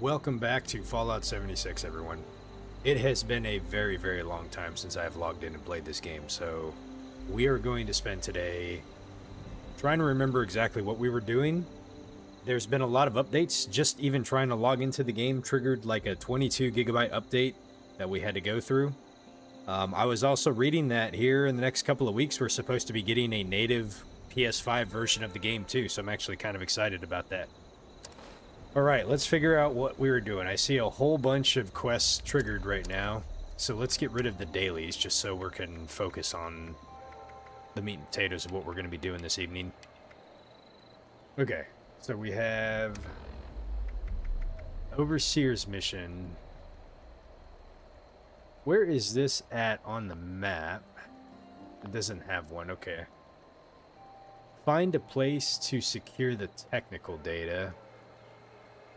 Welcome back to Fallout 76, everyone. It has been a very, very long time since I have logged in and played this game, so we are going to spend today trying to remember exactly what we were doing. There's been a lot of updates. Just even trying to log into the game triggered like a 22 gigabyte update that we had to go through. I was also reading that here in the next couple of weeks we're supposed to be getting a native PS5 version of the game too, so I'm actually kind of excited about that. Alright, let's figure out what we were doing. I see a whole bunch of quests triggered right now, so let's get rid of the dailies just so we can focus on the meat and potatoes of what we're going to be doing this evening. Okay, so we have Overseer's mission. Where is this at on the map? It doesn't have one, okay. Find a place to secure the technical data.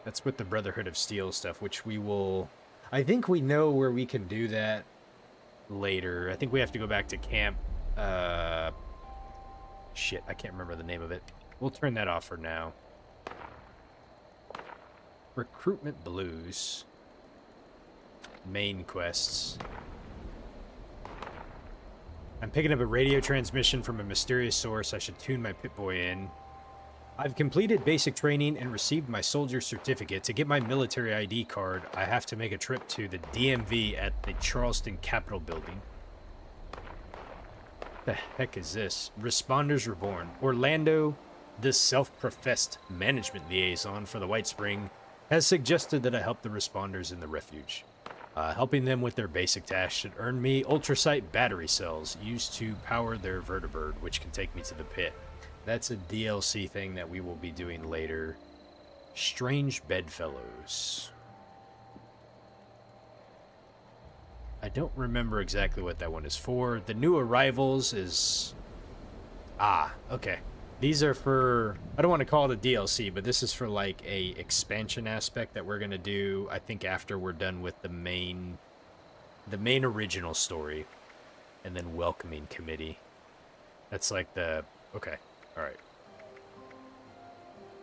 That's with the Brotherhood of Steel stuff, which we will... I think we know where we can do that later. I think we have to go back to camp. Shit, I can't remember the name of it. We'll turn that off for now. Recruitment Blues. Main quests. I'm picking up a radio transmission from a mysterious source. I should tune my Pip-Boy in. I've completed basic training and received my soldier certificate. To get my military ID card, I have to make a trip to the DMV at the Charleston Capitol building. The heck is this? Responders Reborn. Orlando, the self-professed management liaison for the White Spring, has suggested that I help the responders in the refuge. Helping them with their basic tasks should earn me ultrasight battery cells used to power their vertibird, which can take me to the pit. That's a DLC thing that we will be doing later. Strange Bedfellows. I don't remember exactly what that one is for. The new arrivals is... Ah, okay. These are for... I don't want to call it a DLC, but this is for like a expansion aspect that we're going to do, I think, after we're done with the main original story. And then Welcoming Committee. That's like the... Okay. Alright.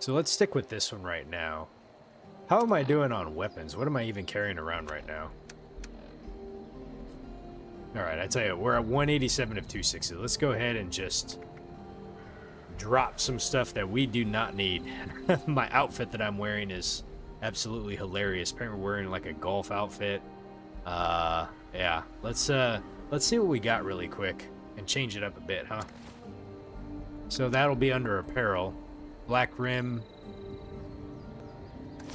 So let's stick with this one right now. How am I doing on weapons? What am I even carrying around right now? Alright, I tell you, we're at 187 of 260. Let's go ahead and just drop some stuff that we do not need. My outfit that I'm wearing is absolutely hilarious. Apparently we're wearing like a golf outfit. Yeah. Let's see what we got really quick and change it up a bit, huh? So that'll be under apparel. Black rim.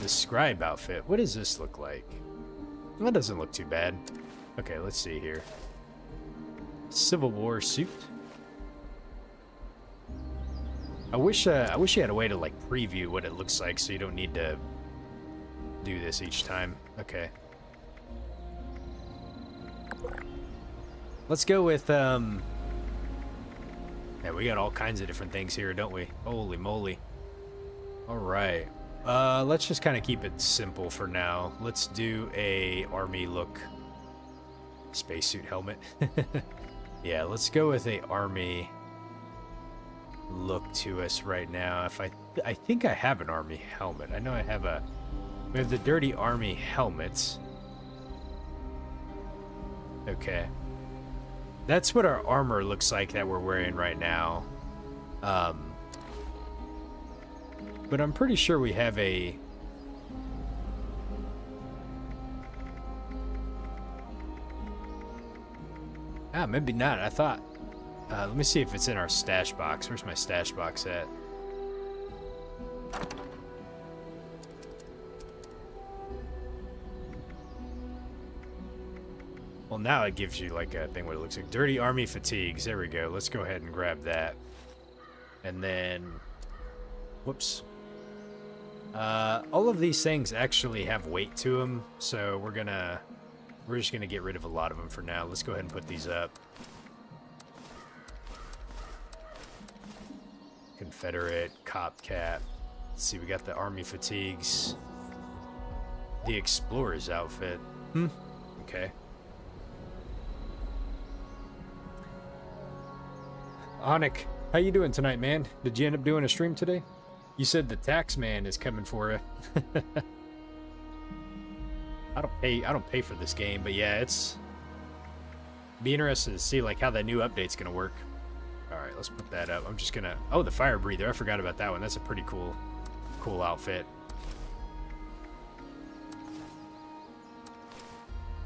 The scribe outfit. What does this look like? That doesn't look too bad. Okay, let's see here. Civil War suit. I wish you had a way to like preview what it looks like so you don't need to do this each time. Okay. Let's go with yeah, we got all kinds of different things here, don't we? Holy moly. Alright. Let's just kind of keep it simple for now. Let's do a army look. Spacesuit helmet. Yeah, let's go with a army look to us right now. If I think I have an army helmet. I know I have a... We have the dirty army helmets. Okay. That's what our armor looks like that we're wearing right now. But I'm pretty sure we have a... Ah, maybe not. I thought... let me see if it's in our stash box. Where's my stash box at? Well, now it gives you like a thing what it looks like. Dirty Army Fatigues. There we go. Let's go ahead and grab that. And then... Whoops. All of these things actually have weight to them, so we're just gonna get rid of a lot of them for now. Let's go ahead and put these up. Confederate, cop cap. Let's see, we got the Army Fatigues. The Explorer's outfit. Okay. Onik, how you doing tonight, man? Did you end up doing a stream today? You said the tax man is coming for you. I don't pay for this game, but yeah, it's be interested to see like how that new update's gonna work. All right, let's put that up. I'm just gonna, oh, the fire breather. I forgot about that one. That's a pretty cool outfit.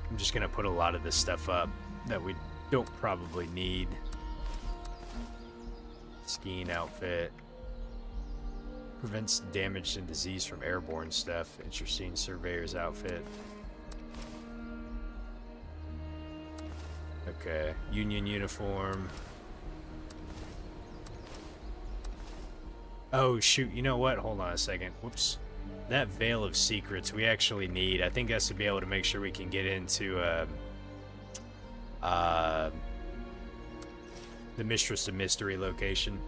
I'm just gonna put a lot of this stuff up that we don't probably need. Skiing outfit. Prevents damage and disease from airborne stuff. Interesting. Surveyor's outfit. Okay. Union uniform. Oh, shoot. You know what? Hold on a second. Whoops. That Veil of Secrets we actually need. I think that's to be able to make sure we can get into the Mistress of Mystery location.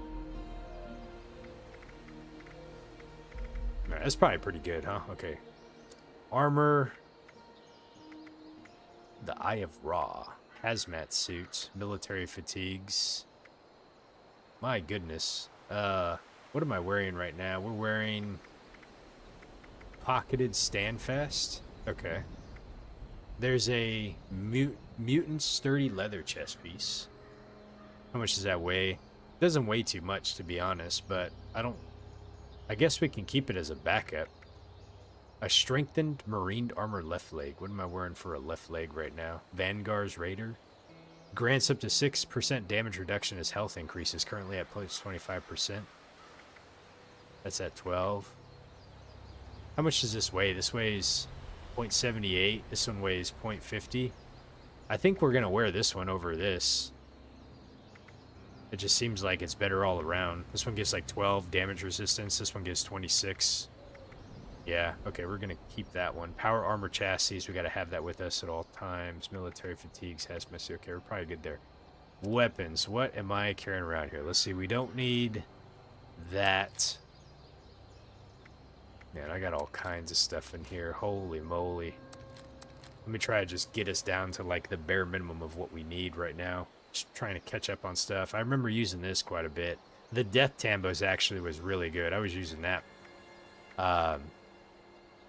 All right, that's probably pretty good, huh? Okay. Armor. The Eye of Ra. Hazmat suits. Military fatigues. My goodness. What am I wearing right now? We're wearing pocketed standfast. Okay. There's a mutant sturdy leather chest piece. How much does that weigh? Doesn't weigh too much, to be honest, but I guess we can keep it as a backup. A strengthened marined armor left leg. What am I wearing for a left leg right now? Vanguard's Raider. Grants up to 6% damage reduction as health increases. Currently at plus 25%. That's at 12. How much does this weigh? This weighs 0.78. This one weighs 0.50. I think we're going to wear this one over this. It just seems like it's better all around. This one gives like 12 damage resistance. This one gives 26. Yeah, okay, we're going to keep that one. Power armor chassis. We got to have that with us at all times. Military fatigues. Hazmat. Okay, we're probably good there. Weapons. What am I carrying around here? Let's see. We don't need that. Man, I got all kinds of stuff in here. Holy moly. Let me try to just get us down to like the bare minimum of what we need right now. Just trying to catch up on stuff. I remember using this quite a bit. The Death Tambos actually was really good. I was using that.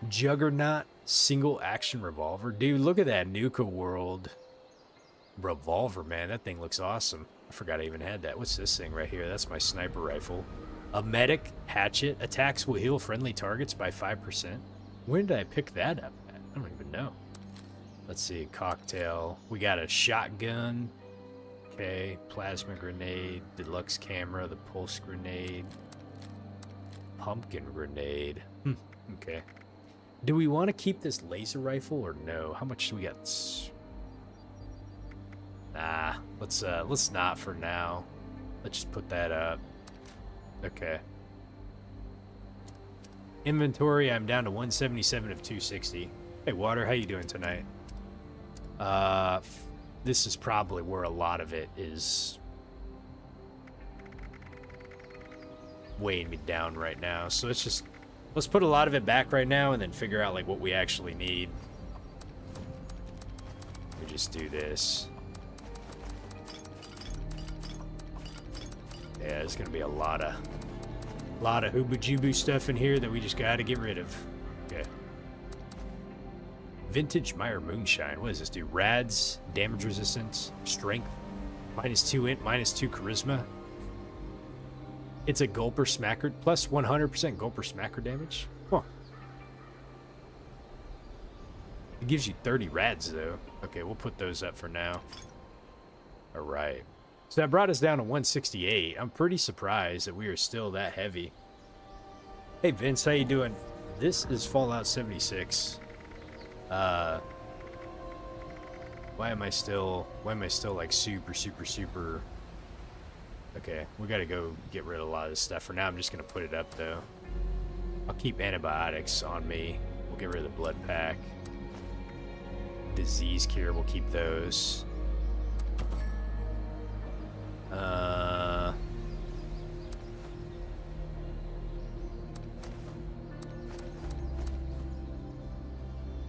Juggernaut single action revolver. Dude, look at that Nuka-World revolver, man. That thing looks awesome. I forgot I even had that. What's this thing right here? That's my sniper rifle. A medic hatchet. Attacks will heal friendly targets by 5%. When did I pick that up at? I don't even know. Let's see. Cocktail. We got a shotgun. Okay. Plasma grenade. Deluxe camera. The pulse grenade. Pumpkin grenade. Okay. Do we want to keep this laser rifle or no? How much do we got? Nah. Let's not for now. Let's just put that up. Okay. Inventory, I'm down to 177 of 260. Hey, Water, how you doing tonight? This is probably where a lot of it is weighing me down right now. So let's put a lot of it back right now and then figure out like what we actually need. We just do this. Yeah, there's gonna be a lot of hooba-jooba stuff in here that we just gotta get rid of. Okay. Vintage Meyer Moonshine. What does this do? Rads, damage resistance, strength, -2 int, -2 charisma. It's a gulper smacker, plus 100% gulper smacker damage. Huh. It gives you 30 rads though. Okay, we'll put those up for now. All right. So that brought us down to 168. I'm pretty surprised that we are still that heavy. Hey Vince, how you doing? This is Fallout 76. Why am I still like super? Okay, we gotta go get rid of a lot of this stuff. For now, I'm just gonna put it up though. I'll keep antibiotics on me. We'll get rid of the blood pack. Disease cure, we'll keep those.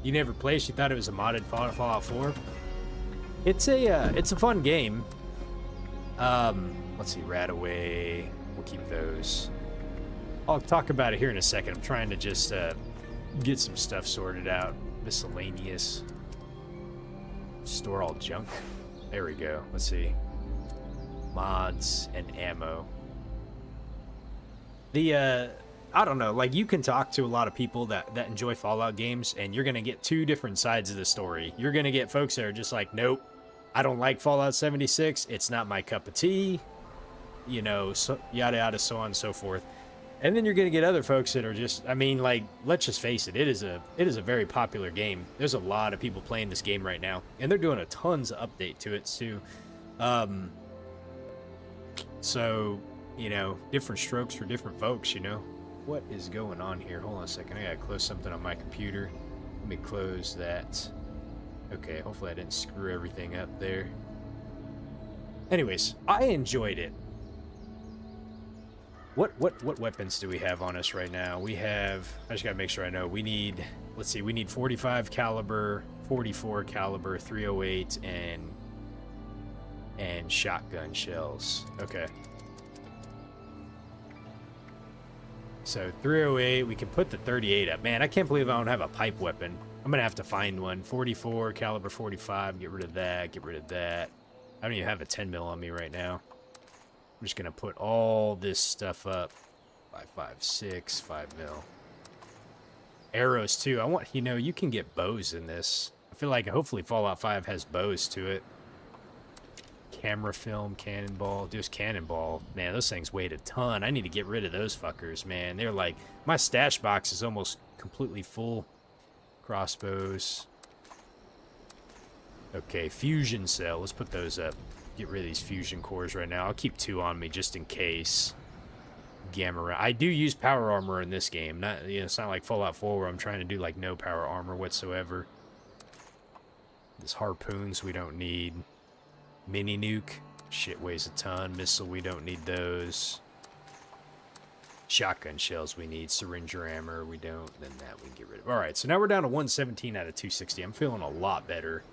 You never played? You thought it was a modded Fallout 4? It's a fun game. Let's see, Radaway. We'll keep those. I'll talk about it here in a second. I'm trying to just get some stuff sorted out. Miscellaneous. Store all junk. There we go. Let's see. Mods and ammo. The, I don't know, like, you can talk to a lot of people that enjoy Fallout games, and you're going to get two different sides of the story. You're going to get folks that are just like, nope, I don't like Fallout 76. It's not my cup of tea. You know, so, yada, yada, so on and so forth. And then you're going to get other folks that are just, I mean, like, let's just face it. It is a very popular game. There's a lot of people playing this game right now, and they're doing a tons of update to it, too. So, you know, different strokes for different folks, you know. What is going on here? Hold on a second. I gotta close something on my computer. Let me close that. Okay, hopefully I didn't screw everything up there. Anyways, I enjoyed it. What weapons do we have on us right now? We have, I just gotta make sure I know. We need, let's see, we need 45 caliber, 44 caliber, 308, and shotgun shells. Okay. So 308, we can put the 38 up. Man, I can't believe I don't have a pipe weapon. I'm gonna have to find one. 44, caliber 45, get rid of that, get rid of that. I don't even have a 10 mil on me right now. I'm just gonna put all this stuff up. 5.56, 5 mil. Arrows too. I want, you know, you can get bows in this. I feel like hopefully Fallout 5 has bows to it. Camera film, cannonball. There's cannonball. Man, those things weighed a ton. I need to get rid of those fuckers, man. They're like, my stash box is almost completely full. Crossbows. Okay, fusion cell. Let's put those up. Get rid of these fusion cores right now. I'll keep 2 on me just in case. Gamma. I do use power armor in this game. Not, you know, it's not like Fallout 4 where I'm trying to do like no power armor whatsoever. This harpoons we don't need. Mini nuke. Shit weighs a ton. Missile, we don't need those. Shotgun shells we need. Syringe rammer, we don't. Then that we can get rid of. Alright, so now we're down to 117 out of 260. I'm feeling a lot better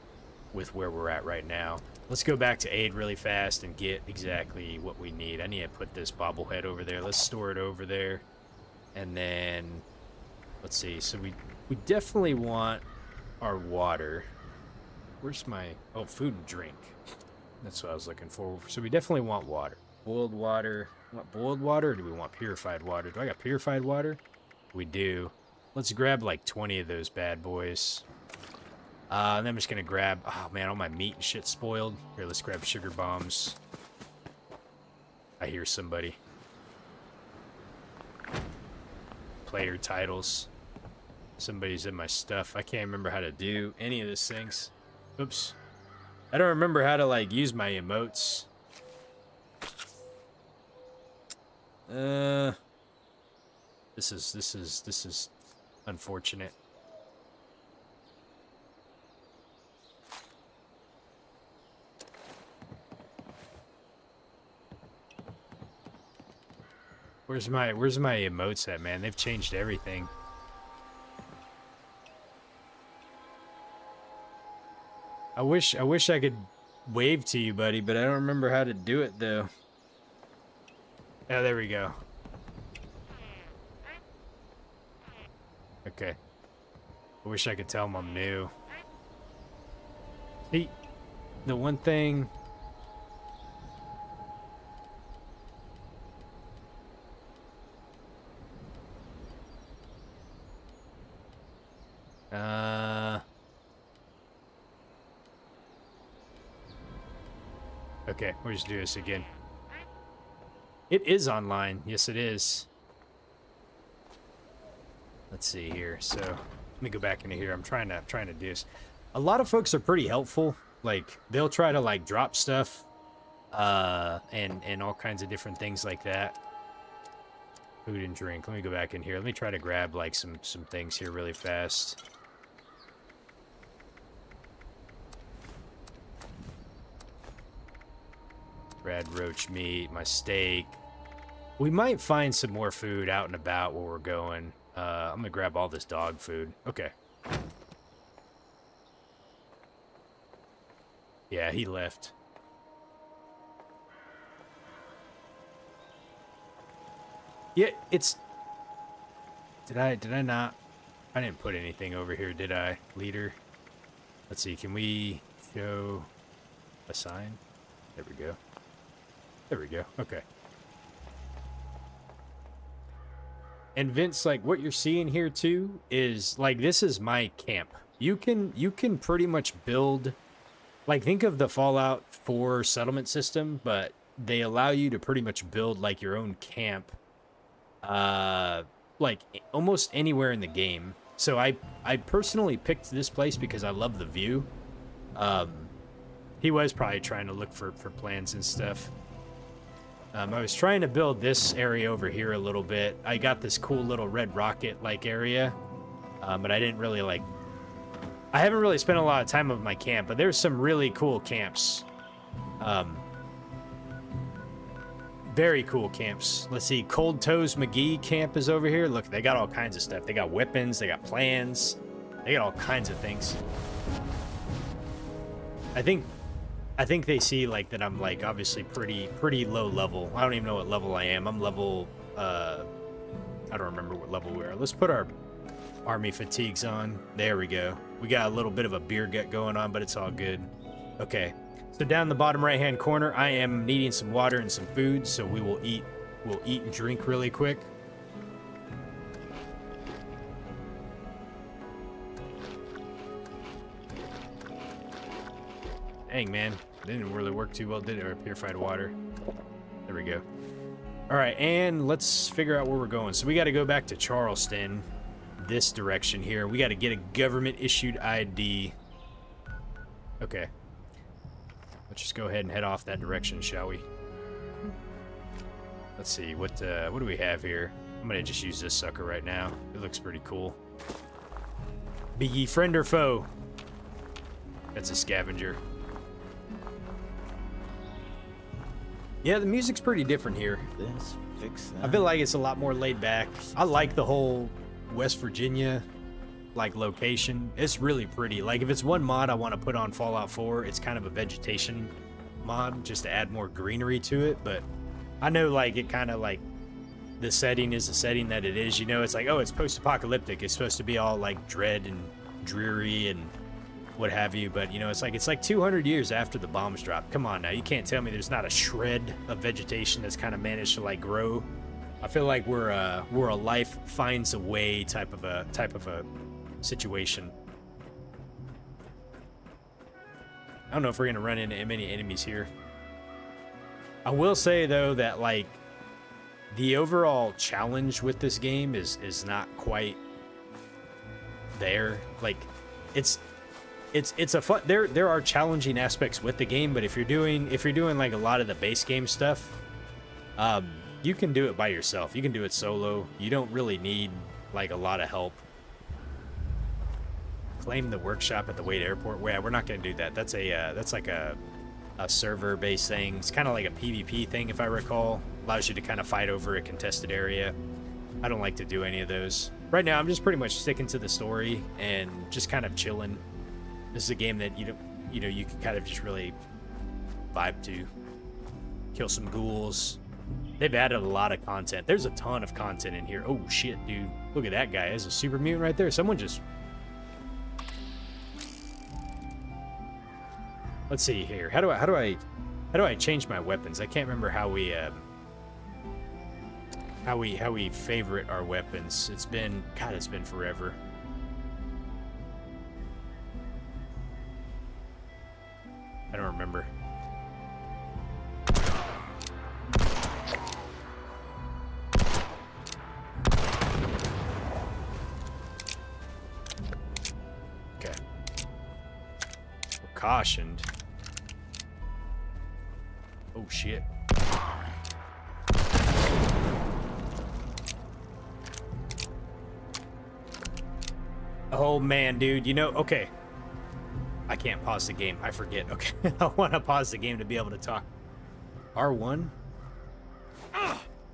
with where we're at right now. Let's go back to aid really fast and get exactly what we need. I need to put this bobblehead over there. Let's store it over there. And then, let's see. So we definitely want our water. Where's my... Oh, food and drink. That's what I was looking for. So we definitely want water. Boiled water. Want boiled water, or do we want purified water? Do I got purified water? We do. Let's grab like 20 of those bad boys. And then I'm just gonna grab... Oh man, all my meat and shit spoiled. Here, let's grab sugar bombs. I hear somebody. Player titles. Somebody's in my stuff. I can't remember how to do any of these things. Oops. I don't remember how to, like, use my emotes. This is unfortunate. Where's my emotes at, man? They've changed everything. I wish I could wave to you, buddy, but I don't remember how to do it, though. Oh, there we go. Okay. I wish I could tell him I'm new. See, the one thing... Okay, we'll just do this again. It is online. Yes, it is. Let's see here. So, let me go back into here. I'm trying to do this. A lot of folks are pretty helpful. Like, they'll try to, like, drop stuff. And all kinds of different things like that. Food and drink. Let me go back in here. Let me try to grab, like, some things here really fast. Red roach meat, my steak. We might find some more food out and about where we're going. I'm gonna grab all this dog food. Okay. Yeah, he left. Yeah, it's... Did I not? I didn't put anything over here, did I, leader? Let's see, can we show a sign? There we go. There we go, okay. And Vince, like, what you're seeing here, too, is, like, this is my camp. You can pretty much build, like, think of the Fallout 4 settlement system, but they allow you to pretty much build, like, your own camp, like, almost anywhere in the game. So I personally picked this place because I love the view. He was probably trying to look for plans and stuff. I was trying to build this area over here a little bit. I got this cool little red rocket-like area, but I didn't really, like... I haven't really spent a lot of time with my camp, but there's some really cool camps. Very cool camps. Let's see, Cold Toes McGee camp is over here. Look, they got all kinds of stuff. They got weapons, they got plans, they got all kinds of things. I think they see, like, that I'm, like, obviously pretty low level. I don't even know what level I am. I'm level, I don't remember what level we are. Let's put our army fatigues on. There we go. We got a little bit of a beer gut going on, but it's all good. Okay. So down the bottom right-hand corner, I am needing some water and some food, so we will eat. We'll eat and drink really quick. Dang, man. Didn't really work too well, did it? Or purified water. There we go. All right, and let's figure out where we're going. So we got to go back to Charleston, this direction here. We got to get a government-issued ID. Okay. Let's just go ahead and head off that direction, shall we? Let's see, what do we have here? I'm gonna just use this sucker right now. It looks pretty cool. Be ye friend or foe? That's a scavenger. Yeah, the music's pretty different here. This, fix that. I feel like it's a lot more laid back. I like the whole West Virginia, like, location. It's really pretty. Like, if it's one mod I want to put on Fallout 4, it's kind of a vegetation mod, just to add more greenery to it. But I know, like, it kind of, like, the setting is the setting that it is. You know, it's like, oh, it's post-apocalyptic. It's supposed to be all, like, dread and dreary and what have you, but, you know, it's like 200 years after the bombs dropped. Come on now, you can't tell me there's not a shred of vegetation that's kind of managed to, like, grow. I feel like we're a life finds a way type of a situation. I don't know if we're gonna run into many enemies here. I will say, though, that, like, the overall challenge with this game is not quite there. Like, it's a fun, there are challenging aspects with the game, but if you're doing like a lot of the base game stuff, you can do it by yourself. You can do it solo. You don't really need, like, a lot of help. Claim the workshop at the Wade Airport. Well, we're not going to do that. That's like a server-based thing. It's kind of like a PvP thing, if I recall. Allows you to kind of fight over a contested area. I don't like to do any of those. Right now, I'm just pretty much sticking to the story and just kind of chilling. This is a game that you can kind of just really vibe to. Kill some ghouls. They've added a lot of content. There's a ton of content in here. Oh shit, dude! Look at that guy. There's a super mutant right there. Someone just. Let's see here. How do I change my weapons? I can't remember how we favorite our weapons. It's been forever. I don't remember. Okay. We're cautioned. Oh shit. Oh man, dude, you know, okay. I can't pause the game. I forget. Okay. I want to pause the game to be able to talk. R1?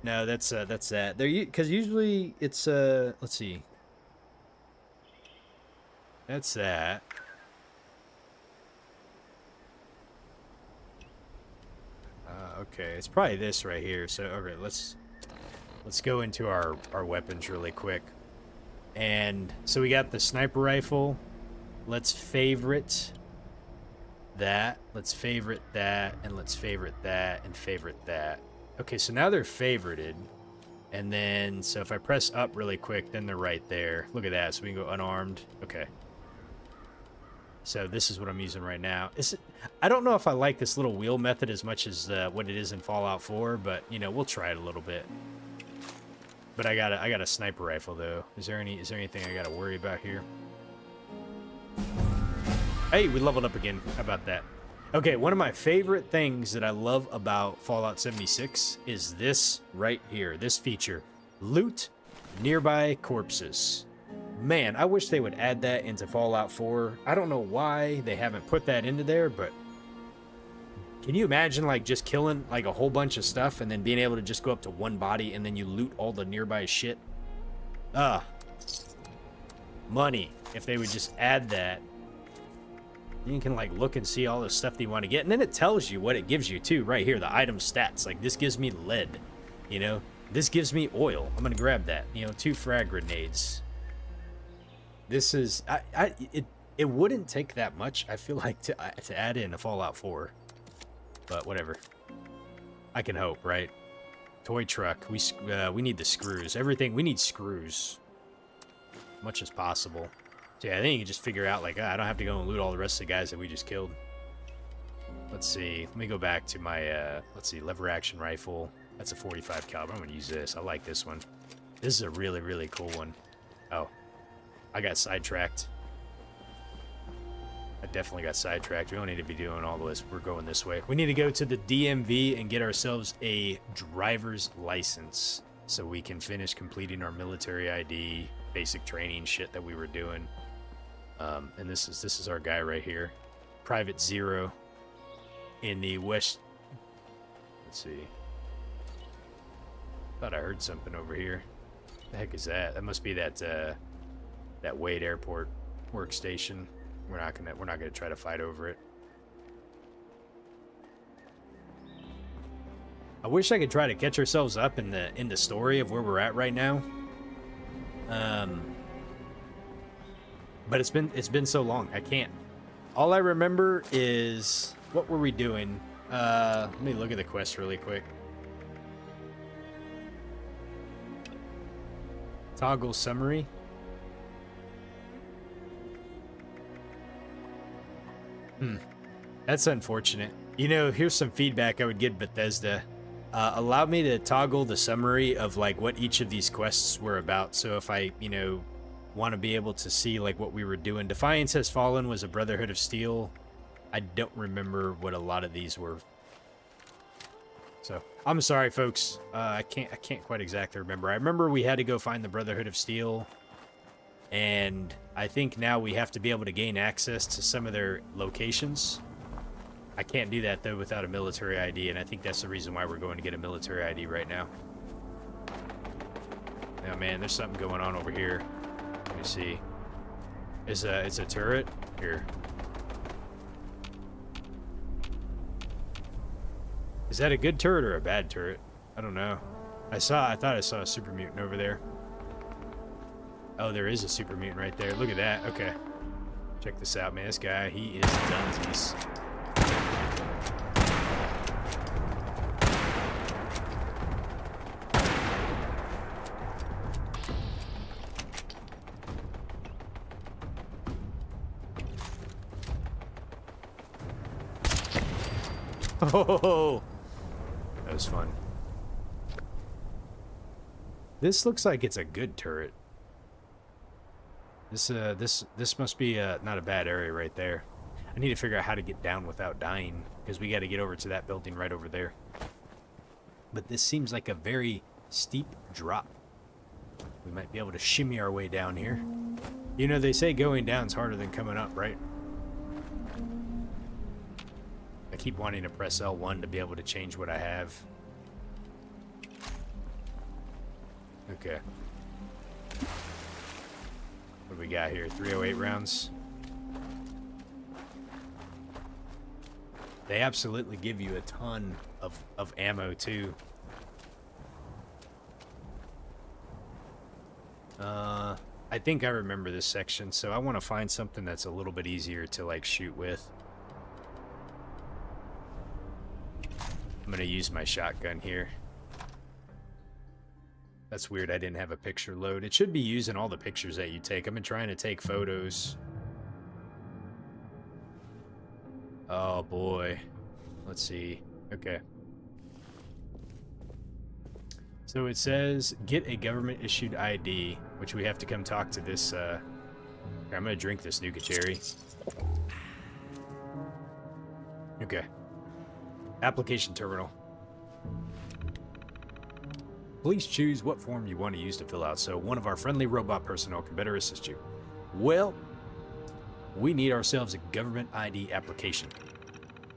No, that's that. There, because usually it's let's see. That's that. Okay, it's probably this right here. So, okay, let's go into our weapons really quick. And so we got the sniper rifle. Let's favorite that. Let's favorite that. And let's favorite that and favorite that. Okay, so now they're favorited. And then, so if I press up really quick, then they're right there. Look at that. So we can go unarmed. Okay. So this is what I'm using right now. I don't know if I like this little wheel method as much as what it is in Fallout 4, but, you know, we'll try it a little bit. But I got a sniper rifle, though. Is there anything I got to worry about here? Hey, we leveled up again. How about that? Okay, one of my favorite things that I love about Fallout 76 is this right here, this feature. Loot nearby corpses. Man, I wish they would add that into Fallout 4. I don't know why they haven't put that into there, but can you imagine, like, just killing, like, a whole bunch of stuff and then being able to just go up to one body and then you loot all the nearby shit? Money. If they would just add that. You can, like, look and see all the stuff that you want to get. And then it tells you what it gives you, too, right here. The item stats. Like, this gives me lead, you know? This gives me oil. I'm going to grab that. You know, 2 frag grenades. This is... It wouldn't take that much, I feel like, to add in a Fallout 4. But whatever. I can hope, right? Toy truck. We need the screws. Everything. We need screws. As much as possible. So yeah, I think you can just figure out, like, I don't have to go and loot all the rest of the guys that we just killed. Let's see. Let me go back to my, let's see, lever action rifle. That's a 45 caliber. I'm going to use this. I like this one. This is a really, really cool one. Oh, I got sidetracked. I definitely got sidetracked. We don't need to be doing all this. We're going this way. We need to go to the DMV and get ourselves a driver's license so we can finish completing our military ID, basic training shit that we were doing. And this is our guy right here, Private Zero, in the west. Let's see. Thought I heard something over here. What the heck is that? That must be that Wade Airport workstation. We're not gonna try to fight over it. I wish I could try to catch ourselves up in the story of where we're at right now. But it's been so long. I can't. All I remember is, what were we doing? Let me look at the quest really quick. Toggle summary. That's unfortunate. You know, here's some feedback I would give Bethesda. Allow me to toggle the summary of, like, what each of these quests were about. So if I, you know, want to be able to see, like, what we were doing. Defiance Has Fallen was a Brotherhood of Steel. I don't remember what a lot of these were. So I'm sorry, folks. I can't quite exactly remember. I remember we had to go find the Brotherhood of Steel, and I think now we have to be able to gain access to some of their locations. I can't do that, though, without a military ID, and I think that's the reason why we're going to get a military ID right now. Oh, man, there's something going on over here. Let me see. It's a turret? Here. Is that a good turret or a bad turret? I don't know. I thought I saw a super mutant over there. Oh, there is a super mutant right there. Look at that. Okay. Check this out, man. This guy, he is dunsies. Oh, that was fun. This looks like it's a good turret. This must be not a bad area right there. I need to figure out how to get down without dying, because we got to get over to that building right over there. But this seems like a very steep drop. We might be able to shimmy our way down here. You know, they say going down's harder than coming up, right? I keep wanting to press L1 to be able to change what I have. Okay. What do we got here? 308 rounds. They absolutely give you a ton of ammo, too. I think I remember this section, so I want to find something that's a little bit easier to, like, shoot with. I'm going to use my shotgun here. That's weird, I didn't have a picture load. It should be using all the pictures that you take. I've been trying to take photos. Oh, boy. Let's see. Okay. So it says, get a government-issued ID, which we have to come talk to this, I'm gonna drink this Nuka-Cherry. Okay. Application terminal. Please choose what form you want to use to fill out, so one of our friendly robot personnel can better assist you. Well, we need ourselves a government ID application.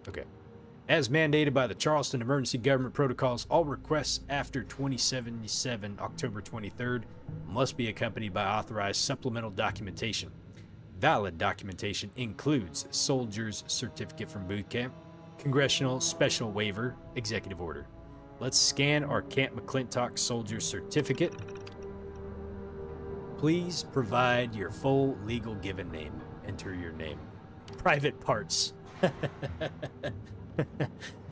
Okay. As mandated by the Charleston Emergency Government Protocols, all requests after 2077, October 23rd, must be accompanied by authorized supplemental documentation. Valid documentation includes soldier's certificate from boot camp, congressional special waiver, executive order. Let's scan our Camp McClintock soldier's certificate. Please provide your full legal given name. Enter your name. Private parts.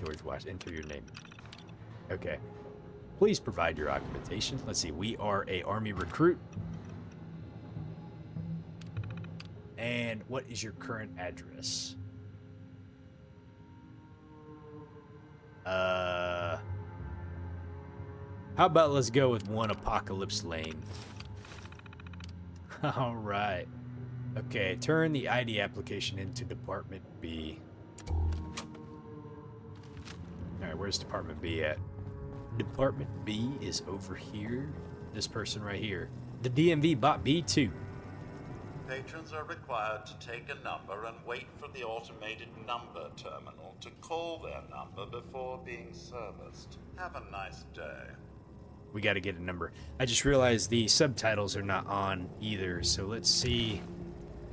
George Washington, enter your name. Okay. Please provide your documentation. Let's see, we are a Army recruit. And what is your current address? How about let's go with 1 Apocalypse Lane? All right. Okay, turn the ID application into Department B. Alright, where's Department B at? Department B is over here. This person right here. The DMV bot B2. Patrons are required to take a number and wait for the automated number terminal to call their number before being serviced. Have a nice day. We gotta get a number. I just realized the subtitles are not on either, so let's see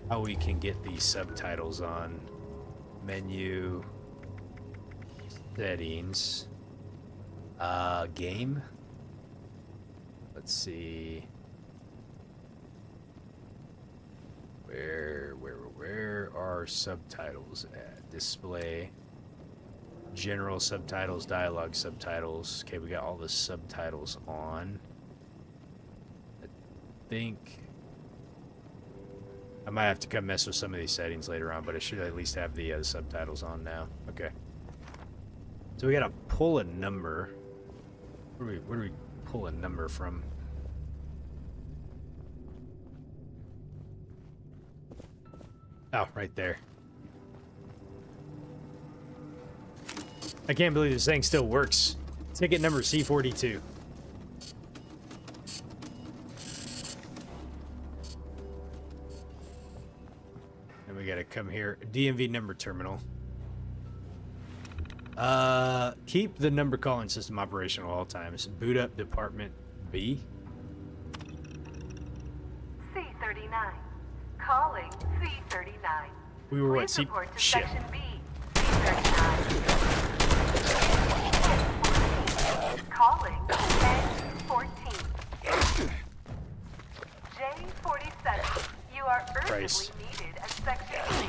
how we can get these subtitles on. Menu... settings. Game. Let's see. Where are subtitles at? Display. General subtitles, dialogue subtitles. Okay, we got all the subtitles on. I think I might have to come mess with some of these settings later on, but I should at least have the subtitles on now. Okay. So we gotta pull a number. Where do we pull a number from? Oh, right there. I can't believe this thing still works. Ticket number C42. And we gotta come here. DMV number terminal. Keep the number calling system operational at all times. Boot up Department B. C39. Calling C39. We were what? Please report to Shit. Section B. C39. Calling N14. J47. You are urgently Christ. needed at Section B.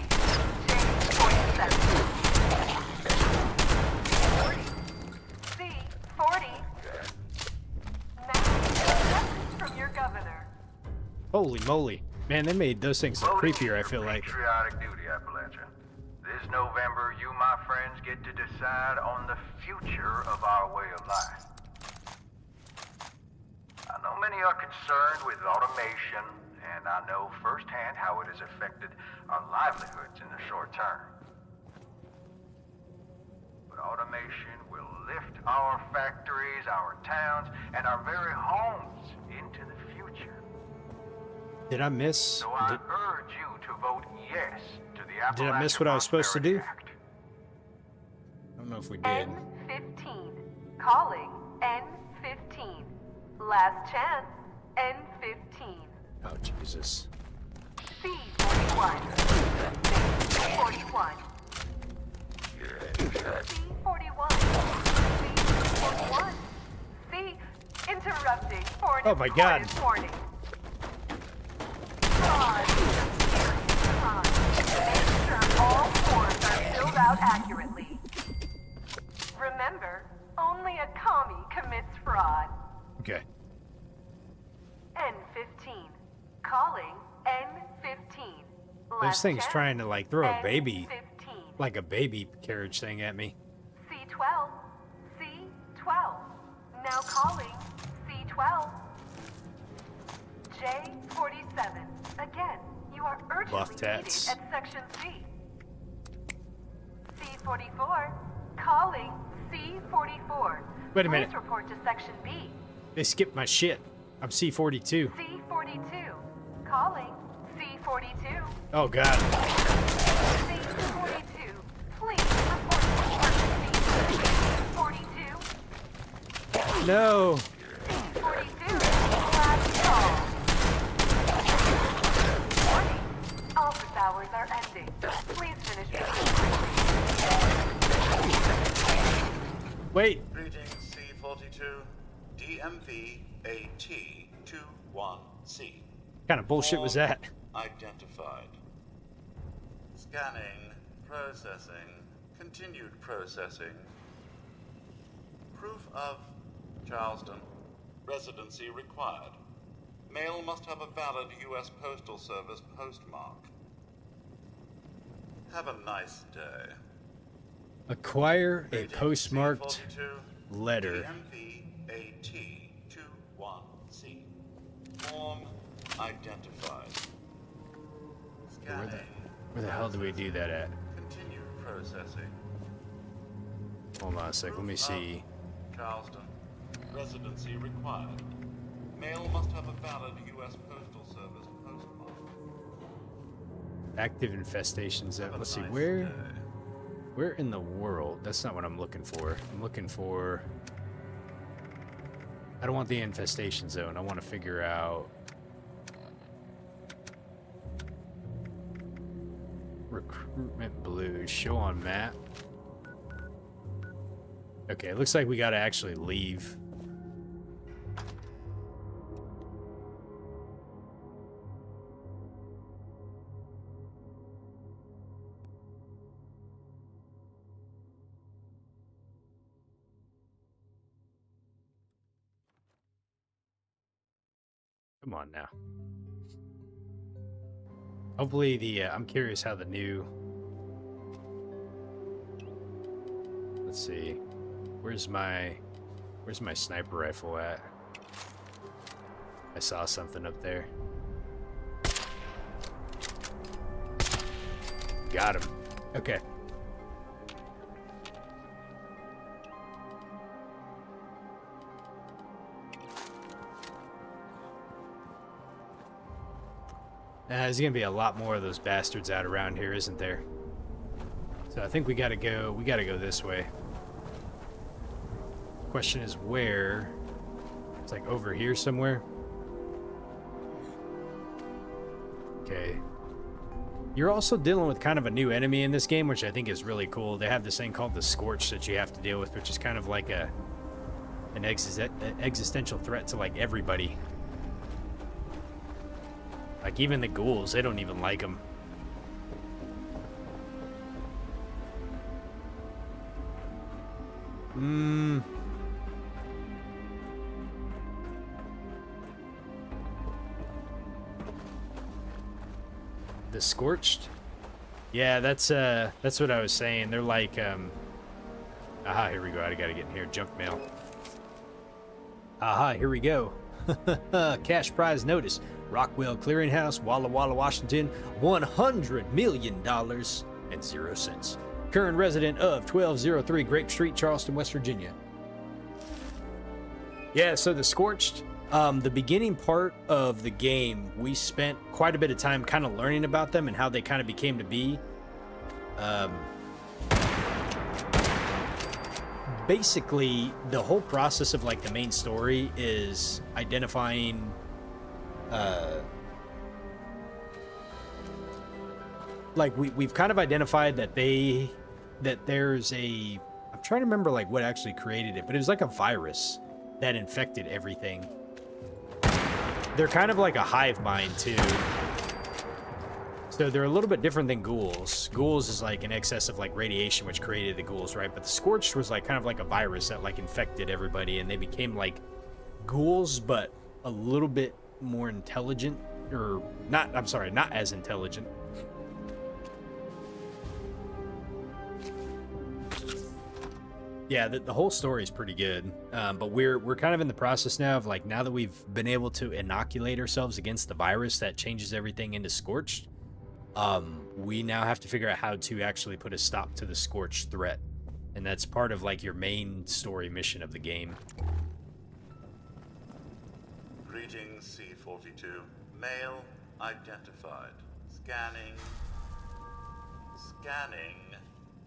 J47. C40. Now, from your governor. Holy moly. Man, they made those things look creepier, I feel like. Patriotic duty, Appalachia. This November, you, my friends, get to decide on the future of our way of life. I know many are concerned with automation, and I know firsthand how it has affected our livelihoods in the short term. But automation will lift our factories, our towns, and our very homes into the future. Did I miss? So I urge you to vote yes to the Appalachia Did I miss what I was supposed to do? Prosperity Act. I don't know if we did. N15. Calling N15. Last chance, N15. Oh, Jesus. C41. C41. C41. C41. C interrupting for an Oh my God. important warning. out accurately. Remember, only a commie commits fraud. Okay. N15. Calling N15. This Last thing's chance. trying to like throw a baby, N15. like a baby carriage thing at me. C12. C12. Now calling C12. J47. Again, you are urgently Buff tats. needed at Section C. C44. Calling C44. Wait a minute. Please report to Section B. They skipped my shit. I'm C42. C42. Calling C42. Oh god. C42. Please report to Section B. 42. No. C42. Last call. Warning. Office hours are ending. Please finish Wait. Greetings, C42. DMV AT21C. What kind of bullshit was that? Identified. Scanning. Processing. Continued processing. Proof of Charleston. Residency required. Mail must have a valid U.S. Postal Service postmark. Have a nice day. Acquire a Greetings, postmarked C42. letter. DMV AT21C. Form identified. Scanning. Where the hell do we do that at? Continued processing. Hold on a sec. Let me see. Charleston. Residency required. Mail must have a valid U.S. Postal Service postmark. Active infestation zone. Have a Let's see. nice Where day. in the world? That's not what I'm looking for. I'm looking for... I don't want the infestation zone. I want to figure out... Recruitment blue. Show on map. Okay, it looks like we gotta actually leave. Come on now. Hopefully I'm curious how the new... Let's see. Where's my sniper rifle at? I saw something up there. Got him. Okay. There's gonna be a lot more of those bastards out around here, isn't there? So I think we gotta go this way. Question is where? It's like over here somewhere. Okay. You're also dealing with kind of a new enemy in this game, which I think is really cool. They have this thing called the Scorch that you have to deal with, which is kind of like an existential threat to like everybody. Like even the ghouls, they don't even like them. The Scorched? Yeah, that's what I was saying. They're like, aha, here we go. I gotta get in here. Junk mail. Aha, here we go. Cash prize notice. Rockwell Clearinghouse, Walla Walla, Washington. $100 million and 0 cents. Current resident of 1203 Grape Street, Charleston, West Virginia. Yeah, so the Scorched, the beginning part of the game, we spent quite a bit of time kind of learning about them and how they kind of became to be. Basically, the whole process of like the main story is identifying like we've kind of identified that there's a, I'm trying to remember like what actually created it, but it was like a virus that infected everything. They're kind of like a hive mind too. So they're a little bit different than ghouls. Ghouls is like in excess of like radiation, which created the ghouls, right? But the scorched was like kind of like a virus that like infected everybody, and they became like ghouls, but a little bit more intelligent, or not. I'm sorry, not as intelligent. Yeah, the whole story is pretty good, but we're kind of in the process now of like, now that we've been able to inoculate ourselves against the virus that changes everything into scorched, we now have to figure out how to actually put a stop to the scorched threat, and that's part of like your main story mission of the game. Greetings, C-42. Male identified. Scanning.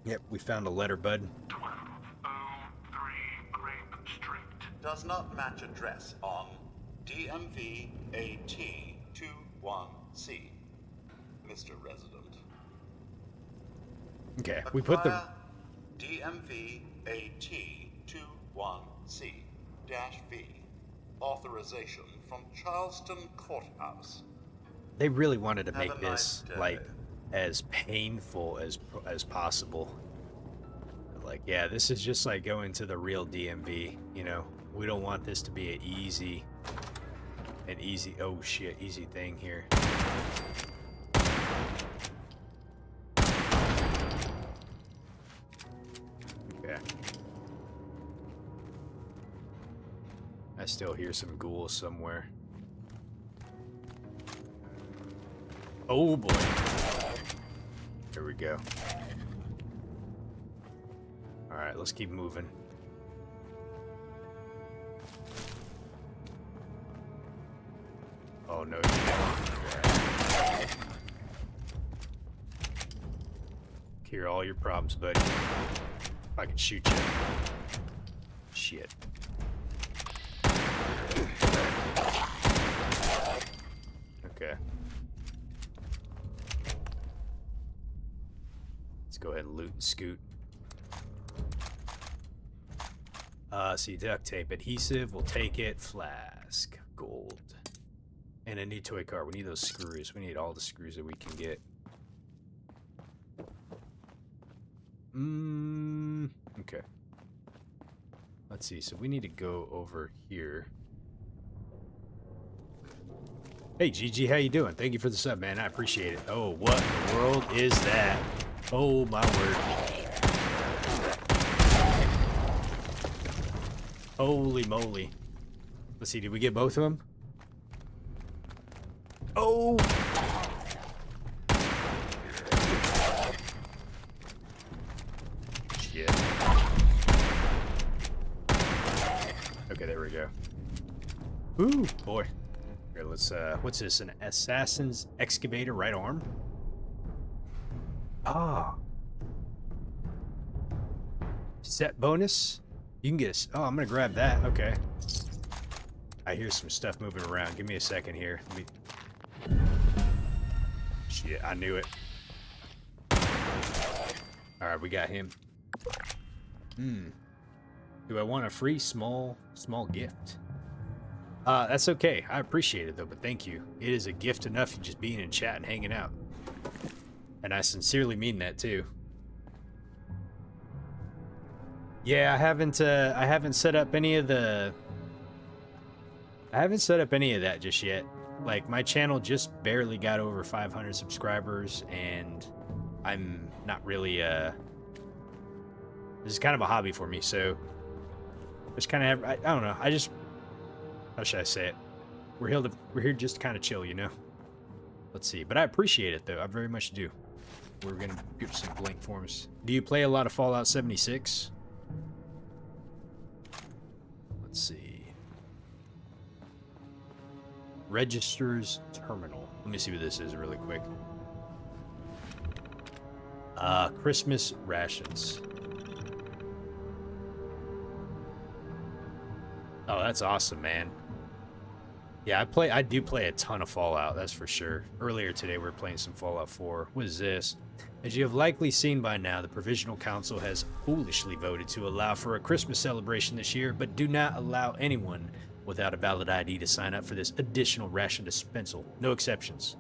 Yep, we found a letter, bud. 1203 Grape Street. Does not match address on DMV AT21C. Mr. Resident. Okay, we put the... DMV AT21C-V. Authorization from Charleston Courthouse. They really wanted to Have make a nice this day. like as painful as possible. Like, yeah, this is just like going to the real DMV, you know. We don't want this to be an easy oh shit, easy thing here. Okay. I still hear some ghouls somewhere. Oh boy. Here we go. Alright, let's keep moving. Oh no, you don't. Cure all your problems, buddy. If I can shoot you. Shit. Okay. Let's go ahead and loot and scoot. See, duct tape, adhesive, we'll take it. Flask, gold. And a new toy car. We need those screws. We need all the screws that we can get. Okay. Let's see, so we need to go over here. Hey, GG, how you doing? Thank you for the sub, man. I appreciate it. Oh, what in the world is that? Oh, my word. Holy moly. Let's see, did we get both of them? Oh! Shit. Okay, there we go. Ooh, boy. Here, let's, what's this? An assassin's excavator right arm? Ah. Set bonus? You can get a... Oh, I'm gonna grab that. Okay. I hear some stuff moving around. Give me a second here. Let me... Shit, I knew it. Alright, we got him. Do I want a free small gift? That's okay. I appreciate it, though, but thank you. It is a gift enough just being in chat and hanging out. And I sincerely mean that, too. Yeah, I haven't set up any of the... I haven't set up any of that just yet. Like, my channel just barely got over 500 subscribers, and I'm not really, this is kind of a hobby for me, so... Just kind of, I don't know, I just... How should I say it? We're here just to kind of chill, you know? Let's see, but I appreciate it, though. I very much do. We're gonna get some blank forms. Do you play a lot of Fallout 76? Let's see. Registers terminal. Let me see what this is really quick. Christmas rations. Oh, that's awesome, man. Yeah, I do play a ton of Fallout, that's for sure. Earlier today, we were playing some Fallout 4. What is this? As you have likely seen by now, the Provisional Council has foolishly voted to allow for a Christmas celebration this year, but do not allow anyone without a valid ID to sign up for this additional ration dispensal. No exceptions.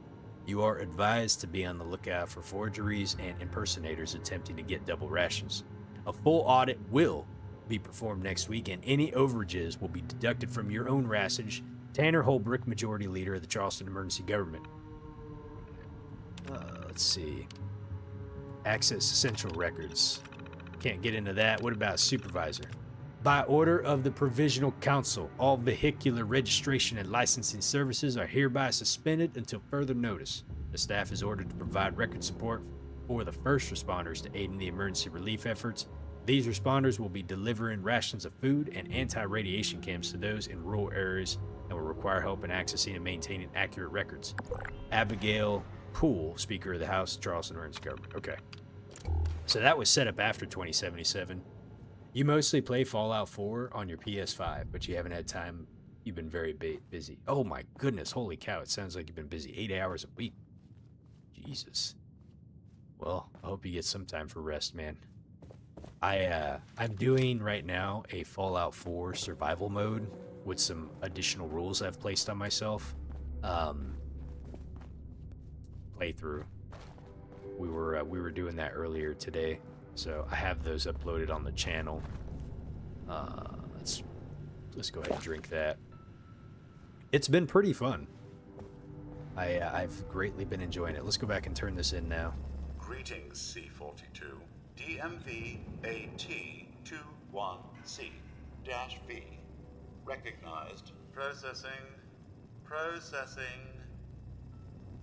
You are advised to be on the lookout for forgeries and impersonators attempting to get double rations. A full audit will be performed next week, and any overages will be deducted from your own rationage. Tanner Holbrook, Majority Leader of the Charleston Emergency Government. Let's see. Access essential records. Can't get into that. What about supervisor? By order of the Provisional Council, all vehicular registration and licensing services are hereby suspended until further notice. The staff is ordered to provide record support for the first responders to aid in the emergency relief efforts. These responders will be delivering rations of food and anti-radiation cams to those in rural areas that will require help in accessing and maintaining accurate records. Abigail Poole, Speaker of the House, Charleston Emergency Government. Okay. So that was set up after 2077. You mostly play Fallout 4 on your PS5, but you haven't had time. You've been very busy. Oh my goodness, holy cow, it sounds like you've been busy 8 hours a week. Jesus. Well, I hope you get some time for rest, man. I'm doing right now a Fallout 4 survival mode with some additional rules I've placed on myself. Playthrough. We were doing that earlier today, so I have those uploaded on the channel. Let's go ahead and drink that. It's been pretty fun. I've greatly been enjoying it. Let's go back and turn this in now. Greetings, C-42. DMV AT21C-V. Recognized. Processing.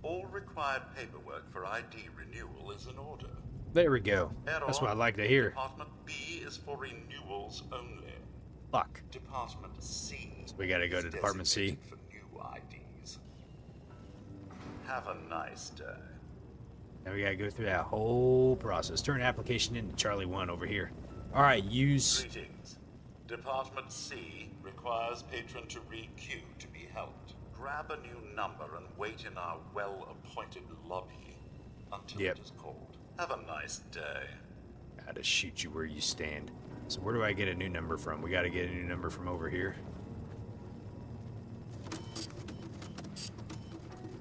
All required paperwork for ID renewal is in order. There we go. Error. That's what I like to hear. Department B is for renewals only. Fuck. Department C. So we gotta go to is Department C. designated for new IDs. Have a nice day. Now we gotta go through that whole process. Turn application into Charlie 1 over here. Alright, use... Greetings. Department C requires patron to re-queue to be helped. Grab a new number and wait in our well-appointed lobby until it is called. Have a nice day. Gotta shoot you where you stand. So where do I get a new number from? We gotta get a new number from over here.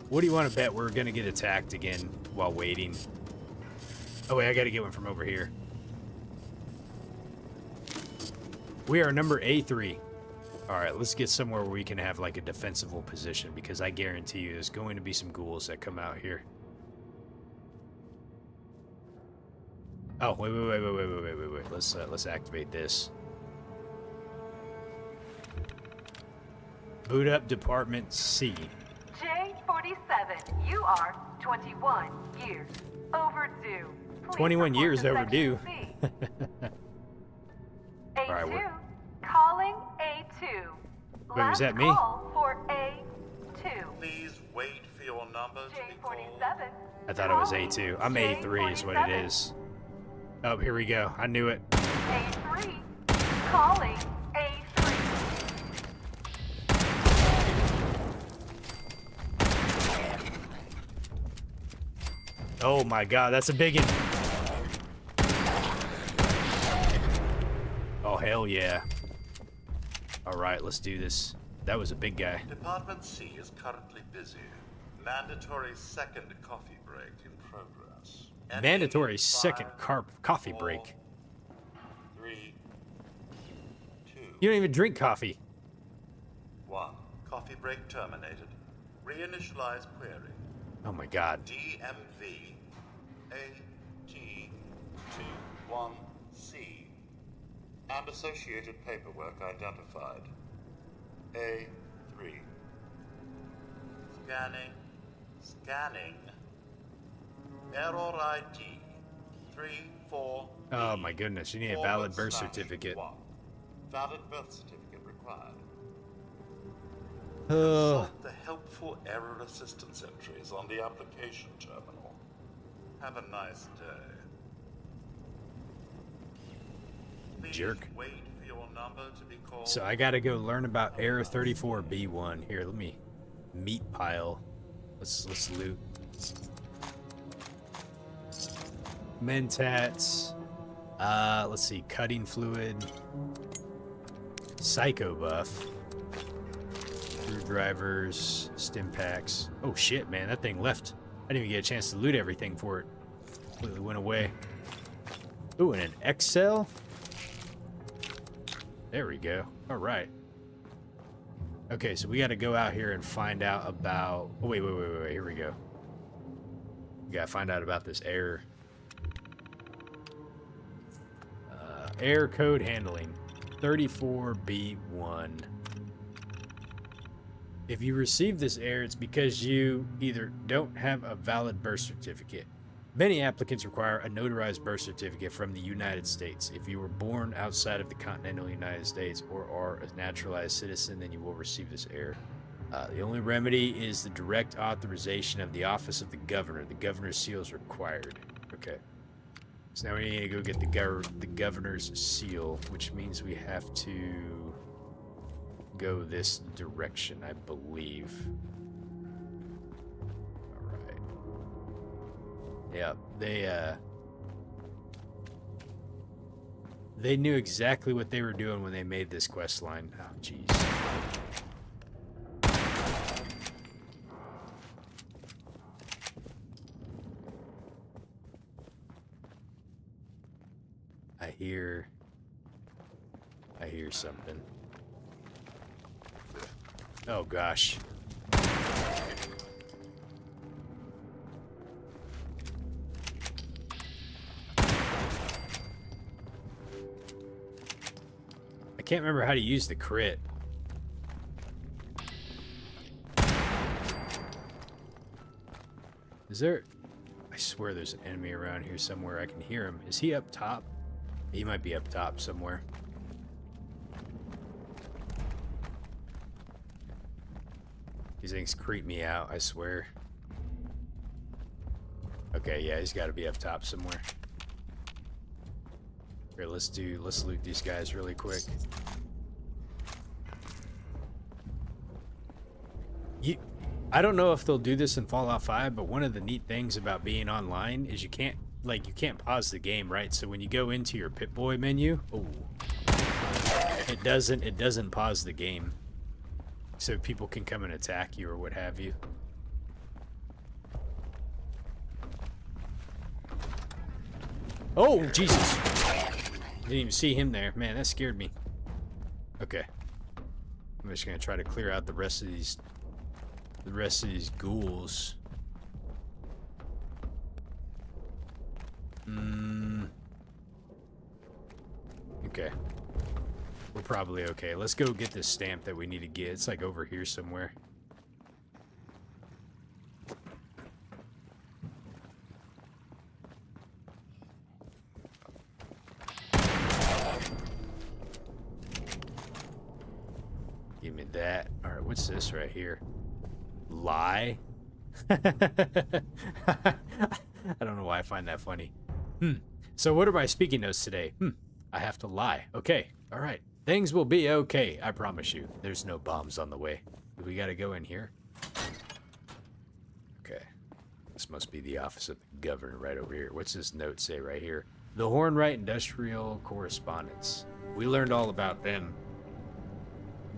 What do you want to bet we're gonna get attacked again while waiting? Oh wait, I gotta get one from over here. We are number A3. Alright, let's get somewhere where we can have like a defensible position, because I guarantee you there's going to be some ghouls that come out here. Oh, wait. Let's activate this. Boot up Department C. J47, you are 21 years overdue. Please 21 report years to overdue. Section C. All right, A2, calling A2. Wait, was that me? Call for A2. Please wait for your number to be called. J47. I thought it was A2. I'm A3 is what it is. Oh, here we go. I knew it. A3, calling A3. Oh my god, that's a big one. Oh, hell yeah. Alright, let's do this. That was a big guy. Department C is currently busy. Mandatory second coffee break in progress. Mandatory second coffee break. 3, 2, You don't even drink coffee. 1. Coffee break terminated. Reinitialize query. Oh my god. DMV AT21C and associated paperwork identified. A3. Scanning. Error ID 34. Oh my goodness, you need a valid birth certificate. Valid birth certificate required. Oh. Consult the helpful error assistance entries on the application terminal. Have a nice day. Please Jerk. wait for your number to be called. So I gotta go learn about Error 34B1. Here, let me meat pile. Let's loot. Mentats. Let's see, cutting fluid. Psycho buff. Screwdrivers, stim packs. Oh shit, man, that thing left I didn't even get a chance to loot everything for it. Completely went away. Ooh, and an Excel? There we go. All right. Okay, so we got to go out here and find out about... Oh, wait. Here we go. We got to find out about this error. Error code handling. 34B1. If you receive this error, it's because you either don't have a valid birth certificate. Many applicants require a notarized birth certificate from the United States. If you were born outside of the continental United States or are a naturalized citizen, then you will receive this error. The only remedy is the direct authorization of the office of the governor. The governor's seal is required. Okay. So now we need to go get the governor's seal, which means we have to go this direction, I believe. Yeah, they knew exactly what they were doing when they made this quest line. Oh, jeez. I hear something. Oh, gosh. I can't remember how to use the crit. Is there... I swear there's an enemy around here somewhere. I can hear him. Is he up top? He might be up top somewhere. These things creep me out, I swear. Okay, yeah, he's got to be up top somewhere. Here, let's loot these guys really quick. I don't know if they'll do this in Fallout 5, but one of the neat things about being online is you can't pause the game, right? So when you go into your Pip-Boy menu, it doesn't pause the game. So people can come and attack you or what have you. Oh, Jesus. Didn't even see him there. Man, that scared me. Okay. I'm just gonna try to clear out the rest of these ghouls. Okay. We're probably okay. Let's go get this stamp that we need to get. It's like over here somewhere. Give me that. All right, what's this right here? Lie? I don't know why I find that funny. So what are my speaking notes today? I have to lie. Okay, all right. Things will be okay, I promise you. There's no bombs on the way. We gotta go in here. Okay. This must be the office of the governor right over here. What's this note say right here? The Hornwright Industrial Correspondence. We learned all about them.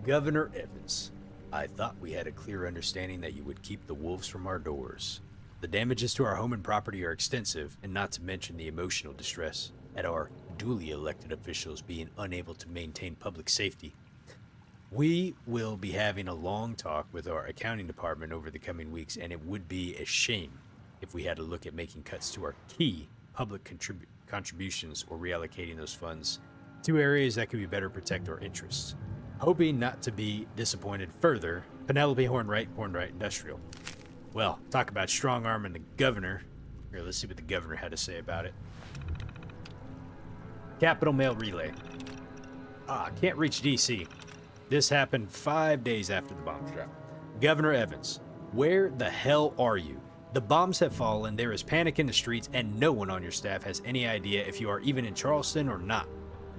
Governor Evans. I thought we had a clear understanding that you would keep the wolves from our doors. The damages to our home and property are extensive, and not to mention the emotional distress at our duly elected officials being unable to maintain public safety. We will be having a long talk with our accounting department over the coming weeks, and it would be a shame if we had to look at making cuts to our key public contributions or reallocating those funds to areas that could be better protect our interests. Hoping not to be disappointed further, Penelope Hornwright, Hornwright Industrial. Well, talk about strong-arming the governor. Here, let's see what the governor had to say about it. Capital Mail Relay. Can't reach D.C. This happened 5 days after the bombs dropped. Governor Evans, where the hell are you? The bombs have fallen, there is panic in the streets, and no one on your staff has any idea if you are even in Charleston or not.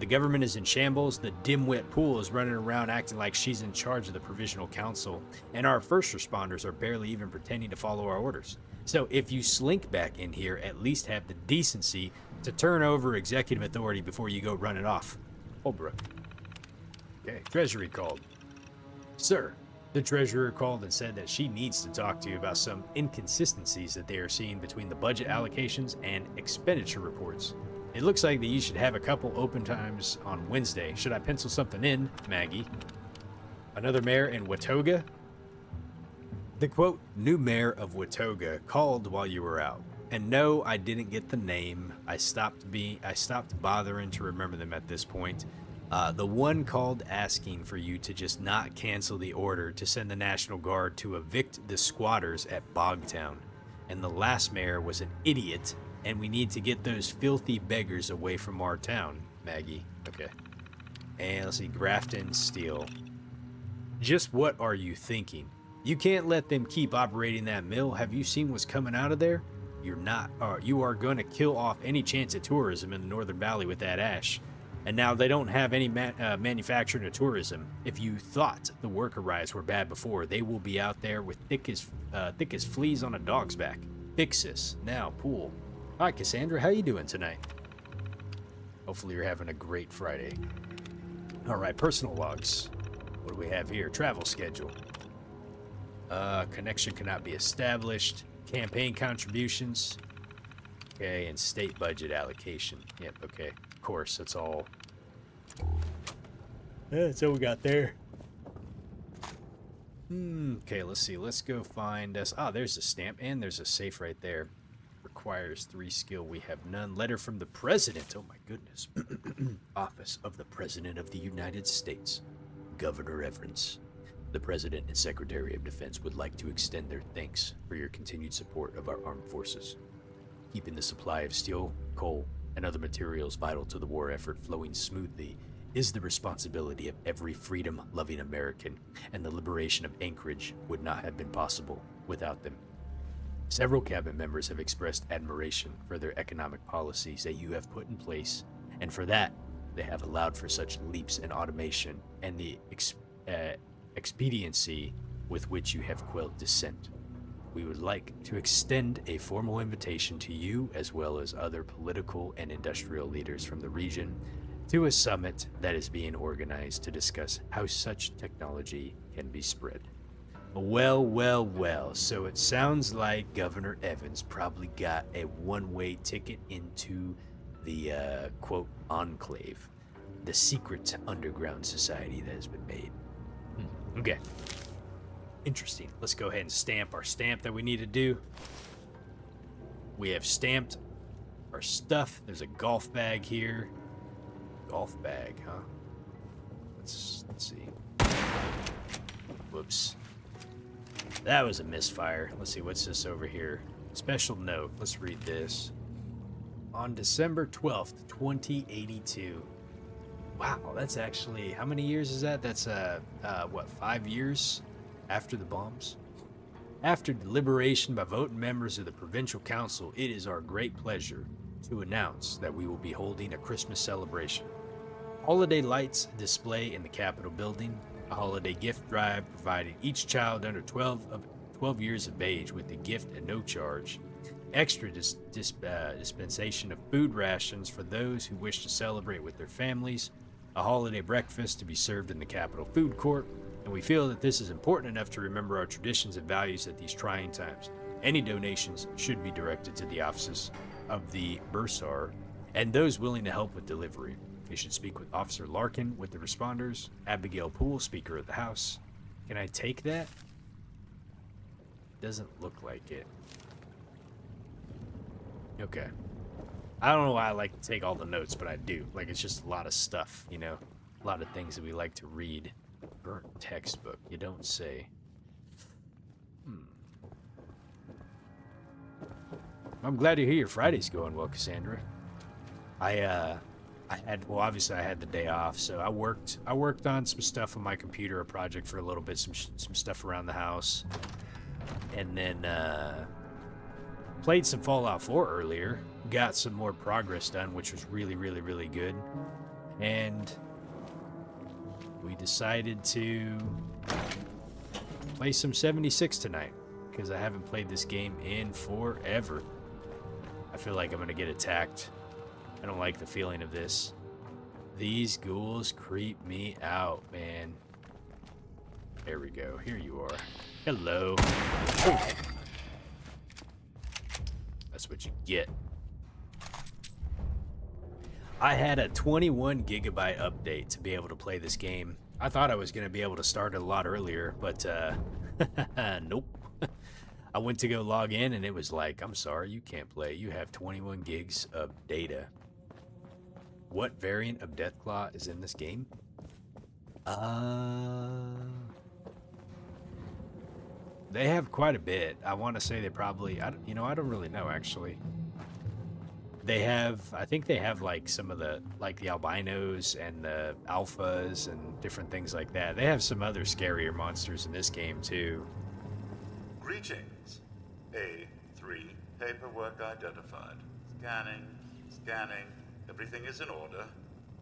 The government is in shambles, the dimwit Poole is running around acting like she's in charge of the Provisional Council, and our first responders are barely even pretending to follow our orders. So if you slink back in here, at least have the decency to turn over executive authority before you go running off. Holbrook. Okay, Treasury called. Sir, The treasurer called and said that she needs to talk to you about some inconsistencies that they are seeing between the budget allocations and expenditure reports. It looks like that you should have a couple open times on Wednesday. Should I pencil something in, Maggie? Another mayor in Watauga? The quote, new mayor of Watauga called while you were out. And no, I didn't get the name. I stopped bothering to remember them at this point. The one called asking for you to just not cancel the order to send the National Guard to evict the squatters at Bogtown. And the last mayor was an idiot, and we need to get those filthy beggars away from our town, Maggie. Okay. And let's see, Grafton Steel. Just what are you thinking? You can't let them keep operating that mill. Have you seen what's coming out of there? You are going to kill off any chance of tourism in the Northern Valley with that ash. And now they don't have any manufacturing or tourism. If you thought the worker riots were bad before, they will be out there with thick as fleas on a dog's back. Fix this now, Pool. Hi, Cassandra. How you doing tonight? Hopefully you're having a great Friday. All right, personal logs. What do we have here? Travel schedule. Connection cannot be established. Campaign contributions. Okay, and state budget allocation. Yep, okay. Of course, that's all. That's all we got there. Okay, let's see. Let's go find us. Ah, there's a stamp, and there's a safe right there. Requires 3 skill. We have none. Letter from the President. Oh, my goodness. Office of the President of the United States. Governor Everence. The President and Secretary of Defense would like to extend their thanks for your continued support of our armed forces. Keeping the supply of steel, coal, and other materials vital to the war effort flowing smoothly is the responsibility of every freedom-loving American, and the liberation of Anchorage would not have been possible without them. Several cabinet members have expressed admiration for their economic policies that you have put in place, and for that, they have allowed for such leaps in automation and the expediency with which you have quelled dissent. We would like to extend a formal invitation to you, as well as other political and industrial leaders from the region, to a summit that is being organized to discuss how such technology can be spread. Well, well, well, so it sounds like Governor Evans probably got a one-way ticket into the, quote, enclave, the secret underground society that has been made. Okay. Interesting. Let's go ahead and stamp our stamp that we need to do. We have stamped our stuff. There's a golf bag here. Golf bag, huh? Let's see. Whoops. That was a misfire. Let's see, what's this over here? Special note. Let's read this. On December 12th, 2082. Wow, that's actually, how many years is that? That's, what, 5 years after the bombs? After deliberation by voting members of the Provincial Council, it is our great pleasure to announce that we will be holding a Christmas celebration. Holiday lights display in the Capitol building, a holiday gift drive providing each child under 12 years of age with a gift at no charge, extra dispensation of food rations for those who wish to celebrate with their families, a holiday breakfast to be served in the Capitol Food Court, and we feel that this is important enough to remember our traditions and values at these trying times. Any donations should be directed to the offices of the Bursar and those willing to help with delivery. You should speak with Officer Larkin with the responders, Abigail Poole, Speaker of the House. Can I take that? Doesn't look like it. Okay. I don't know why I like to take all the notes, but I do. Like, it's just a lot of stuff, you know? A lot of things that we like to read. Burnt textbook, you don't say. I'm glad to hear your Friday's going well, Cassandra. Obviously I had the day off, so I worked on some stuff on my computer, a project for a little bit, some stuff around the house, and then played some Fallout 4 earlier, got some more progress done, which was really, really, really good, and we decided to play some 76 tonight, because I haven't played this game in forever. I feel like I'm gonna get attacked. I don't like the feeling of this. These ghouls creep me out, man. There we go. Here you are. Hello. Oh. That's what you get. I had a 21 gigabyte update to be able to play this game. I thought I was going to be able to start it a lot earlier, but nope. I went to go log in and it was like, I'm sorry, you can't play. You have 21 gigs of data. What variant of Deathclaw is in this game? They have quite a bit. I want to say they probably, I don't really know actually. They have, I think they have like some of the, like the albinos and the alphas and different things like that. They have some other scarier monsters in this game too. Greetings. A3, paperwork identified. Scanning. Everything is in order.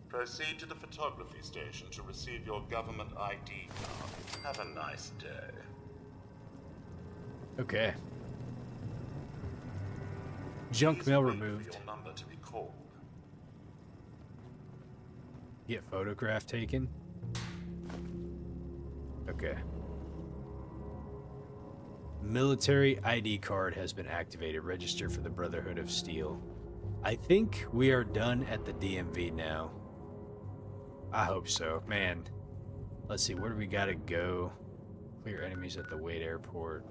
Proceed to the photography station to receive your government ID card. Have a nice day. Okay. Junk mail Please wait removed. for your number to be called. Get photograph taken. Okay. Military ID card has been activated. Register for the Brotherhood of Steel. I think we are done at the DMV now. I hope so. Man, let's see. Where do we gotta go? Clear enemies at the Wade Airport.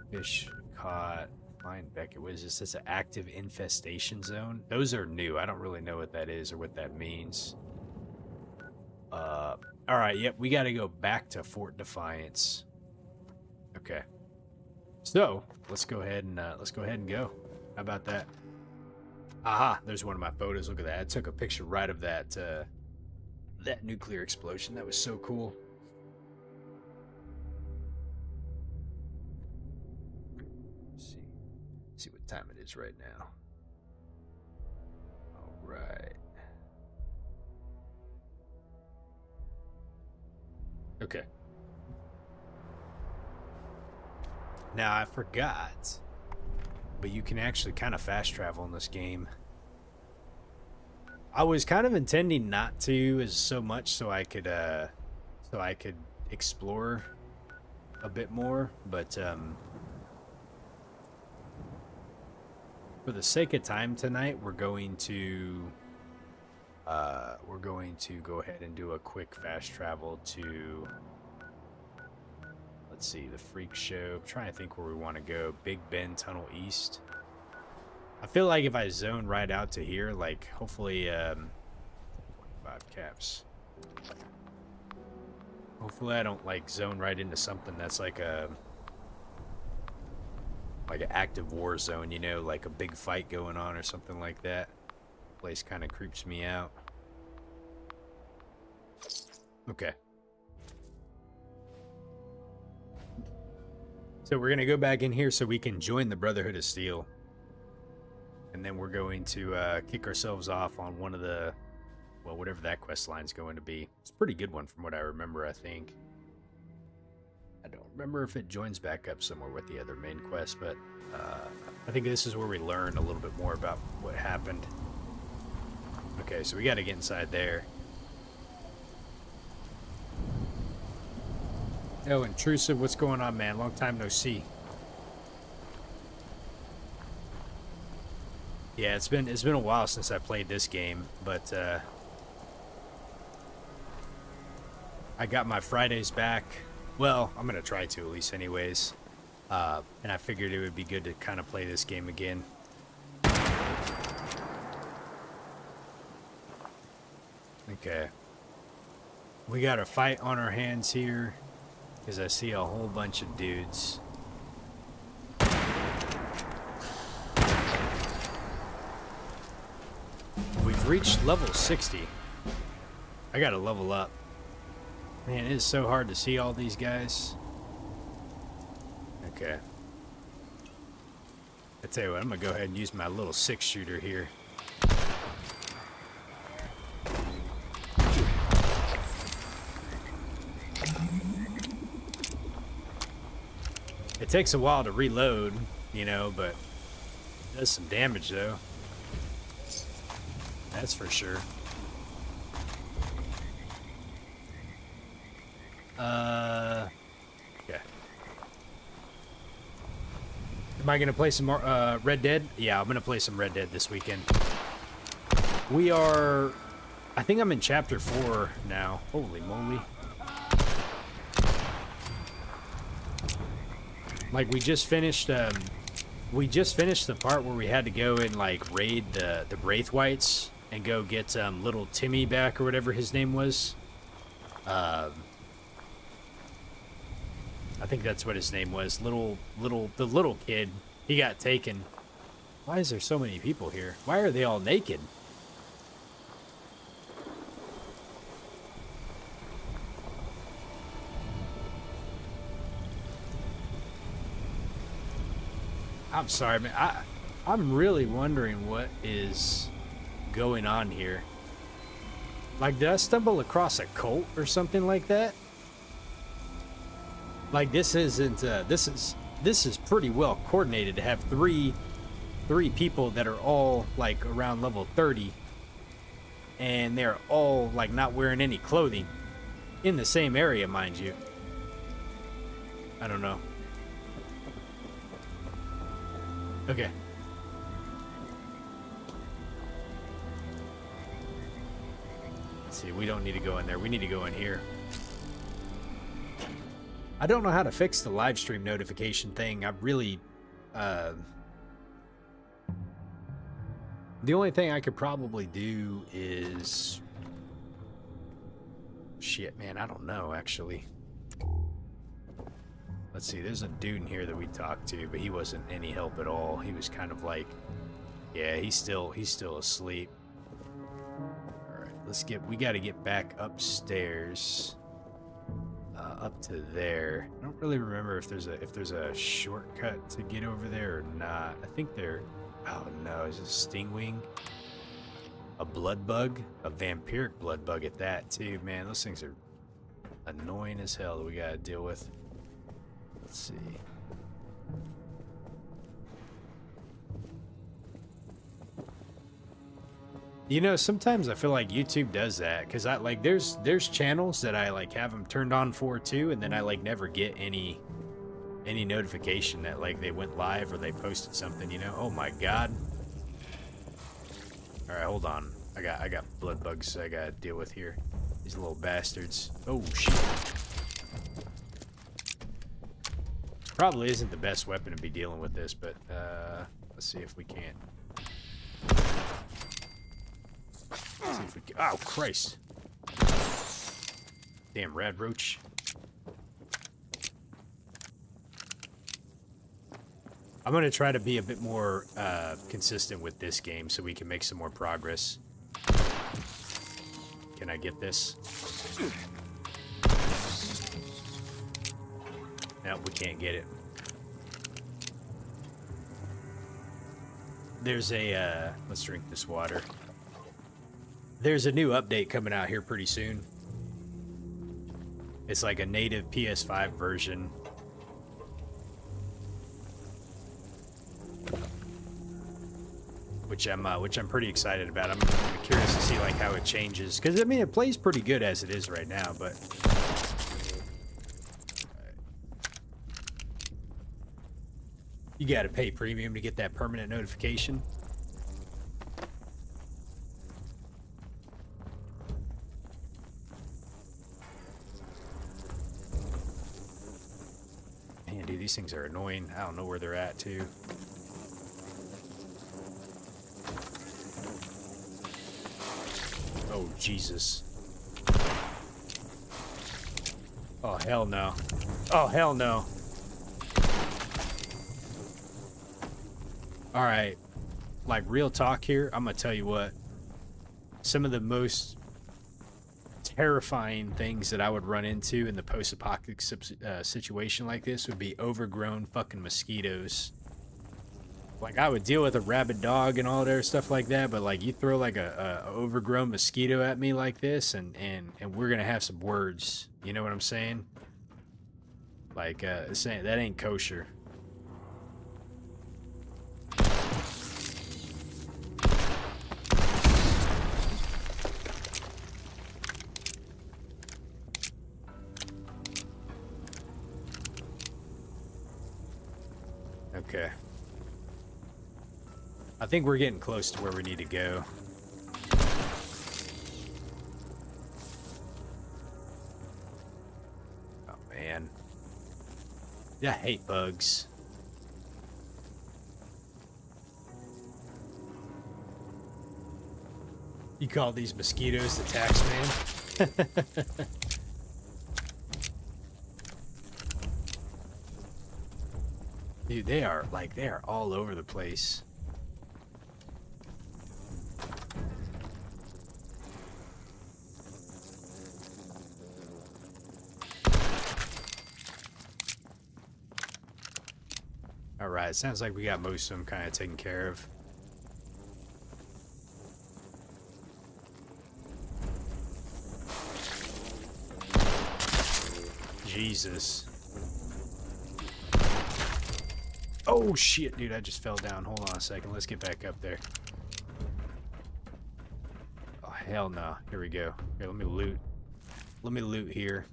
Fish caught. Find Beckett. What is this? That's an active infestation zone. Those are new. I don't really know what that is or what that means. All right. Yep. We got to go back to Fort Defiance. Okay. So let's go ahead and go. How about that? Aha! There's one of my photos. Look at that. I took a picture right of that that nuclear explosion. That was so cool. See what time it is right now. All right. Okay. Now I forgot, but you can actually kind of fast travel in this game. I was kind of intending not to as so much so I could explore a bit more, but for the sake of time tonight, we're going to go ahead and do a quick fast travel to, let's see, the Freak Show. I'm trying to think where we want to go. Big Bend Tunnel East. I feel like if I zone right out to here, like hopefully 5 caps. Hopefully I don't like zone right into something that's like an active war zone, you know, like a big fight going on or something like that. Place kind of creeps me out. Okay. So we're going to go back in here so we can join the Brotherhood of Steel. And then we're going to kick ourselves off on one of the, well, whatever that quest line's going to be. It's a pretty good one from what I remember, I think. I don't remember if it joins back up somewhere with the other main quest, but I think this is where we learn a little bit more about what happened. Okay, so we got to get inside there. Oh, Intrusive, what's going on, man? Long time no see. Yeah, it's been a while since I played this game, but I got my Fridays back. Well, I'm gonna try to, at least anyways. And I figured it would be good to kind of play this game again. Okay. We got a fight on our hands here, because I see a whole bunch of dudes. We've reached level 60. I gotta level up. Man, it is so hard to see all these guys. Okay. I tell you what, I'm gonna go ahead and use my little 6-shooter here. It takes a while to reload, you know, but it does some damage though. That's for sure. Okay. Am I gonna play some more Red Dead? Yeah, I'm gonna play some Red Dead this weekend. We are... I think I'm in chapter 4 now. Holy moly. Like, we just finished the part where we had to go and, like, raid the Braithwaites and go get little Timmy back, or whatever his name was. I think that's what his name was. The little kid. He got taken. Why is there so many people here? Why are they all naked? I'm sorry, man. I'm really wondering what is going on here. Like, did I stumble across a cult or something like that? Like, this isn't. This is pretty well coordinated to have three people that are all like around level 30, and they're all like not wearing any clothing in the same area, mind you. I don't know. Okay. Let's see, we don't need to go in there. We need to go in here. I don't know how to fix the live stream notification thing. I really... the only thing I could probably do is... Shit, man, I don't know, actually. Let's see, there's a dude in here that we talked to, but he wasn't any help at all. He was kind of like, yeah, he's still asleep. All right, we got to get back upstairs, up to there. I don't really remember if there's a shortcut to get over there or not. I think oh no, is it a stingwing? A blood bug? A vampiric blood bug at that too, man. Those things are annoying as hell that we got to deal with. Let's see. You know, sometimes I feel like YouTube does that, because there's channels that I like have them turned on for too, and then I like never get any notification that like they went live or they posted something, you know? Oh my god. All right, hold on. I got blood bugs I gotta deal with here. These little bastards. Oh shit. Probably isn't the best weapon to be dealing with this, but let's see if we can't. Let's see if we can. Oh, Christ. Damn rad roach. I'm going to try to be a bit more consistent with this game so we can make some more progress. Can I get this? No, we can't get it. There's a, let's drink this water. There's a new update coming out here pretty soon. It's like a native PS5 version. Which I'm pretty excited about. I'm curious to see like how it changes. Because, I mean, it plays pretty good as it is right now, but... You gotta pay premium to get that permanent notification. Man, dude, these things are annoying. I don't know where they're at, too. Oh, Jesus. Oh, hell no. Oh, hell no. All right, like real talk here, I'm gonna tell you what, some of the most terrifying things that I would run into in the post-apocalyptic situation like this would be overgrown fucking mosquitoes. Like, I would deal with a rabid dog and all that stuff like that, but like you throw like a overgrown mosquito at me like this, and we're gonna have some words. You know what I'm saying? Like, saying that ain't kosher. Okay. I think we're getting close to where we need to go. Oh, man. Yeah, I hate bugs. You call these mosquitoes the tax man? Dude, they are all over the place. All right, sounds like we got most of them kind of taken care of. Jesus. Oh shit, dude, I just fell down. Hold on a second. Let's get back up there. Oh, hell no. Here we go. Here, let me loot. Let me loot here.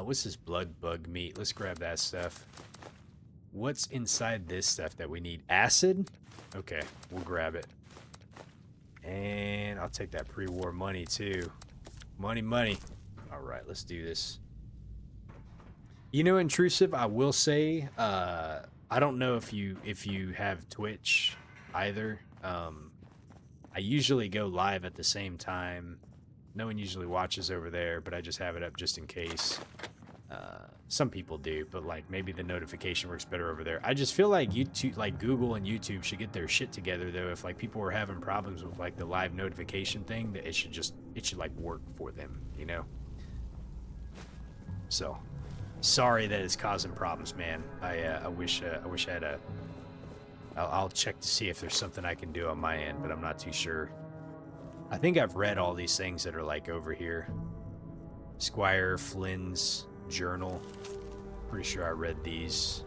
What's this blood bug meat? Let's grab that stuff. What's inside this stuff that we need? Acid? Okay, we'll grab it. And I'll take that pre-war money too. Money, money. All right, let's do this. You know, Intrusive, I will say, I don't know if you have Twitch either. I usually go live at the same time. No one usually watches over there, but I just have it up just in case. Some people do, but like maybe the notification works better over there. I just feel like YouTube, like Google and YouTube should get their shit together though. If like people were having problems with like the live notification thing, that it should like work for them, you know? So, sorry that it's causing problems, man. I wish I had a. I'll check to see if there's something I can do on my end, but I'm not too sure. I think I've read all these things that are like over here. Squire Flynn's journal. Pretty sure I read these.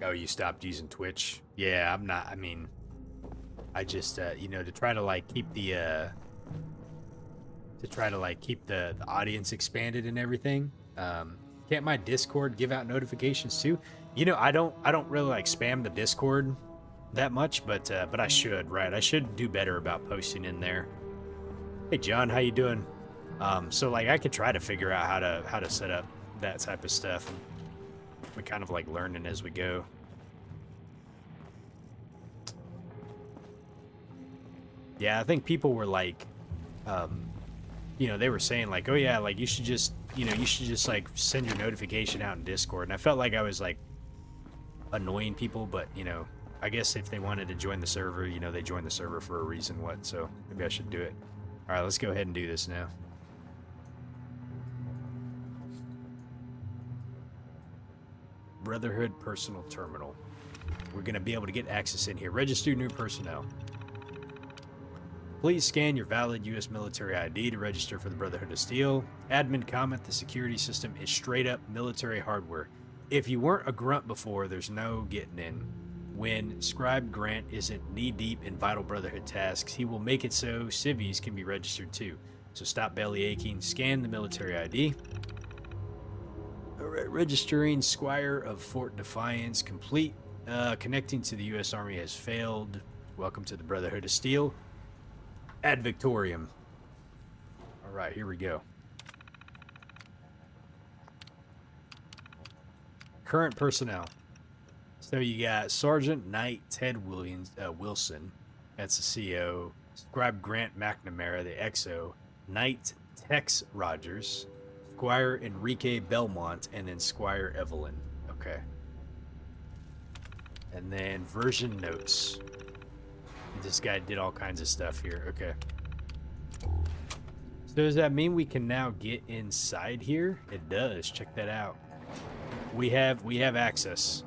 Oh, you stopped using Twitch? Yeah, I'm not. I mean, I just you know, to try to like keep the audience expanded and everything. Can't my Discord give out notifications too? You know, I don't really like spam the Discord that much, but I should, right? I should do better about posting in there. Hey John, how you doing? So like I could try to figure out how to set up that type of stuff. And we're kind of like learning as we go. Yeah, I think people were like, you know, they were saying like, oh yeah, like you should just like send your notification out in Discord. And I felt like I was like annoying people, but you know, I guess if they wanted to join the server, you know, they joined the server for a reason. What? So maybe I should do it. All right, let's go ahead and do this now. Brotherhood Personal Terminal. We're going to be able to get access in here. Register new personnel. Please scan your valid U.S. military ID to register for the Brotherhood of Steel. Admin comment, the security system is straight up military hardware. If you weren't a grunt before, there's no getting in. When Scribe Grant isn't knee-deep in vital Brotherhood tasks, he will make it so civvies can be registered too. So stop belly aching, scan the military ID. Alright, registering Squire of Fort Defiance complete. Connecting to the U.S. Army has failed. Welcome to the Brotherhood of Steel. Ad Victorium. Alright, here we go. Current personnel. So you got Sergeant Knight Ted Wilson. That's the CO. Scribe Grant McNamara, the XO. Knight Tex Rogers. Squire Enrique Belmont. And then Squire Evelyn. Okay. And then version notes. This guy did all kinds of stuff here. Okay. So does that mean we can now get inside here? It does. Check that out. We have access.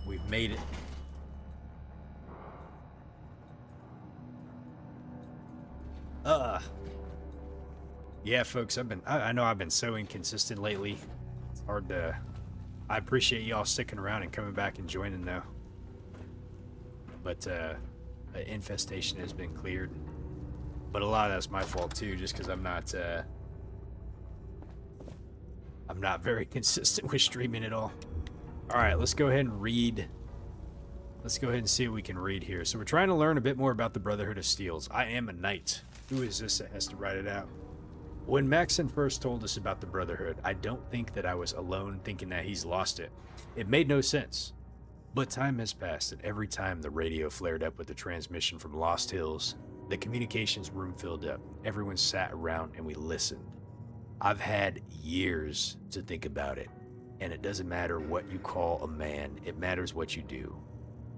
We've made it. Yeah, folks, I know I've been so inconsistent lately. It's hard to. I appreciate y'all sticking around and coming back and joining though. But infestation has been cleared. but a lot of that's my fault too, just because I'm not very consistent with streaming at all. All right, let's go ahead and read. Let's go ahead and see what we can read here. So we're trying to learn a bit more about the Brotherhood of Steels. I am a knight. Who is this that has to write it out? When Maxon first told us about the Brotherhood, I don't think that I was alone thinking that he's lost it. It made no sense. But time has passed, and every time the radio flared up with the transmission from Lost Hills, the communications room filled up. Everyone sat around and we listened. I've had years to think about it, and it doesn't matter what you call a man, it matters what you do.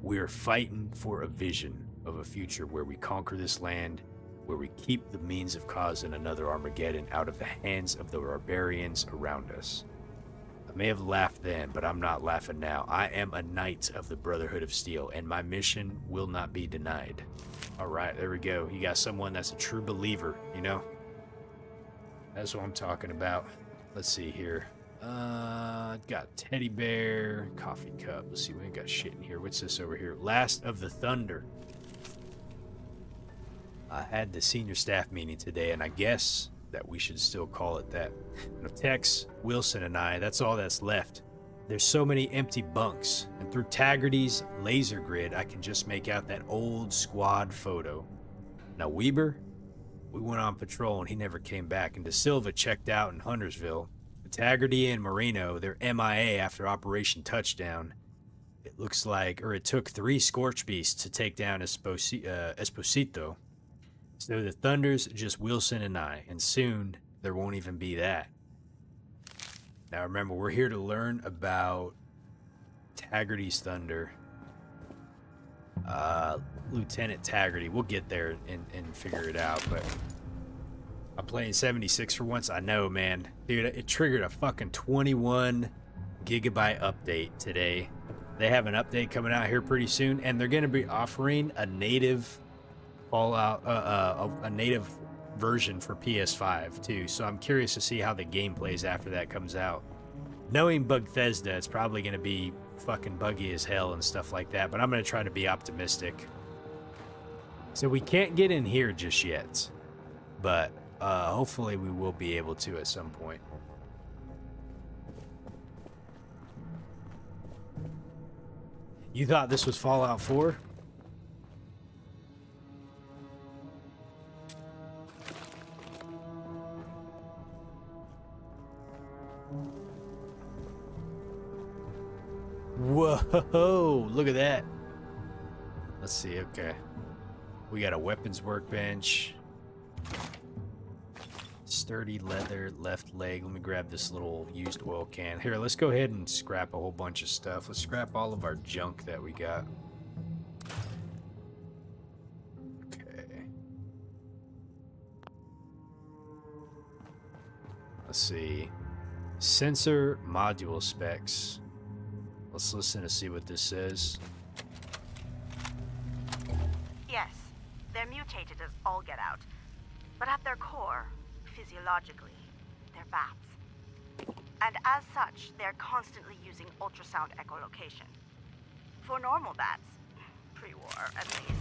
We're fighting for a vision of a future where we conquer this land, where we keep the means of causing another Armageddon out of the hands of the barbarians around us. I may have laughed then, but I'm not laughing now. I am a knight of the Brotherhood of Steel, and my mission will not be denied. All right, there we go. You got someone that's a true believer, you know? That's what I'm talking about. Let's see here. Got teddy bear, coffee cup. Let's see, we ain't got shit in here. What's this over here? Last of the Thunder. I had the senior staff meeting today, and I guess that we should still call it that. Tex, Wilson, and I, that's all that's left. There's so many empty bunks, and through Taggarty's laser grid, I can just make out that old squad photo. Now, Weber, we went on patrol, and he never came back, and De Silva checked out in Huntersville. Taggarty and Marino, they're MIA after Operation Touchdown. It looks like, or it took 3 Scorch Beasts to take down Esposito. So the Thunder's just Wilson and I, and soon there won't even be that. Now remember, we're here to learn about Taggarty's Thunder. Lieutenant Taggarty, we'll get there and figure it out, but I'm playing 76 for once. I know, man. Dude, it triggered a fucking 21 gigabyte update today. They have an update coming out here pretty soon, and they're going to be offering a native Fallout, a native version for PS5 too. So I'm curious to see how the game plays after that comes out. Knowing Bethesda, it's probably going to be fucking buggy as hell and stuff like that, but I'm going to try to be optimistic. So we can't get in here just yet, but hopefully we will be able to at some point. You thought this was Fallout 4? Whoa, look at that. Let's see, okay. We got a weapons workbench. Sturdy leather, left leg. Let me grab this little used oil can. Here, let's go ahead and scrap a whole bunch of stuff. Let's scrap all of our junk that we got. Okay. Let's see. Sensor module specs. Let's listen to see what this says. Yes, they're mutated as all get out. But at their core, physiologically, they're bats. And as such, they're constantly using ultrasound echolocation. For normal bats, pre-war at least,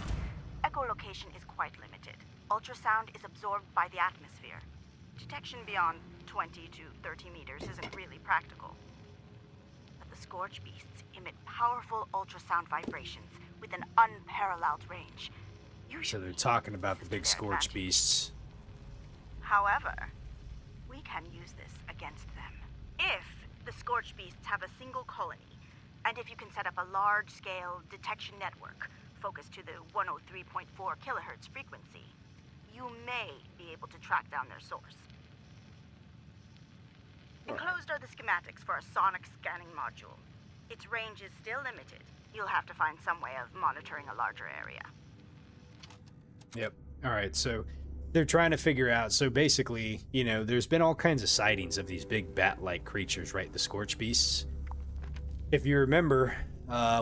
echolocation is quite limited. Ultrasound is absorbed by the atmosphere. Detection beyond 20 to 30 meters isn't really practical. But the Scorch Beasts emit powerful ultrasound vibrations with an unparalleled range. So they're talking about the big Scorch Beasts. However, we can use this against them. If the Scorch Beasts have a single colony, and if you can set up a large-scale detection network focused to the 103.4 kilohertz frequency, you may be able to track down their source. Enclosed are the schematics for a sonic scanning module. Its range is still limited. You'll have to find some way of monitoring a larger area. Yep. All right, so they're trying to figure out, so basically, you know, there's been all kinds of sightings of these big bat-like creatures, right? The Scorch Beasts. If you remember,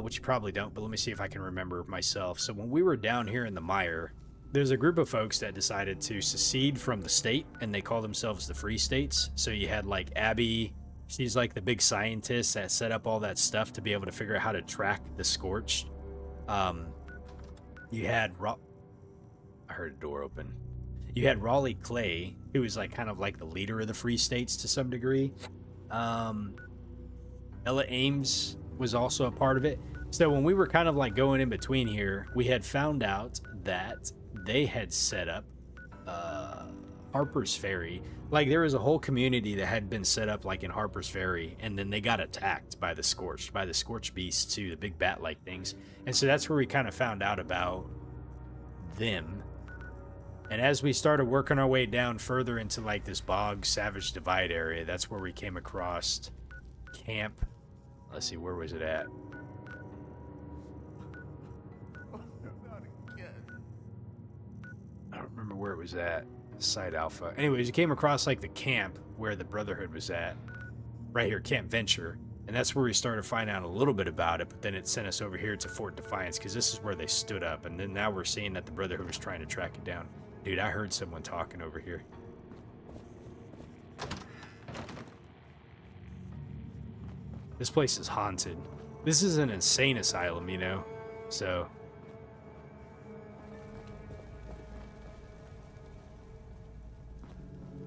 which you probably don't, but let me see if I can remember myself. So when we were down here in the mire, there's a group of folks that decided to secede from the state, and they call themselves the Free States. So you had, like, Abby. She's, like, the big scientist that set up all that stuff to be able to figure out how to track the Scorched. You had... I heard a door open. You had Raleigh Clay, who was like kind of like the leader of the Free States to some degree. Ella Ames was also a part of it. So when we were kind of like going in between here, we had found out that they had set up Harper's Ferry. Like there was a whole community that had been set up like in Harper's Ferry, and then they got attacked by the Scorched beasts too, the big bat-like things. And so that's where we kind of found out about them. And as we started working our way down further into like this Bog Savage Divide area, that's where we came across camp. Let's see, where was it at? I don't remember where it was at. Site Alpha. Anyways, you came across like the camp where the Brotherhood was at. Right here, Camp Venture. And that's where we started finding out a little bit about it, but then it sent us over here to Fort Defiance because this is where they stood up. And then now we're seeing that the Brotherhood was trying to track it down. Dude, I heard someone talking over here. This place is haunted. This is an insane asylum, you know? So...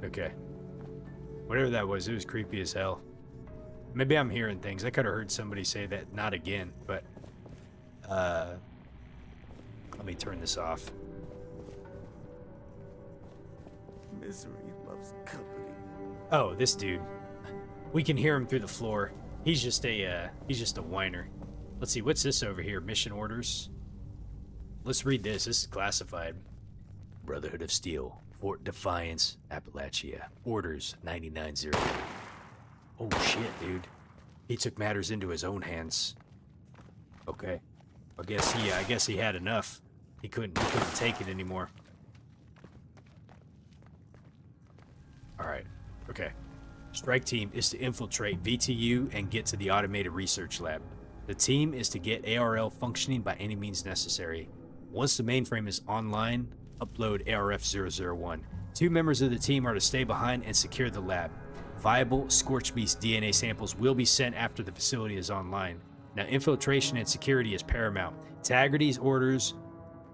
okay. Whatever that was, it was creepy as hell. Maybe I'm hearing things. I could have heard somebody say that not again, but... let me turn this off. Misery loves company. Oh, this dude. We can hear him through the floor. He's just a whiner. Let's see, what's this over here? Mission orders. Let's read this. This is classified. Brotherhood of Steel, Fort Defiance, Appalachia. Orders 990. Oh shit, dude. He took matters into his own hands. Okay. I guess he had enough. He couldn't take it anymore. Alright. Okay. Strike team is to infiltrate VTU and get to the automated research lab. The team is to get ARL functioning by any means necessary. Once the mainframe is online, upload ARF-001. 2 members of the team are to stay behind and secure the lab. Viable Scorched Beast DNA samples will be sent after the facility is online. Now, infiltration and security is paramount. Taggarty's orders,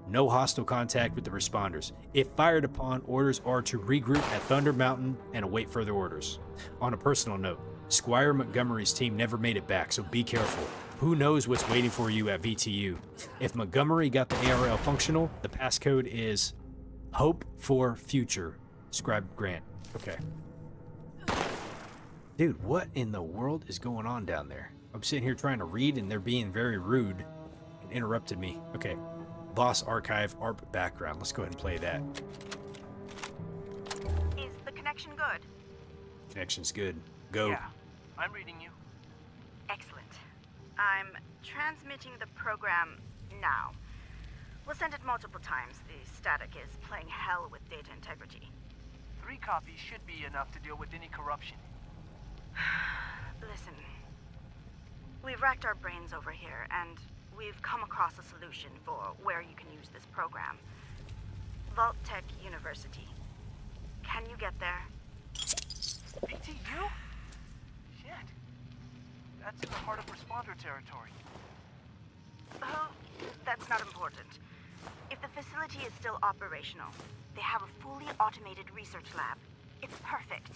no hostile contact with the responders. If fired upon, orders are to regroup at Thunder Mountain and await further orders. On a personal note, Squire Montgomery's team never made it back, so be careful. Who knows what's waiting for you at VTU? If Montgomery got the ARL functional, the passcode is Hope for Future. Scribe Grant. Okay. Dude, what in the world is going on down there? I'm sitting here trying to read and they're being very rude and interrupted me. Okay. Boss Archive ARP background. Let's go ahead and play that. Is the connection good? Connection's good. Go. Yeah, I'm reading you. Excellent. I'm transmitting the program now. We'll send it multiple times. The static is playing hell with data integrity. 3 copies should be enough to deal with any corruption. Listen, we've racked our brains over here, and we've come across a solution for where you can use this program. Vault Tech University. Can you get there? BTU? Shit. That's in the heart of responder territory. Oh, that's not important. If the facility is still operational, they have a fully automated research lab. It's perfect.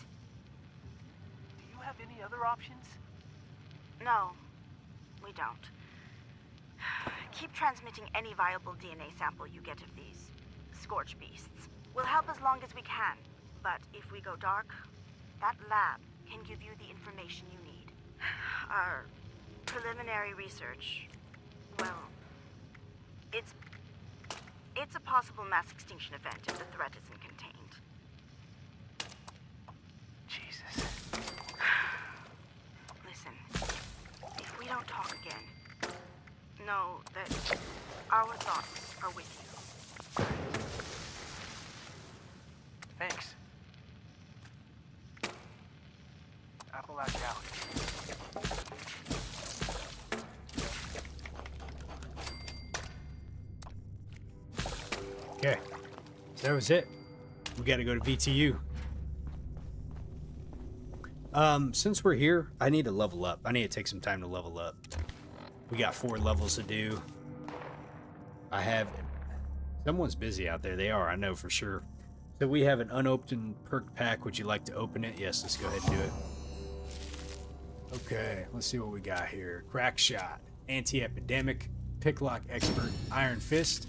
Do you have any other options? No, we don't. Keep transmitting any viable DNA sample you get of these Scorched Beasts. We'll help as long as we can, but if we go dark, that lab can give you the information you need. Our preliminary research, well, it's a possible mass extinction event if the threat isn't contained. Jesus. Listen, if we don't talk again, know that our thoughts are with you. Thanks. Appalachia out. Okay. So that was it. We got to go to VTU. Since we're here, I need to level up. I need to take some time to level up. We got 4 levels to do. Someone's busy out there. They are, I know for sure. So we have an unopened perk pack. Would you like to open it? Yes, let's go ahead and do it. Okay, let's see what we got here. Crack shot, anti-epidemic, picklock expert, iron fist,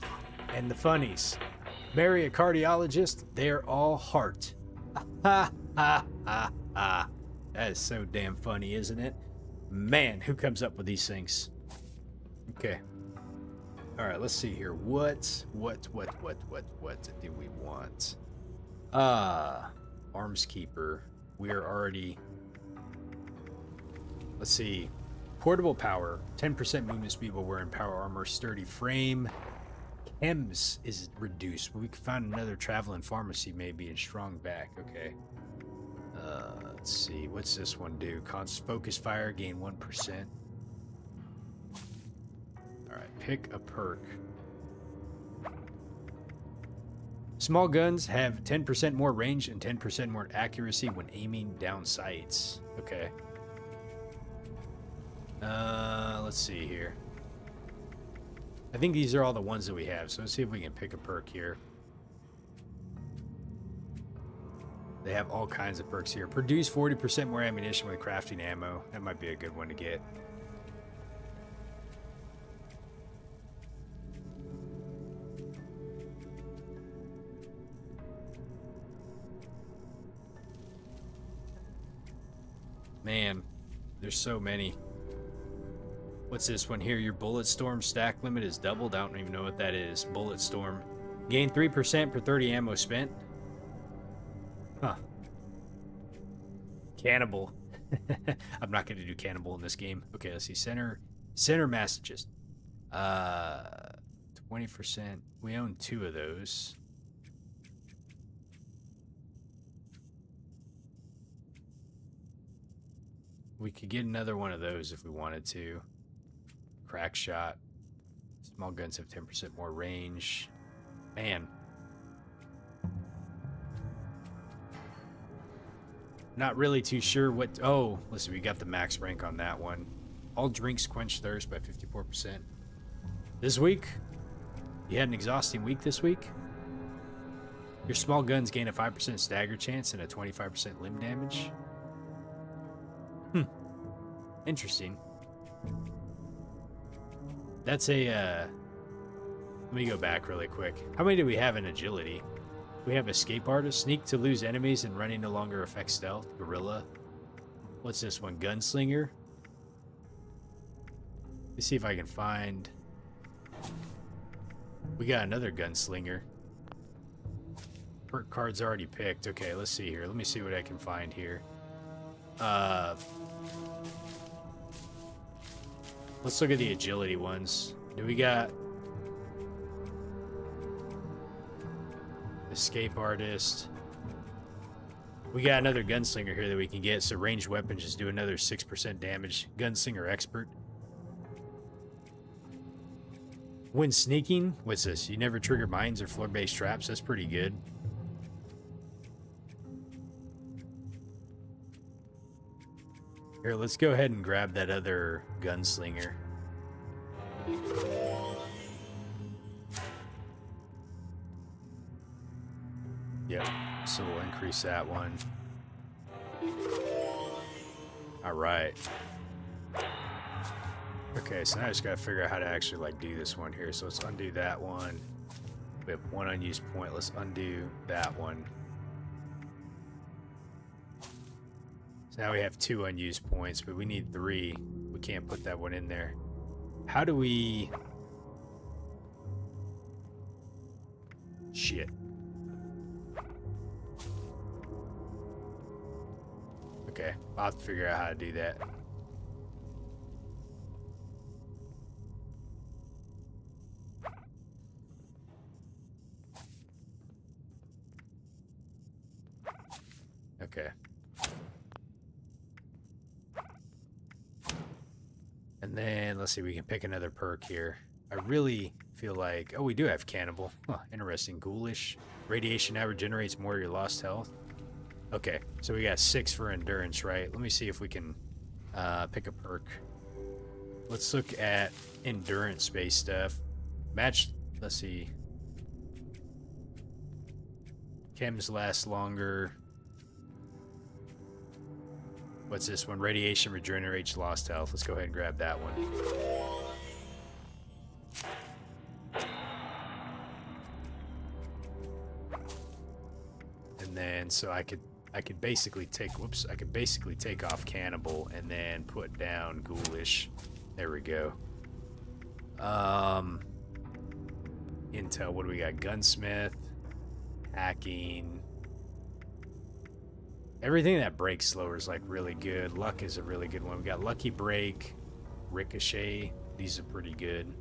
and the funnies. Marry a cardiologist, they're all heart. Ha ha ha ha. That is so damn funny, isn't it? Man, who comes up with these things? Okay. Alright, let's see here. What do we want? Armskeeper. We are already... Let's see. Portable power. 10% movement speed while wearing power armor. Sturdy frame. Chems is reduced, but we could find another traveling pharmacy maybe in strong back. Okay. Let's see. What's this one do? Focus fire. Gain 1%. Alright, pick a perk. Small guns have 10% more range and 10% more accuracy when aiming down sights. Okay. Let's see here. I think these are all the ones that we have, so let's see if we can pick a perk here. They have all kinds of perks here. Produce 40% more ammunition with crafting ammo. That might be a good one to get. Man, there's so many. What's this one here? Your bullet storm stack limit is doubled. I don't even know what that is. Bullet storm. Gain 3% per 30 ammo spent. Huh. Cannibal. I'm not going to do cannibal in this game. Okay, let's see. Center massages. 20%. We own 2 of those. We could get another one of those if we wanted to. Crack shot. Small guns have 10% more range. Man. Not really too sure what... Oh, listen, we got the max rank on that one. All drinks quench thirst by 54%. This week? You had an exhausting week this week? Your small guns gain a 5% stagger chance and a 25% limb damage. Interesting. That's a, let me go back really quick. How many do we have in agility? We have escape artist, sneak to lose enemies and running no longer affects stealth, gorilla. What's this one? Gunslinger. Let's see if I can find... We got another gunslinger. Perk card's already picked. Okay, let's see here. Let me see what I can find here. Let's look at the agility ones. Do we got... Escape artist. We got another gunslinger here that we can get. So ranged weapons just do another 6% damage. Gunslinger expert. When sneaking, what's this? You never trigger mines or floor-based traps. That's pretty good. Here, let's go ahead and grab that other gunslinger. Yep, so we'll increase that one. Alright. Okay, so now I just gotta figure out how to actually like do this one here. So let's undo that one. We have 1 unused point. Let's undo that one. So now we have 2 unused points, but we need 3. We can't put that one in there. How do we... Shit. Okay, I'll have to figure out how to do that. Okay. And then, let's see, we can pick another perk here. I really feel like... Oh, we do have Cannibal. Huh, interesting. Ghoulish. Radiation now regenerates more of your lost health. Okay, so we got 6 for endurance, right? Let me see if we can pick a perk. Let's look at endurance-based stuff. Match... Let's see. Chems last longer. What's this one? Radiation regenerates lost health. Let's go ahead and grab that one. And then, so I could basically take, I could basically take off Cannibal and then put down Ghoulish. There we go. Intel, what do we got? Gunsmith, hacking. Everything that breaks slower is like really good. Luck is a really good one. We got Lucky Break, Ricochet. These are pretty good.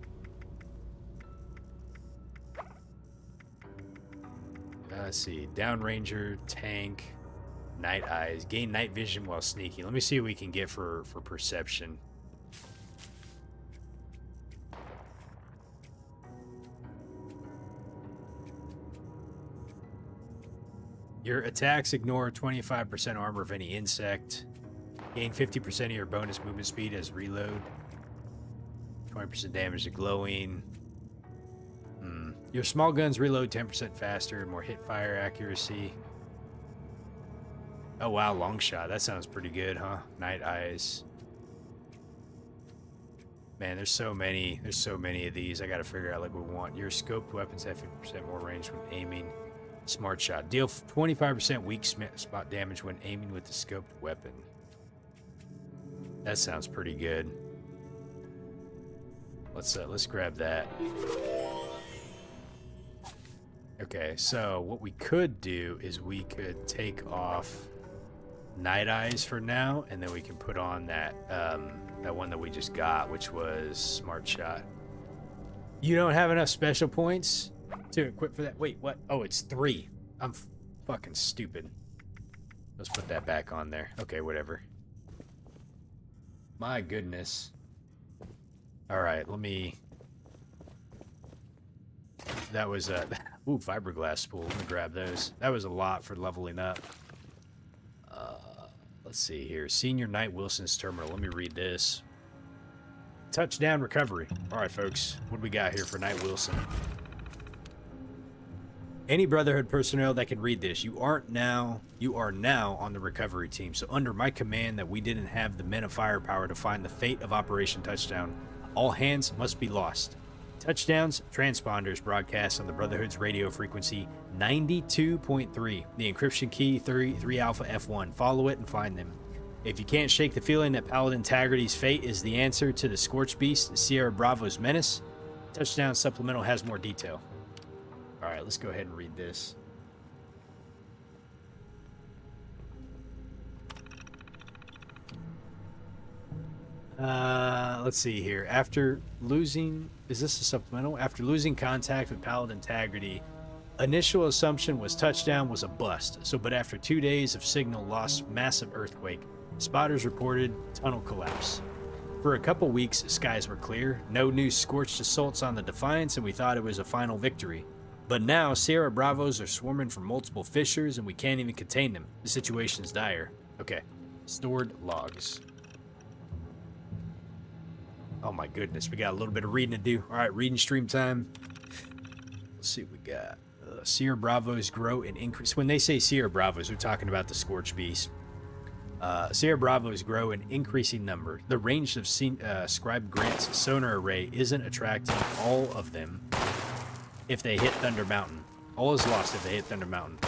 Let's see. Downranger, Tank, Night Eyes. Gain night vision while sneaking. Let me see what we can get for perception. Your attacks ignore 25% armor of any insect. Gain 50% of your bonus movement speed as reload. 20% damage to glowing. Your small guns reload 10% faster and more hit fire accuracy. Oh wow, long shot. That sounds pretty good, huh? Night Eyes. Man, there's so many of these. I gotta figure out like what we want. Your scoped weapons have 50% more range when aiming. Smart Shot. Deal 25% weak spot damage when aiming with the scoped weapon. That sounds pretty good. Let's grab that. Okay, so what we could do is we could take off Night Eyes for now, and then we can put on that that one that we just got, which was Smart Shot. You don't have enough special points to equip for that? Wait, what? Oh, it's 3. I'm fucking stupid. Let's put that back on there. Okay, whatever. My goodness. Alright, let me... That was a... Ooh, fiberglass spool. Let me grab those. That was a lot for leveling up. Let's see here. Senior Knight Wilson's Terminal. Let me read this. Touchdown recovery. Alright, folks. What do we got here for Knight Wilson? Any Brotherhood personnel that can read this, you are now on the recovery team. So under my command that we didn't have the men of firepower to find the fate of Operation Touchdown, all hands must be lost. Touchdowns, transponders broadcast on the Brotherhood's radio frequency 92.3. The encryption key 3 Alpha F1. Follow it and find them. If you can't shake the feeling that Paladin Tagrity's fate is the answer to the Scorch Beast, Sierra Bravo's menace, Touchdown Supplemental has more detail. Alright, let's go ahead and read this. Let's see here. After losing... Is this a supplemental? After losing contact with Paladin Tagrity, initial assumption was Touchdown was a bust. But after 2 days of signal loss, massive earthquake. Spotters reported tunnel collapse. For a couple weeks, skies were clear. No new scorched assaults on the Defiance, and we thought it was a final victory. But now, Sierra Bravos are swarming from multiple fissures, and we can't even contain them. The situation's dire. Okay. Stored logs. Oh my goodness, we got a little bit of reading to do. All right, reading stream time. Let's see what we got. Sierra Bravos grow and increase. When they say Sierra Bravos, they're talking about the Scorch Beast. Sierra Bravos grow in increasing number. The range of Scribe Grant's sonar array isn't attracting all of them if they hit Thunder Mountain. All is lost if they hit Thunder Mountain.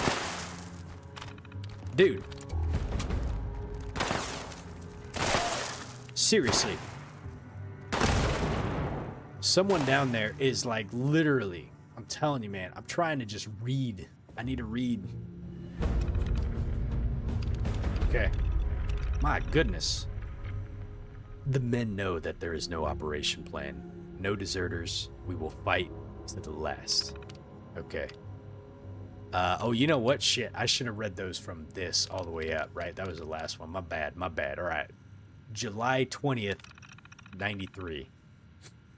Dude. Seriously. Someone down there is like literally, I'm telling you, man, I'm trying to just read. I need to read. Okay. My goodness. The men know that there is no operation plan. No deserters. We will fight to the last. Okay. Oh, you know what? Shit. I should have read those from this all the way up, right? That was the last one. My bad. My bad. All right. July 20th, 93.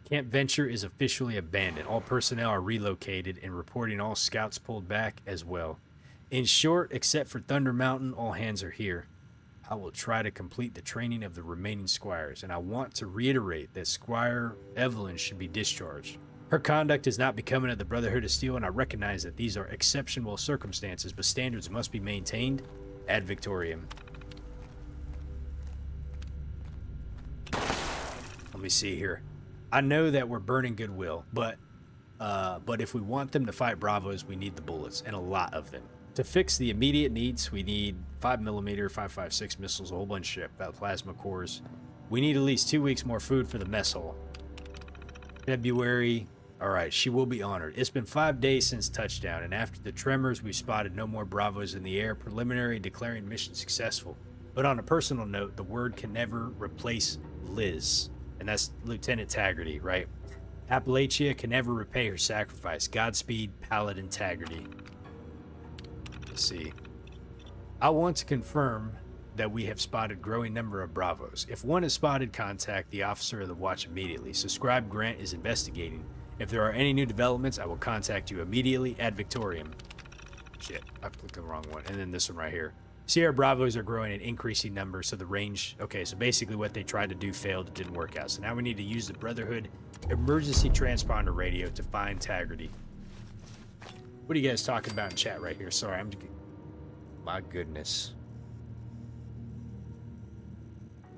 Camp Venture is officially abandoned. All personnel are relocated and reporting all scouts pulled back as well. In short, except for Thunder Mountain, all hands are here. I will try to complete the training of the remaining squires, and I want to reiterate that Squire Evelyn should be discharged. Her conduct is not becoming of the Brotherhood of Steel, and I recognize that these are exceptional circumstances, but standards must be maintained. Ad Victoriam. Let me see here. I know that we're burning goodwill, but if we want them to fight Bravos, we need the bullets, and a lot of them. To fix the immediate needs, we need 5mm, 5.56 missiles, a whole bunch of shit, plasma cores. We need at least 2 weeks more food for the mess hall. February. Alright, she will be honored. It's been 5 days since touchdown, and after the tremors, we spotted no more Bravos in the air. Preliminary declaring mission successful. But on a personal note, the word can never replace Liz. And that's Lieutenant Taggarty, right? Appalachia can never repay her sacrifice. Godspeed, Paladin Taggarty. Let's see. I want to confirm that we have spotted growing number of Bravos. If one is spotted, contact the officer of the watch immediately. Subscribe Grant is investigating. If there are any new developments, I will contact you immediately. Ad Victoriam. Shit, I clicked the wrong one. And then this one right here. Sierra Bravos are growing in increasing numbers, so the range... Okay, so basically what they tried to do failed. It didn't work out. So now we need to use the Brotherhood emergency transponder radio to find Taggarty. What are you guys talking about in chat right here? Sorry, I'm... My goodness.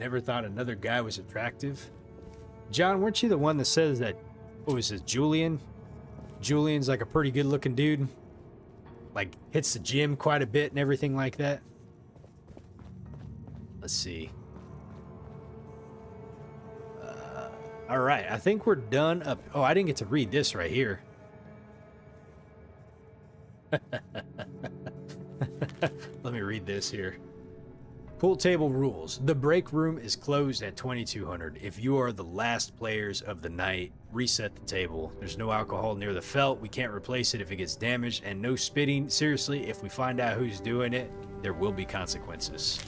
Never thought another guy was attractive. John, weren't you the one that says that... What was this, Julian? Julian's like a pretty good-looking dude. Like, hits the gym quite a bit and everything like that. Let's see. Alright, I think we're done up... Oh, I didn't get to read this right here. Let me read this here. Pool table rules. The break room is closed at 2200. If you are the last players of the night, reset the table. There's no alcohol near the felt. We can't replace it if it gets damaged, and no spitting. Seriously, if we find out who's doing it, there will be consequences.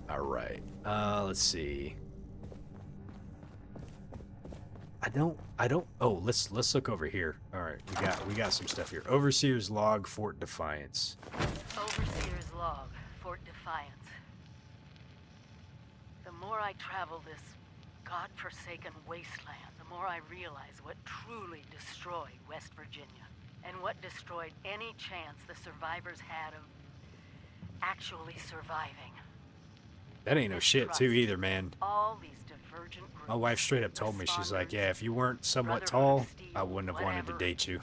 All right. Let's see. I don't. Oh, let's look over here. All right, we got some stuff here. Overseer's log, Fort Defiance. Overseer's log, Fort Defiance. The more I travel this godforsaken wasteland, the more I realize what truly destroyed West Virginia, and what destroyed any chance the survivors had of actually surviving. That ain't no shit too either, man. All these divergent groups. My wife straight up told me, she's like, yeah, if you weren't somewhat tall, I wouldn't have wanted to date you.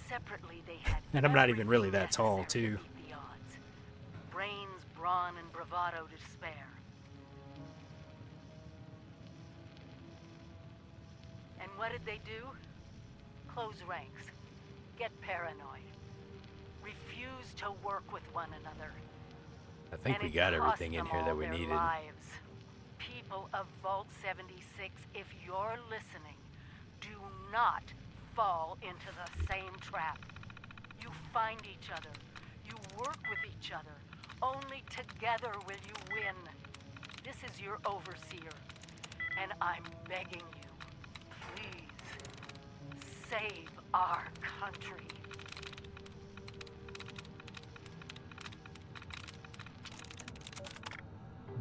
Separately, they had And I'm not even really that tall, too. the odds. Brains, brawn, and bravado to spare. And what did they do? Close ranks. Get paranoid. Refuse to work with one another. I think And we it got cost everything in them here that all we their needed. lives. People of Vault 76, if you're listening, do not fall into the same trap. You find each other. You work with each other. Only together will you win. This is your overseer, and I'm begging you, please, save our country.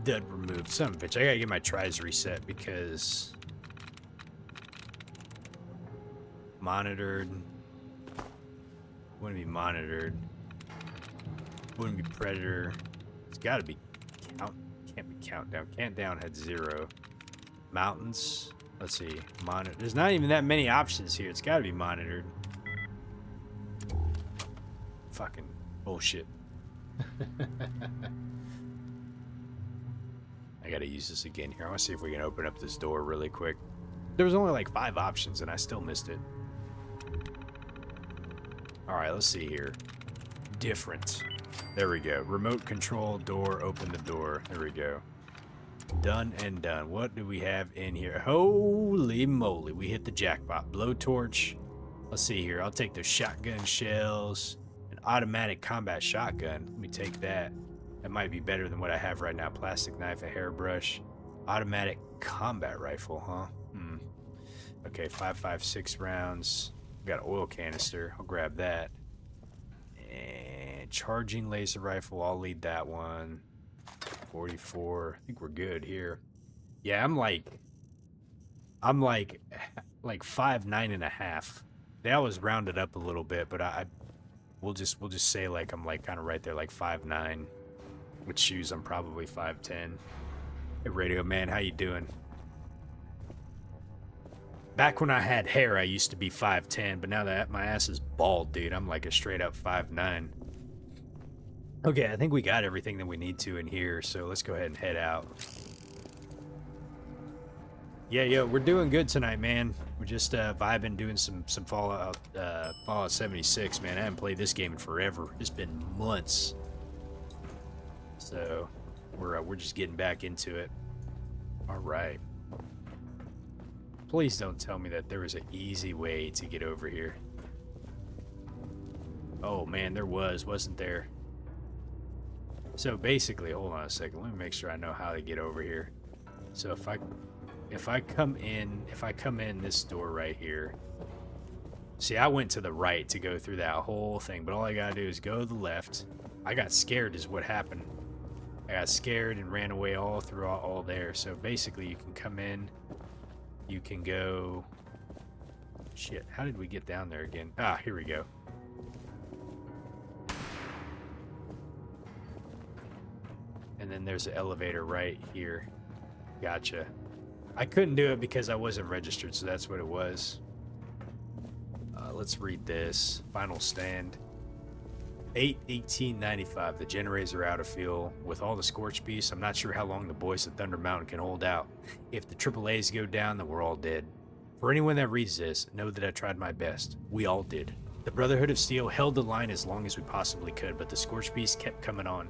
Dud removed. Son of a bitch. I gotta get my tries reset because... Monitored. Wouldn't be monitored. Wouldn't be predator. It's gotta be count. Can't be countdown. Countdown had 0. Mountains. Let's see. Monitor. There's not even that many options here. It's gotta be monitored. Fucking bullshit. I gotta use this again here. I want to see if we can open up this door really quick. There was only like 5 options and I still missed it. Alright, let's see here. Different. There we go. Remote control door. Open the door. There we go. Done and done. What do we have in here? Holy moly. We hit the jackpot. Blowtorch. Let's see here. I'll take those shotgun shells. An automatic combat shotgun. Let me take that. That might be better than what I have right now. Plastic knife, a hairbrush. Automatic combat rifle, huh? Okay, 5.56 rounds. Got an oil canister. I'll grab that. And charging laser rifle. I'll lead that one. 44. I think we're good here. Yeah, I'm like like 5'9.5". They always round it up a little bit, but we'll just say like I'm like kind of right there, like 5'9". With shoes, I'm probably 5'10". Hey, Radio Man, how you doing? Back when I had hair, I used to be 5'10", but now that my ass is bald, dude, I'm like a straight up 5'9". Okay, I think we got everything that we need to in here, so let's go ahead and head out. Yeah, yo, we're doing good tonight, man. We're just vibing, doing some Fallout 76, man. I haven't played this game in forever. It's been months. So we're just getting back into it. All right. Please don't tell me that there was an easy way to get over here. Oh man, there wasn't there? So basically, hold on a second. Let me make sure I know how to get over here. So if I come in this door right here. See, I went to the right to go through that whole thing, but all I gotta do is go to the left. I got scared is what happened. I got scared and ran away all through all there. So basically, you can come in. You can go... Shit, how did we get down there again? Ah, here we go. And then there's an elevator right here. Gotcha. I couldn't do it because I wasn't registered, so that's what it was. Let's read this. Final stand. 8/18/95. The generators are out of fuel. With all the scorch beasts, I'm not sure how long the boys at Thunder Mountain can hold out. If the AAAs go down, then we're all dead. For anyone that reads this, know that I tried my best. We all did. The Brotherhood of Steel held the line as long as we possibly could, but the scorch beasts kept coming on.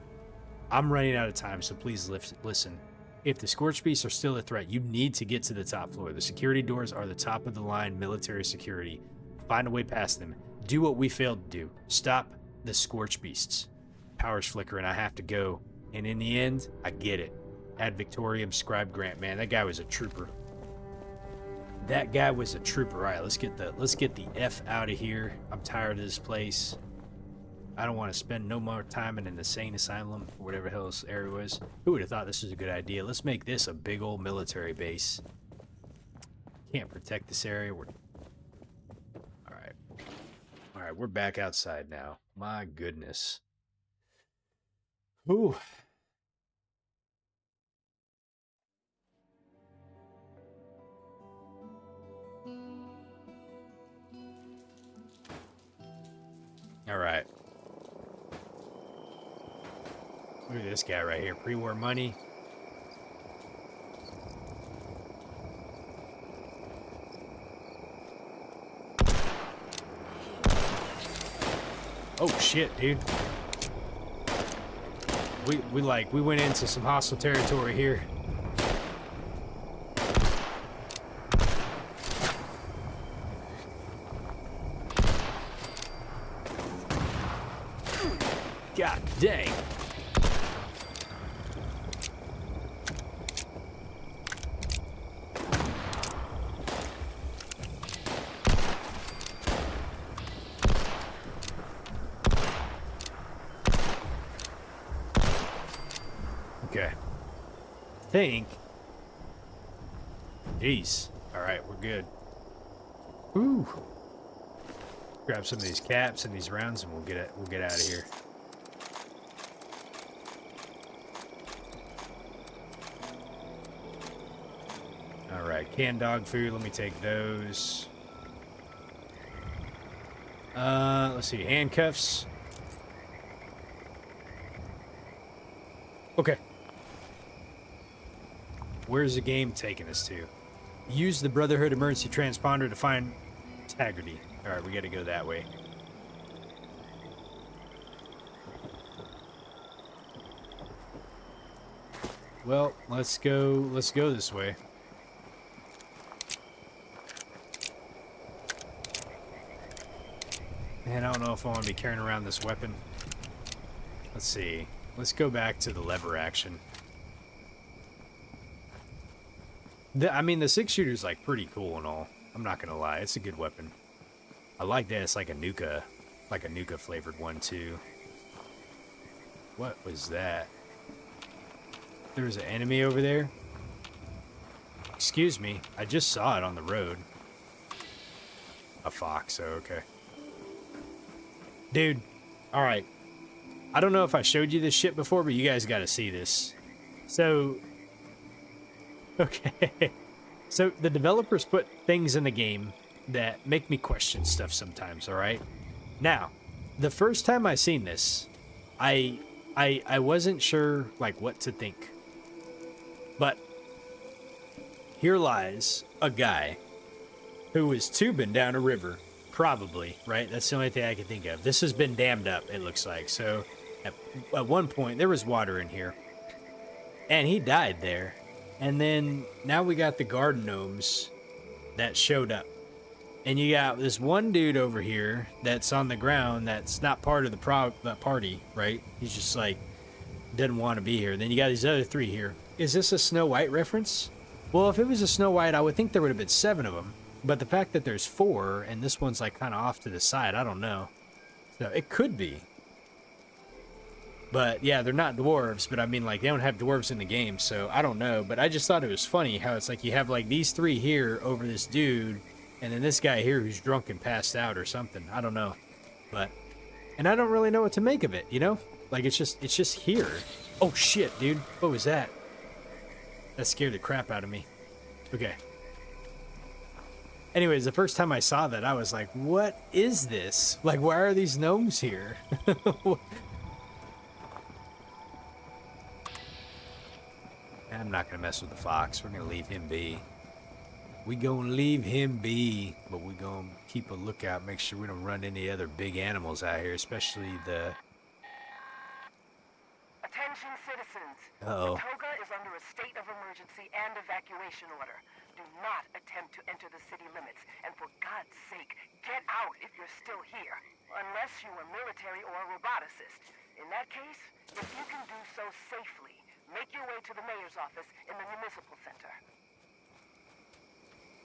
I'm running out of time, so please listen. If the scorch beasts are still a threat, you need to get to the top floor. The security doors are the top of the line military security. Find a way past them. Do what we failed to do. Stop the scorch beasts. Power's flickering. I have to go. And in the end, I get it. Ad Victoriam Scribe Grant, man, that guy was a trooper. That guy was a trooper. All right, let's get the F out of here. I'm tired of this place. I don't want to spend no more time in an insane asylum or whatever hell this area was. Who would have thought this was a good idea? Let's make this a big old military base. Can't protect this area. All right, we're back outside now. My goodness. Ooh. All right. Look at this guy right here. Pre-war money. Oh shit, dude. We went into some hostile territory here. God dang. Okay. Think. Jeez. Alright, we're good. Ooh. Grab some of these caps and these rounds and we'll get out of here. Alright, canned dog food, let me take those. Let's see, handcuffs. Okay. Where's the game taking us to? Use the Brotherhood emergency transponder to find Taggarty. Alright, we gotta go that way. Well, let's go this way. Man, I don't know if I want to be carrying around this weapon. Let's see. Let's go back to the lever action. I mean, the 6-shooter's like pretty cool and all. I'm not gonna lie, it's a good weapon. I like that it's like a Nuka flavored one too. What was that? There was an enemy over there? Excuse me, I just saw it on the road. A fox, oh, okay. Dude, alright. I don't know if I showed you this shit before, but you guys gotta see this. So, okay. So, the developers put things in the game that make me question stuff sometimes, alright? Now, the first time I seen this, I wasn't sure, like, what to think. But, here lies a guy who was tubing down a river, probably, right? That's the only thing I can think of. This has been dammed up, it looks like. So, at one point, there was water in here. And he died there. And then, now we got the garden gnomes that showed up. And you got this one dude over here that's on the ground that's not part of the party, right? He's just like, doesn't want to be here. Then you got these other three here. Is this a Snow White reference? Well, if it was a Snow White, I would think there would have been 7 of them. But the fact that there's 4 and this one's like kind of off to the side, I don't know. So it could be. But yeah, they're not dwarves, but I mean, like, they don't have dwarves in the game, so I don't know. But I just thought it was funny how it's like you have like these 3 here over this dude, and then this guy here who's drunk and passed out or something. I don't know. But, and I don't really know what to make of it, you know? Like, it's just here. Oh shit, dude. What was that? That scared the crap out of me. Okay. Anyways, the first time I saw that, I was like, what is this? Like, why are these gnomes here? I'm not going to mess with the fox. We're going to leave him be. We going to leave him be, but we going to keep a lookout, make sure we don't run any other big animals out here, especially the... Attention citizens. Uh-oh. Watoga is under a state of emergency and evacuation order. Do not attempt to enter the city limits, and for God's sake, get out if you're still here. Unless you are military or a roboticist. In that case, if you can do so safely, make your way to the mayor's office in the municipal center.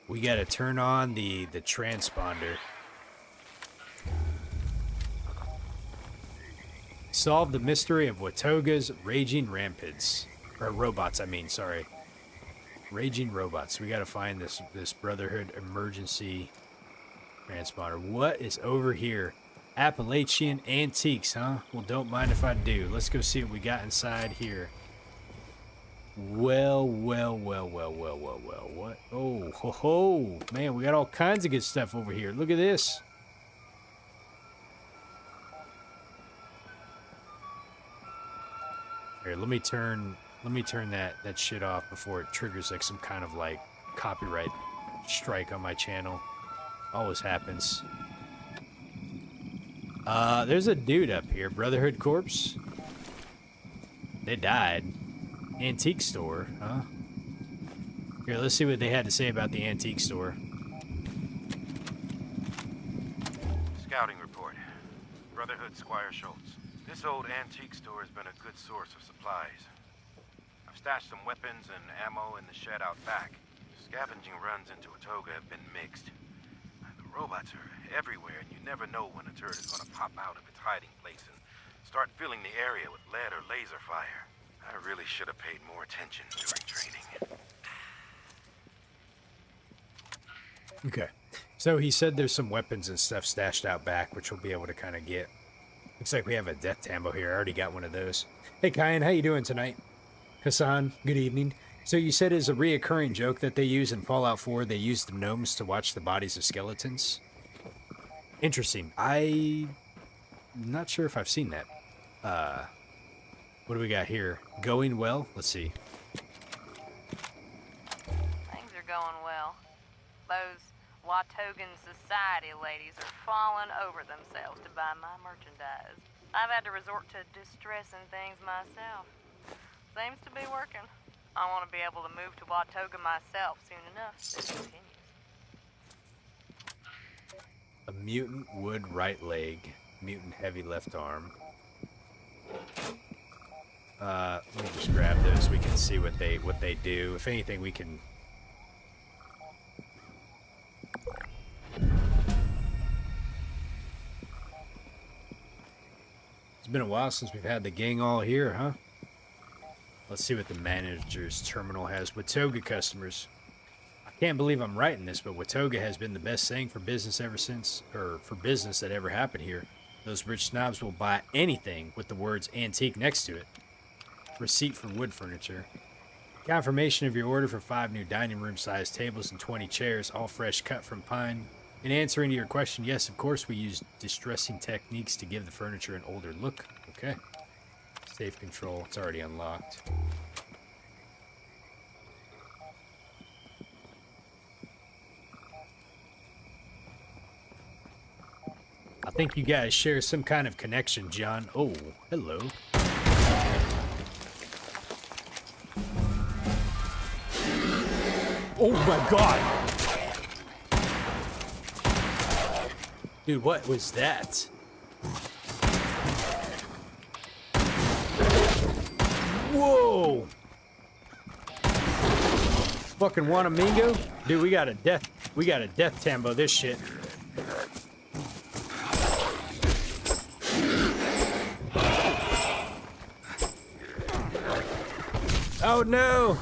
We gotta turn on the transponder. Solve the mystery of Watoga's raging rampids. Or robots, I mean, sorry. Raging robots. We gotta find this Brotherhood emergency transponder. What is over here? Appalachian antiques, huh? Well, don't mind if I do. Let's go see what we got inside here. Well. What? Oh, ho, ho. Man, we got all kinds of good stuff over here. Look at this. Here, let me turn that shit off before it triggers like some kind of like copyright strike on my channel. Always happens. There's a dude up here. Brotherhood corpse. They died. Antique store, huh? Here, let's see what they had to say about the antique store. Scouting report. Brotherhood Squire Schultz. This old antique store has been a good source of supplies. I've stashed some weapons and ammo in the shed out back. Scavenging runs into Watoga have been mixed. The robots are everywhere, and you never know when a turret is going to pop out of its hiding place and start filling the area with lead or laser fire. I really should have paid more attention during training. Okay. So he said there's some weapons and stuff stashed out back, which we'll be able to kind of get. Looks like we have a death tambo here. I already got one of those. Hey, Kyan, how you doing tonight? Hassan, good evening. So you said it's a reoccurring joke that they use in Fallout 4. They use the gnomes to watch the bodies of skeletons. Interesting. I'm not sure if I've seen that. What do we got here? Going well? Let's see. Things are going well. Those Watogan society ladies are falling over themselves to buy my merchandise. I've had to resort to distressing things myself. Seems to be working. I want to be able to move to Watoga myself soon enough. This continues. A mutant wood right leg. Mutant heavy left arm. Let me just grab those so we can see what they do. If anything, we can... It's been a while since we've had the gang all here, huh? Let's see what the manager's terminal has. Watoga customers. Can't believe I'm writing this, but Watoga has been the best thing for business ever since, or for business that ever happened here. Those rich snobs will buy anything with the words antique next to it. Receipt for wood furniture. Confirmation of your order for 5 new dining room sized tables and 20 chairs, all fresh cut from pine. In answering to your question, yes, of course we use distressing techniques to give the furniture an older look. Okay. Safe control. It's already unlocked. I think you guys share some kind of connection, John. Oh, hello. Oh my god! Dude, what was that? Whoa! Fucking Wanamingo? Dude, we got a death tambo this shit. Oh no!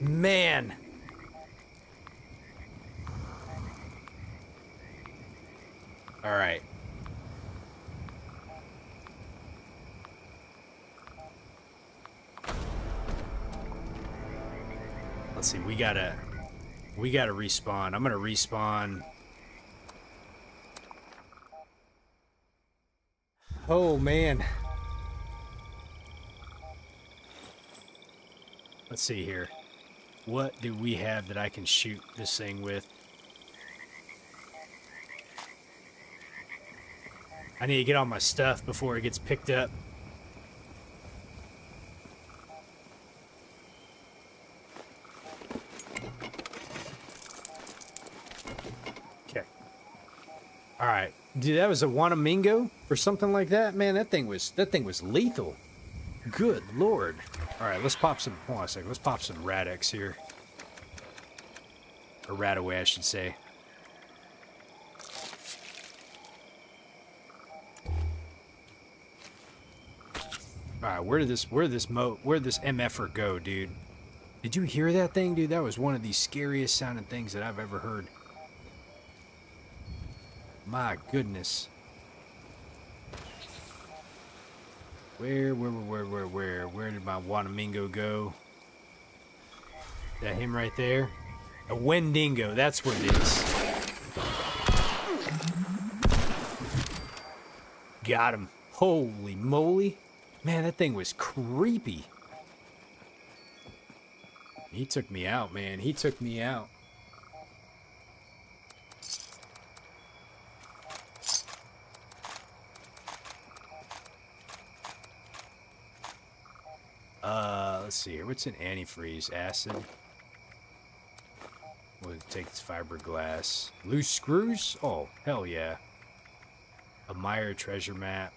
Man. All right. Let's see. We gotta respawn. I'm gonna respawn. Oh man. Let's see here. What do we have that I can shoot this thing with? I need to get all my stuff before it gets picked up. Okay. All right. Dude, that was a Wanamingo or something like that? Man, that thing was lethal. Good Lord. All right, let's pop some, hold on a second, let's pop some Rad-X here. Or Radaway, I should say. All right, where did this MFer go, dude? Did you hear that thing, dude? That was one of the scariest sounding things that I've ever heard. My goodness. Where did my Wanamingo go? Is that him right there? A Wendigo, that's what it is. Got him. Holy moly. Man, that thing was creepy. He took me out, man. He took me out. Let's see here. What's an antifreeze? Acid. We'll take this fiberglass. Loose screws? Oh, hell yeah. A Meyer treasure map.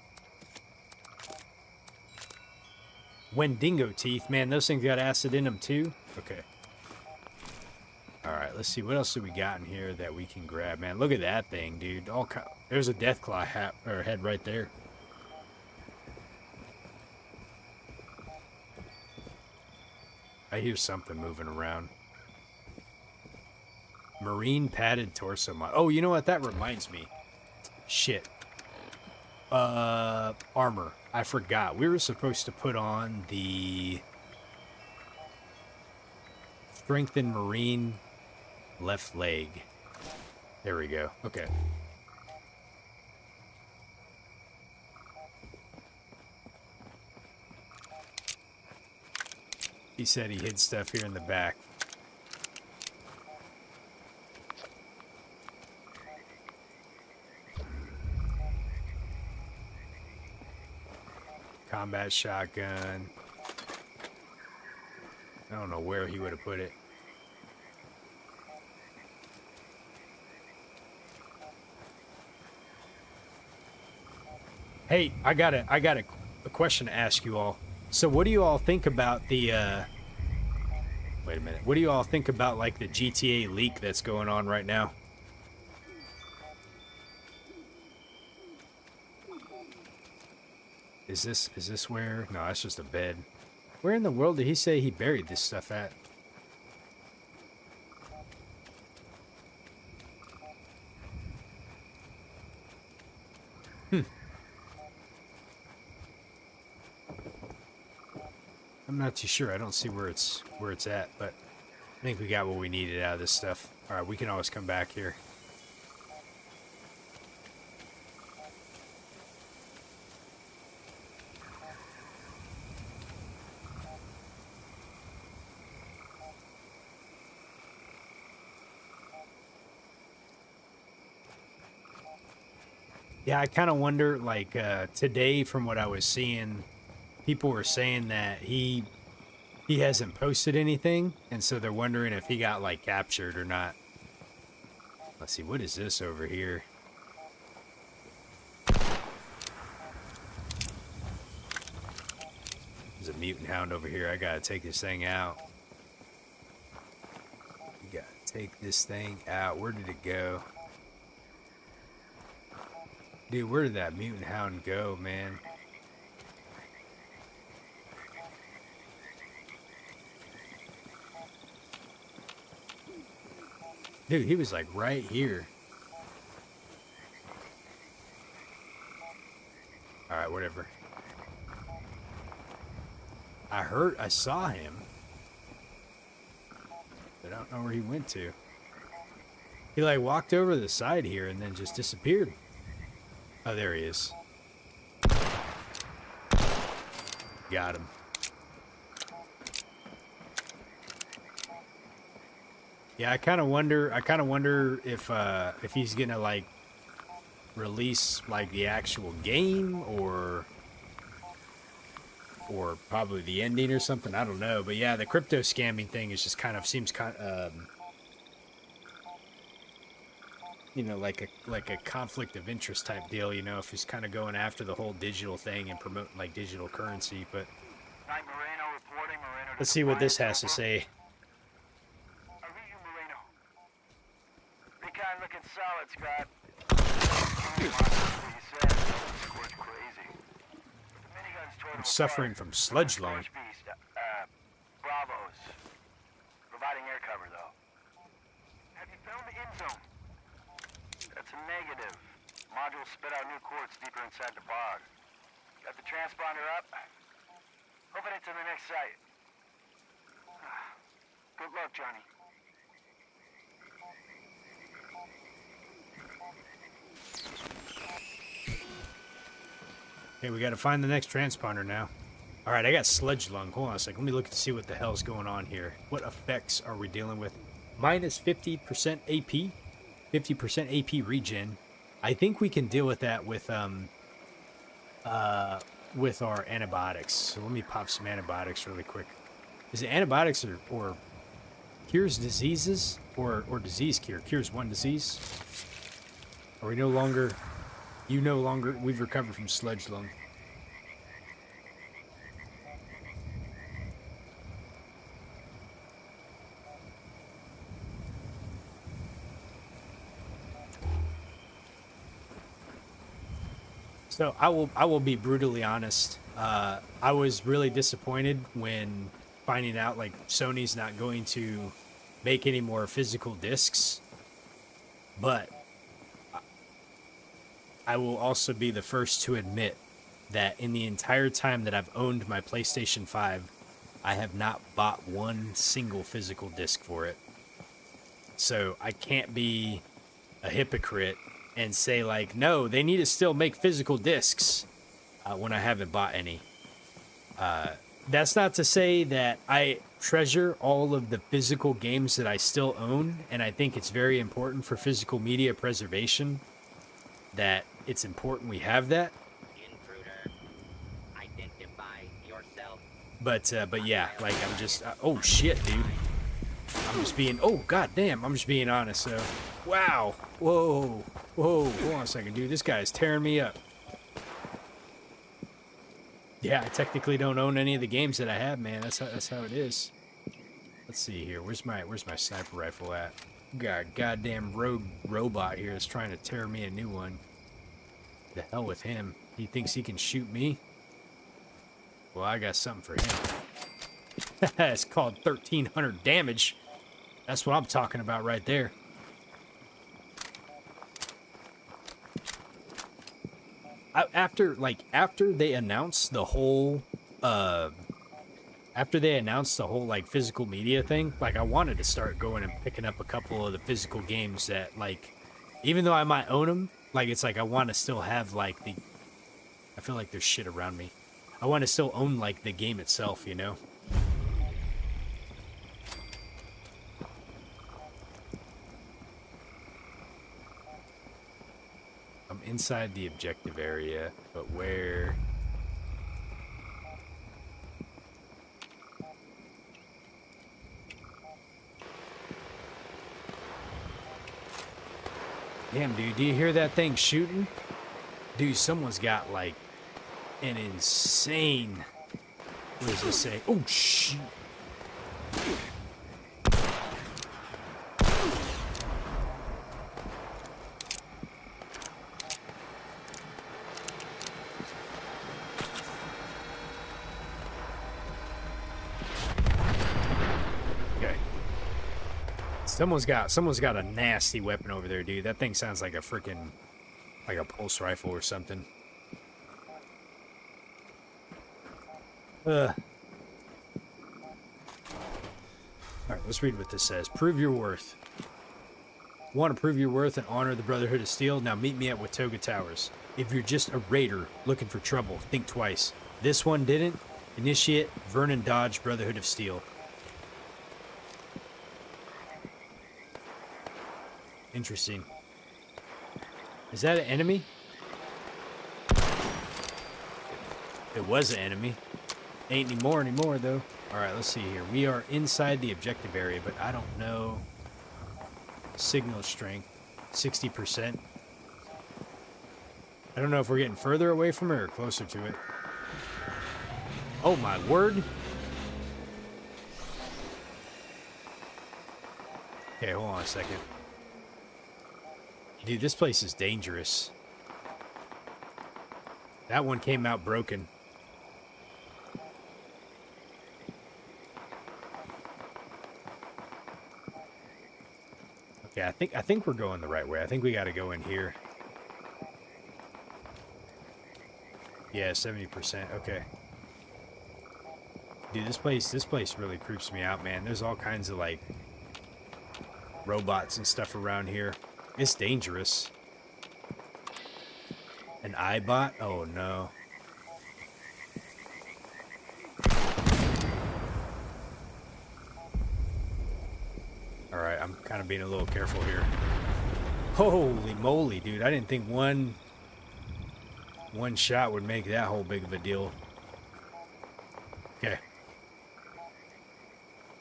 Wendigo teeth. Man, those things got acid in them too? Okay. Alright, let's see. What else do we got in here that we can grab? Man, look at that thing, dude. There's a Deathclaw hat, or head right there. I hear something moving around. Marine padded torso mod. Oh, you know what? That reminds me. Shit. Armor. I forgot. We were supposed to put on the strengthened marine left leg. There we go. Okay. He said he hid stuff here in the back. Combat shotgun. I don't know where he would have put it. Hey, I got a question to ask you all. So what do you all think about the, wait a minute. What do you all think about, like, the GTA leak that's going on right now? Is this where? No, that's just a bed. Where in the world did he say he buried this stuff at? I'm not too sure. I don't see where it's at, but I think we got what we needed out of this stuff. All right, we can always come back here. Yeah, I kind of wonder, like, today from what I was seeing, people were saying that he hasn't posted anything, and so they're wondering if he got, like, captured or not. Let's see, what is this over here? There's a mutant hound over here. I gotta take this thing out. We gotta take this thing out. Where did it go? Dude, where did that mutant hound go, man? Dude, he was like right here. Alright, whatever. I saw him. But I don't know where he went to. He like walked over the side here and then just disappeared. Oh, there he is. Got him. Yeah, I kind of wonder if he's gonna like release like the actual game or probably the ending or something. I don't know, but yeah, the crypto scamming thing is just kind of seems kind you know, like a conflict of interest type deal, you know, if he's kind of going after the whole digital thing and promoting like digital currency. But let's see what this has to say. Looking solid, Scott. I'm suffering from sludge lung. Bravos. Providing air cover, though. Have you found the end zone? That's a negative. Modules spit out new quartz deeper inside the bog. Got the transponder up? Hoping it's in the next site. Good luck, Johnny. Okay, we got to find the next transponder now. All right, I got sludge lung. Hold on a second. Let me look to see what the hell's going on here. What effects are we dealing with? Minus 50% AP, 50% AP regen. I think we can deal with that with our antibiotics. So let me pop some antibiotics really quick. Is it antibiotics or cures diseases or disease cure? Cures one disease? Are we no longer... we've recovered from sludge lung. So I will be brutally honest. I was really disappointed when finding out like Sony's not going to make any more physical discs, but I will also be the first to admit that in the entire time that I've owned my PlayStation 5, I have not bought one single physical disc for it. So I can't be a hypocrite and say like, no, they need to still make physical discs when I haven't bought any. That's not to say that I treasure all of the physical games that I still own, and I think it's very important for physical media preservation that it's important we have that. Intruder, identify yourself. But yeah, like I'm just oh shit, dude. I'm just being goddamn, I'm just being honest. So, wow, whoa, hold on a second, dude. This guy is tearing me up. Yeah, I technically don't own any of the games that I have, man. That's how it is. Let's see here. Where's my sniper rifle at? Got a goddamn rogue robot here that's trying to tear me a new one. The hell with him. He thinks he can shoot me? Well, I got something for him. It's called 1,300 damage. That's what I'm talking about right there. After they announced the whole after they announced the whole like physical media thing, like I wanted to start going and picking up a couple of the physical games that like, even though I might own them, like it's like I want to still have like the. I feel like there's shit around me. I want to still own like the game itself, you know. I'm inside the objective area, but where? Damn, dude, do you hear that thing shooting? Dude, someone's got like an insane. What does this say? Oh, shit. Someone's got a nasty weapon over there, dude. That thing sounds like a freaking, like a pulse rifle or something. Alright, let's read what this says. Prove your worth. Want to prove your worth and honor the Brotherhood of Steel? Now meet me at Watoga Towers. If you're just a raider looking for trouble, think twice. This one didn't. Initiate Vernon Dodge, Brotherhood of Steel. Interesting. Is that an enemy? It was an enemy. Ain't anymore though. Alright, let's see here. We are inside the objective area, but I don't know. Signal strength. 60%. I don't know if we're getting further away from it or closer to it. Oh my word. Okay, hold on a second. Dude, this place is dangerous. That one came out broken. Okay, I think we're going the right way. I think we got to go in here. Yeah, 70%. Okay. Dude, this place really creeps me out, man. There's all kinds of like robots and stuff around here. It's dangerous. An iBot? Oh no. Alright, I'm kind of being a little careful here. Holy moly, dude. I didn't think one shot would make that whole big of a deal. Okay.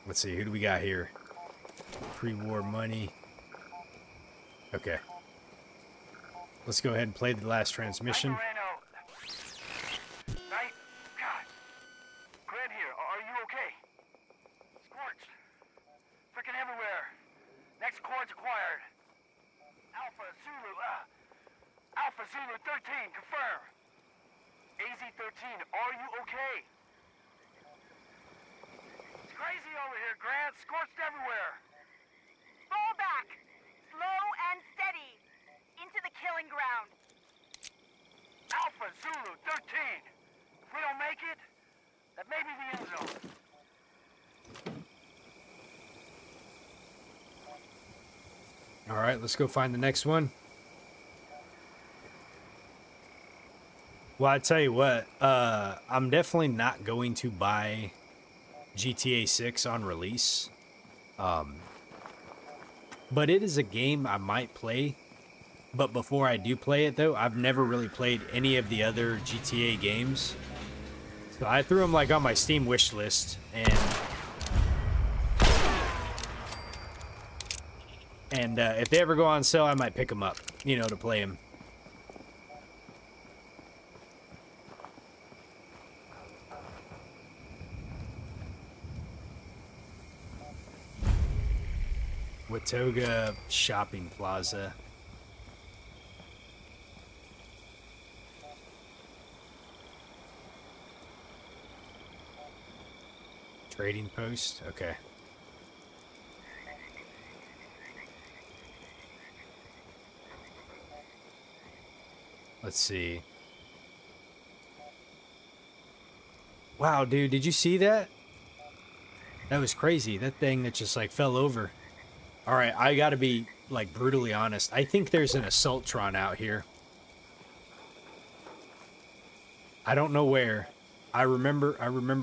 Let's see, who do we got here? Pre-war money. Okay. Let's go ahead and play the last transmission. Right? God. Grant here. Are you okay? Scorched. Freaking everywhere. Next coord's acquired. Alpha Zulu 13, confirm. AZ-13, are you okay? It's crazy over here, Grant. Scorched everywhere. Fall back! Slow and steady! Into the killing ground! Alpha Zulu 13! If we don't make it, that may be the end zone. Alright, let's go find the next one. Well, I tell you what, I'm definitely not going to buy GTA 6 on release. But it is a game I might play. But before I do play it, though, I've never really played any of the other GTA games. So I threw them like on my Steam wish list, and if they ever go on sale, I might pick them up, you know, to play them. Watoga Shopping Plaza. Trading post? Okay. Let's see. Wow, dude, did you see that? That was crazy. That thing that just like fell over. All right, I gotta be like brutally honest. I think there's an Assaultron out here. I don't know where. I remember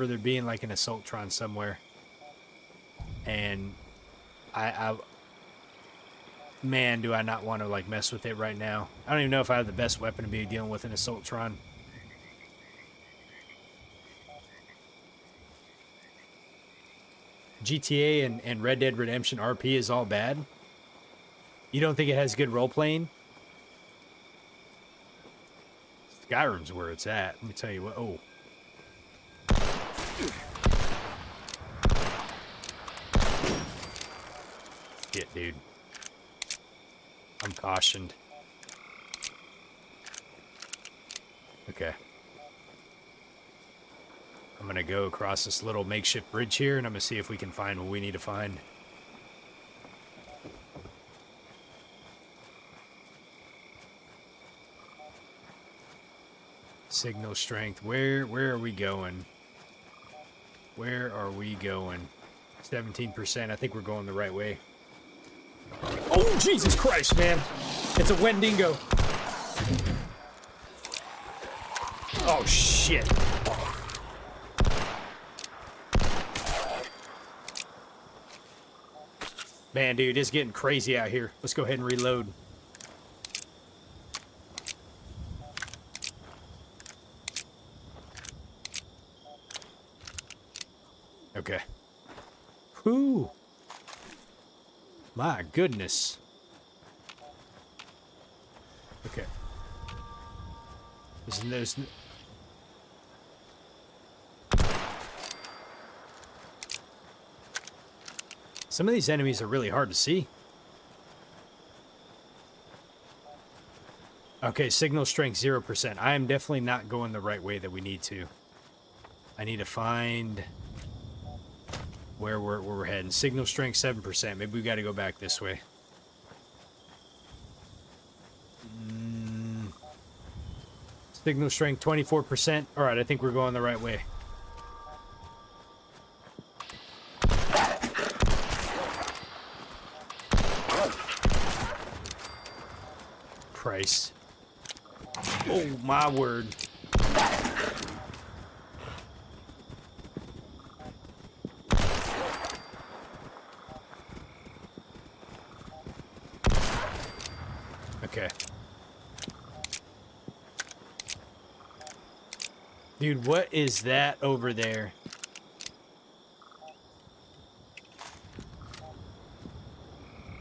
there being like an Assaultron somewhere. And man, do I not want to like mess with it right now. I don't even know if I have the best weapon to be dealing with an Assaultron. GTA and Red Dead Redemption RP is all bad? You don't think it has good role-playing? Skyrim's where it's at. Let me tell you what. Oh. Shit, dude. I'm cautioned. Okay. I'm gonna go across this little makeshift bridge here, and I'm gonna see if we can find what we need to find. Signal strength. Where are we going? Where are we going? 17%. I think we're going the right way. Oh, Jesus Christ, man. It's a Wendigo. Oh, shit. Man, dude, it's getting crazy out here. Let's go ahead and reload. Okay. Whew. My goodness. Okay. There's some of these enemies are really hard to see. Okay, signal strength 0%. I am definitely not going the right way that we need to. I need to find where we're heading. Signal strength 7%. Maybe we got to go back this way. Signal strength 24%. All right, I think we're going the right way. Christ. Oh, my word. Okay. Dude, what is that over there?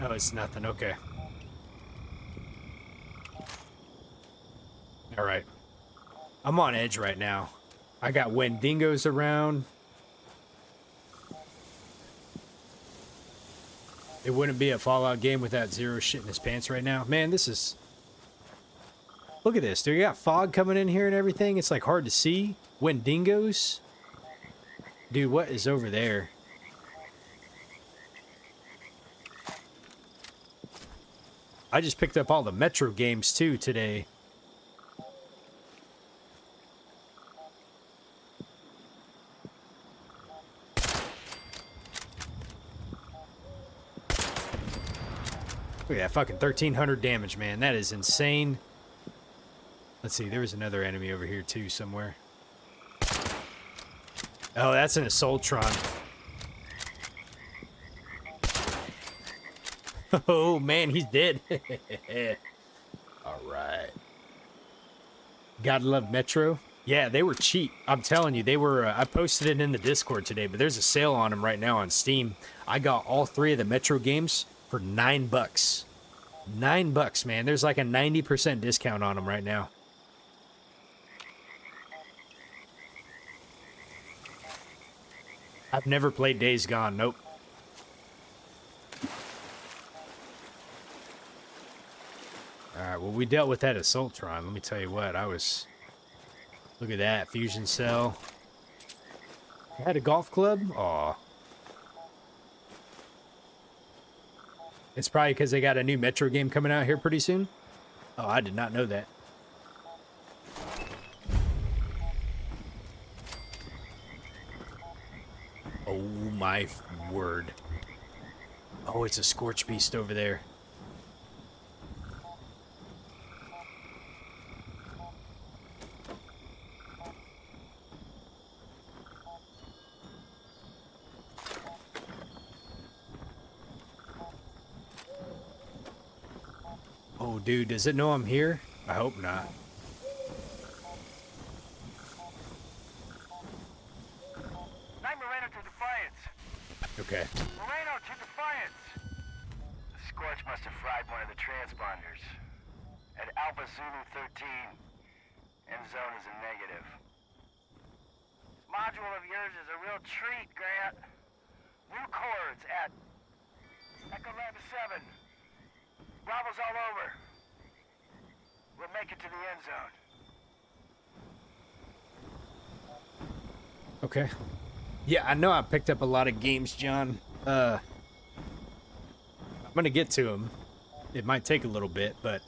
Oh, it's nothing. Okay. All right. I'm on edge right now. I got Wendigos around. It wouldn't be a Fallout game without Zero shit in his pants right now. Man, this is... Look at this, dude. You got fog coming in here and everything. It's like hard to see. Wendigos? Dude, what is over there? I just picked up all the Metro games too today. Look at that fucking 1,300 damage, man. That is insane. Let's see, there was another enemy over here too somewhere. Oh, that's an Assaultron. Oh, man, he's dead. All right. Gotta love Metro. Yeah, they were cheap. I'm telling you, they were... I posted it in the Discord today, but there's a sale on them right now on Steam. I got all 3 of the Metro games for $9. $9, man. There's like a 90% discount on them right now. I've never played Days Gone. Nope. Alright, well, we dealt with that Assaultron. Let me tell you what, I was... Look at that, fusion cell. I had a golf club? Aw. It's probably because they got a new Metro game coming out here pretty soon. Oh, I did not know that. Oh my my word. Oh, it's a scorch beast over there. Oh, dude, does it know I'm here? I hope not. Night Moreno to Defiance. Okay. Moreno to Defiance. The Scorch must have fried one of the transponders. At Alpha Zulu 13, end zone is a negative. This module of yours is a real treat, Grant. New chords at Echo Lab 7. Bravo's all over. We'll make it to the end zone. Okay. Yeah, I know I picked up a lot of games, John. I'm gonna get to them. It might take a little bit, but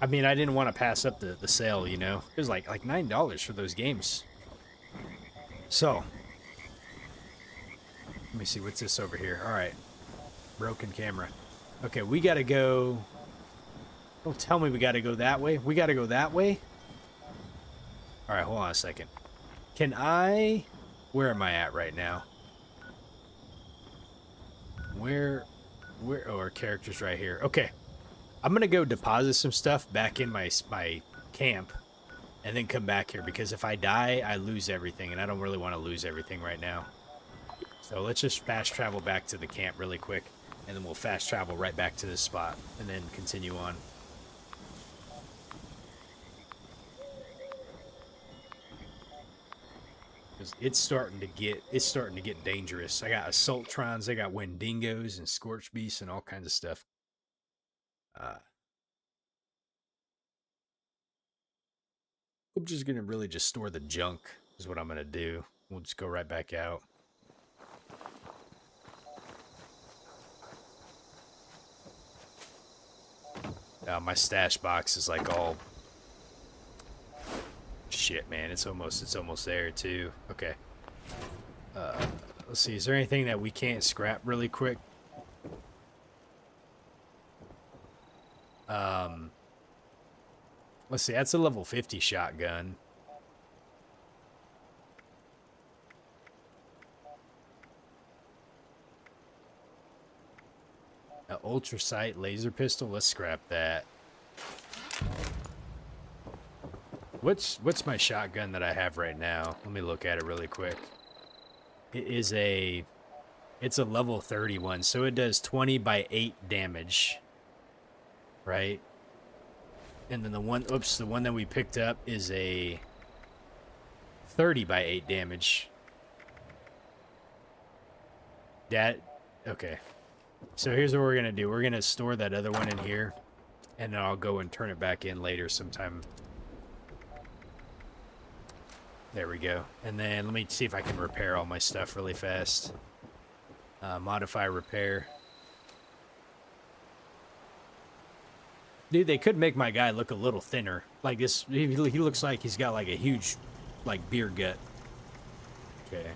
I mean, I didn't want to pass up the sale, you know? It was like $9 for those games. So, let me see, what's this over here? All right. Broken camera. Okay, we gotta go... Don't tell me we gotta go that way. We gotta go that way? All right, hold on a second. Can I... Where am I at right now? Where... Oh, our character's right here. Okay. I'm gonna go deposit some stuff back in my camp and then come back here, because if I die, I lose everything, and I don't really want to lose everything right now. So let's just fast travel back to the camp really quick, and then we'll fast travel right back to this spot and then continue on. Because it's starting to get dangerous. I got assaultrons, I got wendigos and scorch beasts and all kinds of stuff. I'm just gonna really just store the junk is what I'm gonna do. We'll just go right back out. My stash box is like all shit, man. It's almost there too. Okay. Let's see. Is there anything that we can't scrap really quick? Let's see. That's a level 50 shotgun. An ultra sight laser pistol. Let's scrap that. What's my shotgun that I have right now? Let me look at it really quick. It's a level 31, so it does 20 by 8 damage. Right? And then the one that we picked up is a 30 by 8 damage. Okay. So here's what we're gonna do. We're gonna store that other one in here, and then I'll go and turn it back in later sometime. There we go. And then let me see if I can repair all my stuff really fast. Modify repair. Dude, they could make my guy look a little thinner. Like this, he looks like he's got like a huge, like, beer gut. Okay.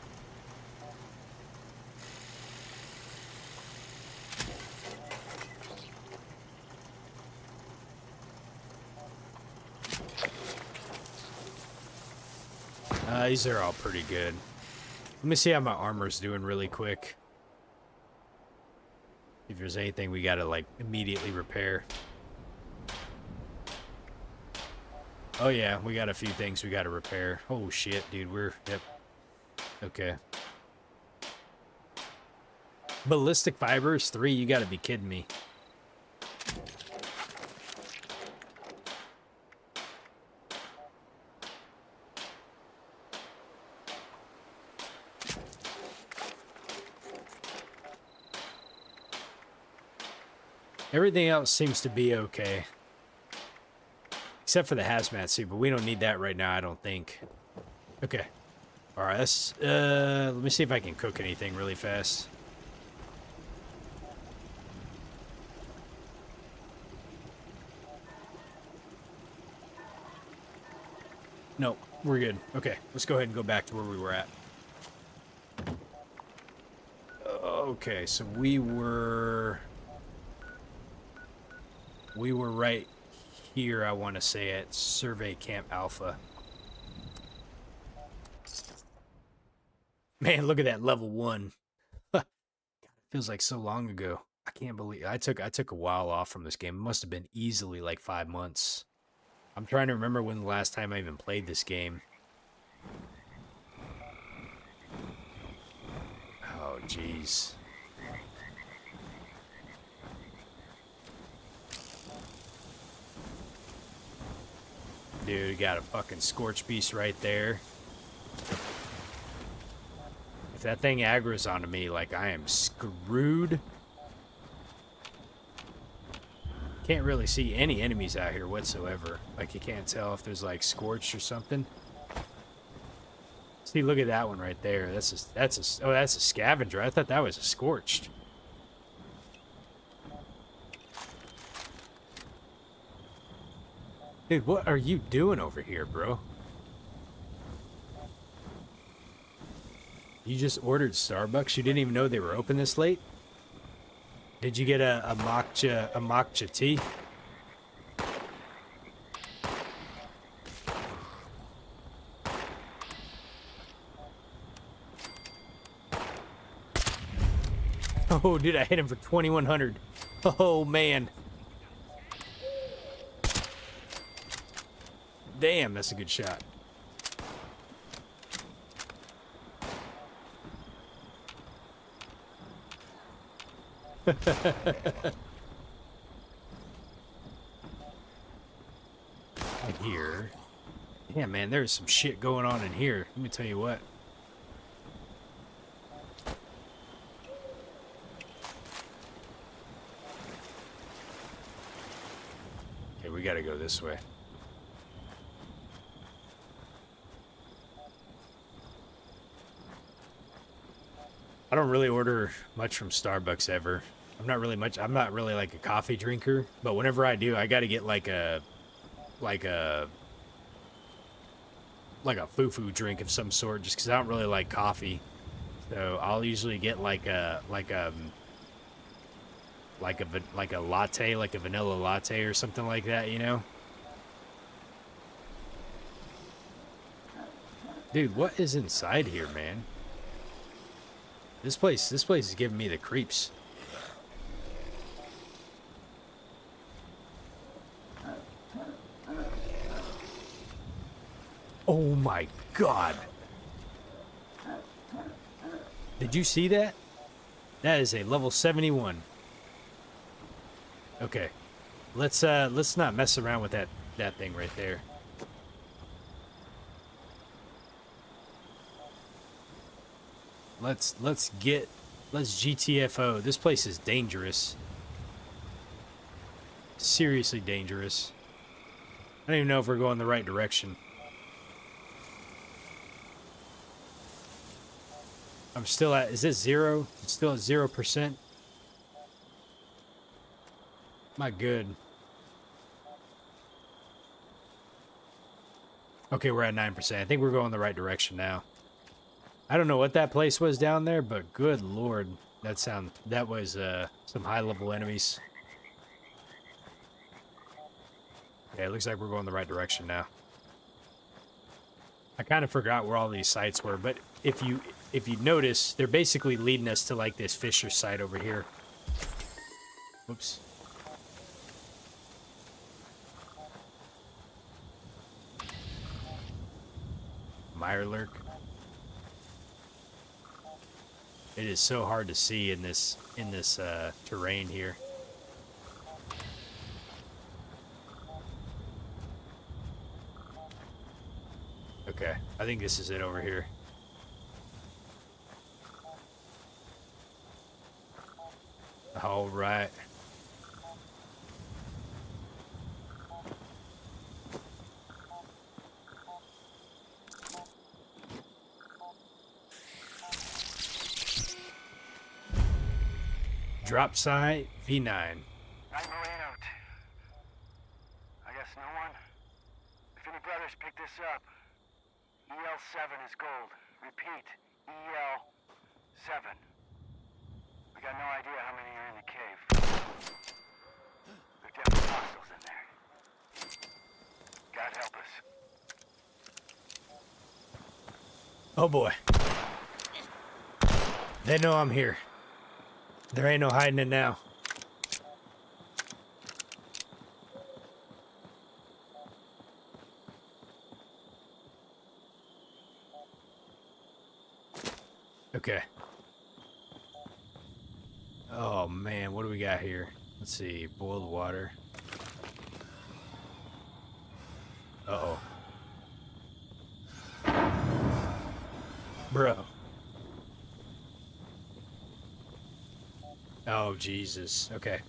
These are all pretty good. Let me see how my armor's doing really quick. If there's anything we gotta, like, immediately repair. Oh yeah, we got a few things we gotta repair. Oh shit, dude, yep. Okay. Ballistic fibers, 3, you gotta be kidding me. Everything else seems to be okay. Except for the hazmat suit, but we don't need that right now, I don't think. Okay. Alright, let me see if I can cook anything really fast. Nope, we're good. Okay, let's go ahead and go back to where we were at. Okay, so we were right here, I want to say, at Survey Camp Alpha. Man, look at that, level 1. God, it feels like so long ago. I can't believe I took a while off from this game. It must have been easily like 5 months. I'm trying to remember when the last time I even played this game. Oh, jeez. Dude, got a fucking Scorch Beast right there. If that thing aggro's onto me, like, I am screwed. Can't really see any enemies out here whatsoever. Like, you can't tell if there's, like, Scorched or something. See, look at that one right there. Oh, that's a Scavenger. I thought that was a Scorched. Dude, what are you doing over here, bro? You just ordered Starbucks? You didn't even know they were open this late? Did you get a matcha tea? Oh, dude, I hit him for 2,100. Oh, man. Damn, that's a good shot. Here. Yeah, man, there's some shit going on in here. Let me tell you what. Okay, we gotta go this way. I don't really order much from Starbucks ever. I'm not really like a coffee drinker, but whenever I do, I gotta get like a foo-foo drink of some sort, just because I don't really like coffee. So I'll usually get like a latte, like a vanilla latte or something like that, you know? Dude, what is inside here, man? This place is giving me the creeps. Oh my God. Did you see that? That is a level 71. Okay. Let's not mess around with that thing right there. Let's GTFO. This place is dangerous. Seriously dangerous. I don't even know if we're going the right direction. I'm still at, is this 0? It's still at 0%. My good. Okay, we're at 9%. I think we're going the right direction now. I don't know what that place was down there, but good lord, that was some high-level enemies. Yeah, it looks like we're going the right direction now. I kind of forgot where all these sites were, but if you notice, they're basically leading us to like this Fisher site over here. Whoops. Mirelurk. It is so hard to see in this terrain here. Okay, I think this is it over here. All right. Drop site V9. I'm out. I guess no one. If any brothers pick this up, EL7 is gold. Repeat, EL7. got no idea how many are in the cave. There are definitely hostiles in there. God help us. Oh boy. They know I'm here. There ain't no hiding it now. Okay. Oh man, what do we got here? Let's see, boiled water. Uh-oh. Bro. Oh, Jesus. Okay.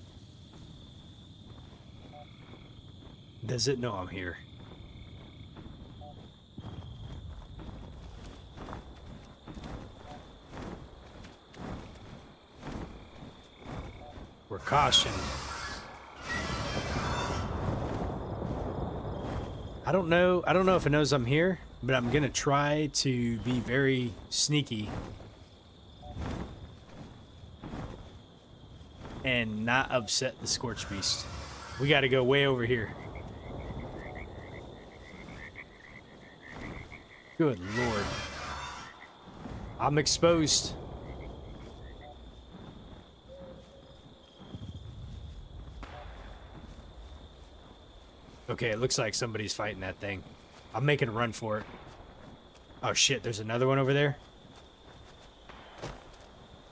Does it know I'm here? We're cautioned. I don't know if it knows I'm here, but I'm gonna try to be very sneaky and not upset the Scorch Beast. We gotta go way over here. Good Lord. I'm exposed. Okay, it looks like somebody's fighting that thing. I'm making a run for it. Oh shit, there's another one over there.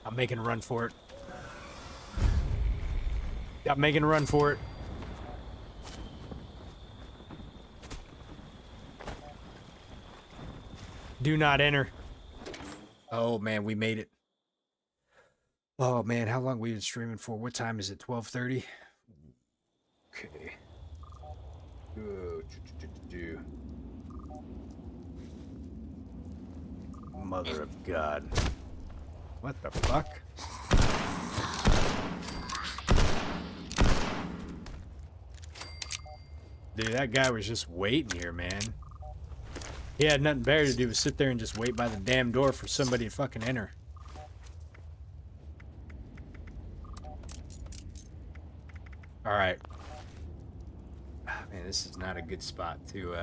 I'm making a run for it. I'm making a run for it. Do not enter. Oh man, we made it. Oh man, how long have we been streaming for? What time is it? 12:30? Okay. Mother of God. What the fuck? Dude, that guy was just waiting here, man. He had nothing better to do but sit there and just wait by the damn door for somebody to fucking enter. Alright. Man, this is not a good spot to,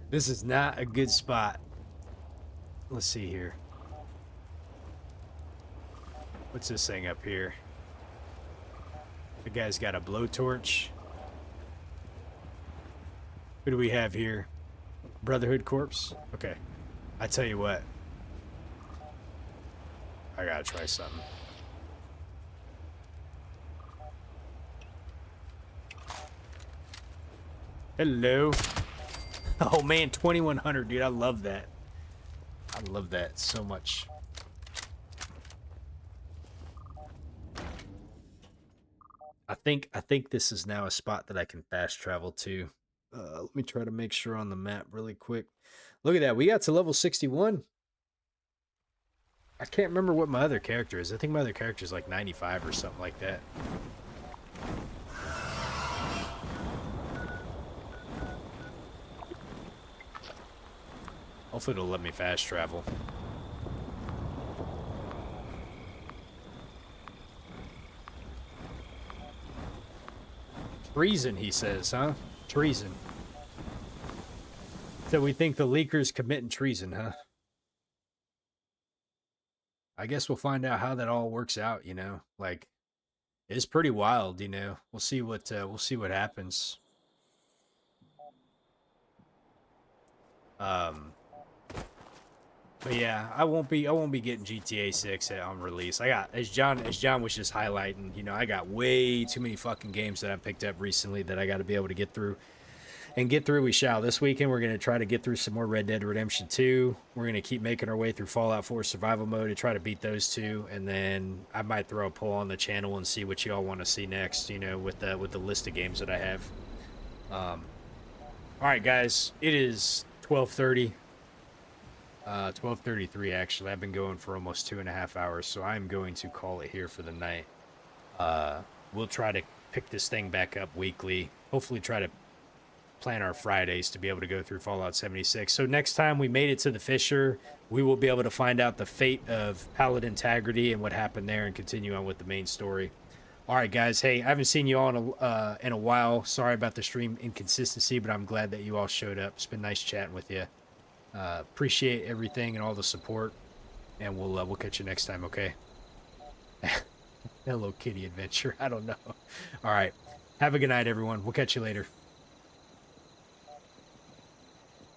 this is not a good spot. Let's see here. What's this thing up here? The guy's got a blowtorch. Who do we have here? Brotherhood Corpse? Okay. I tell you what. I gotta try something. Hello. Oh man, 2100, dude. I love that. I love that so much. I think this is now a spot that I can fast travel to. Let me try to make sure on the map really quick. Look at that. We got to level 61. I can't remember what my other character is. I think my other character is like 95 or something like that. Hopefully it'll let me fast travel. Treason, he says, huh? Treason. So we think the leaker's committing treason, huh? I guess we'll find out how that all works out, you know? Like, it's pretty wild, you know? We'll see what happens. But yeah, I won't be getting GTA 6 on release. I got, as John was just highlighting, you know, I got way too many fucking games that I picked up recently that I got to be able to get through. And get through we shall. This weekend we're going to try to get through some more Red Dead Redemption 2. We're going to keep making our way through Fallout 4 Survival Mode to try to beat those two. And then I might throw a poll on the channel and see what y'all want to see next, you know, with the list of games that I have. Alright guys, it is 12:30. 12:33 actually. I've been going for almost 2.5 hours, so I'm going to call it here for the night. We'll try to pick this thing back up weekly. Hopefully try to plan our Fridays to be able to go through Fallout 76. So next time we made it to the Fissure, we will be able to find out the fate of Pallet Integrity and what happened there and continue on with the main story. All right, guys. Hey, I haven't seen you all in a while. Sorry about the stream inconsistency, but I'm glad that you all showed up. It's been nice chatting with you. Appreciate everything and all the support, and we'll catch you next time, okay? Hello Kitty adventure. I don't know. All right. Have a good night, everyone. We'll catch you later.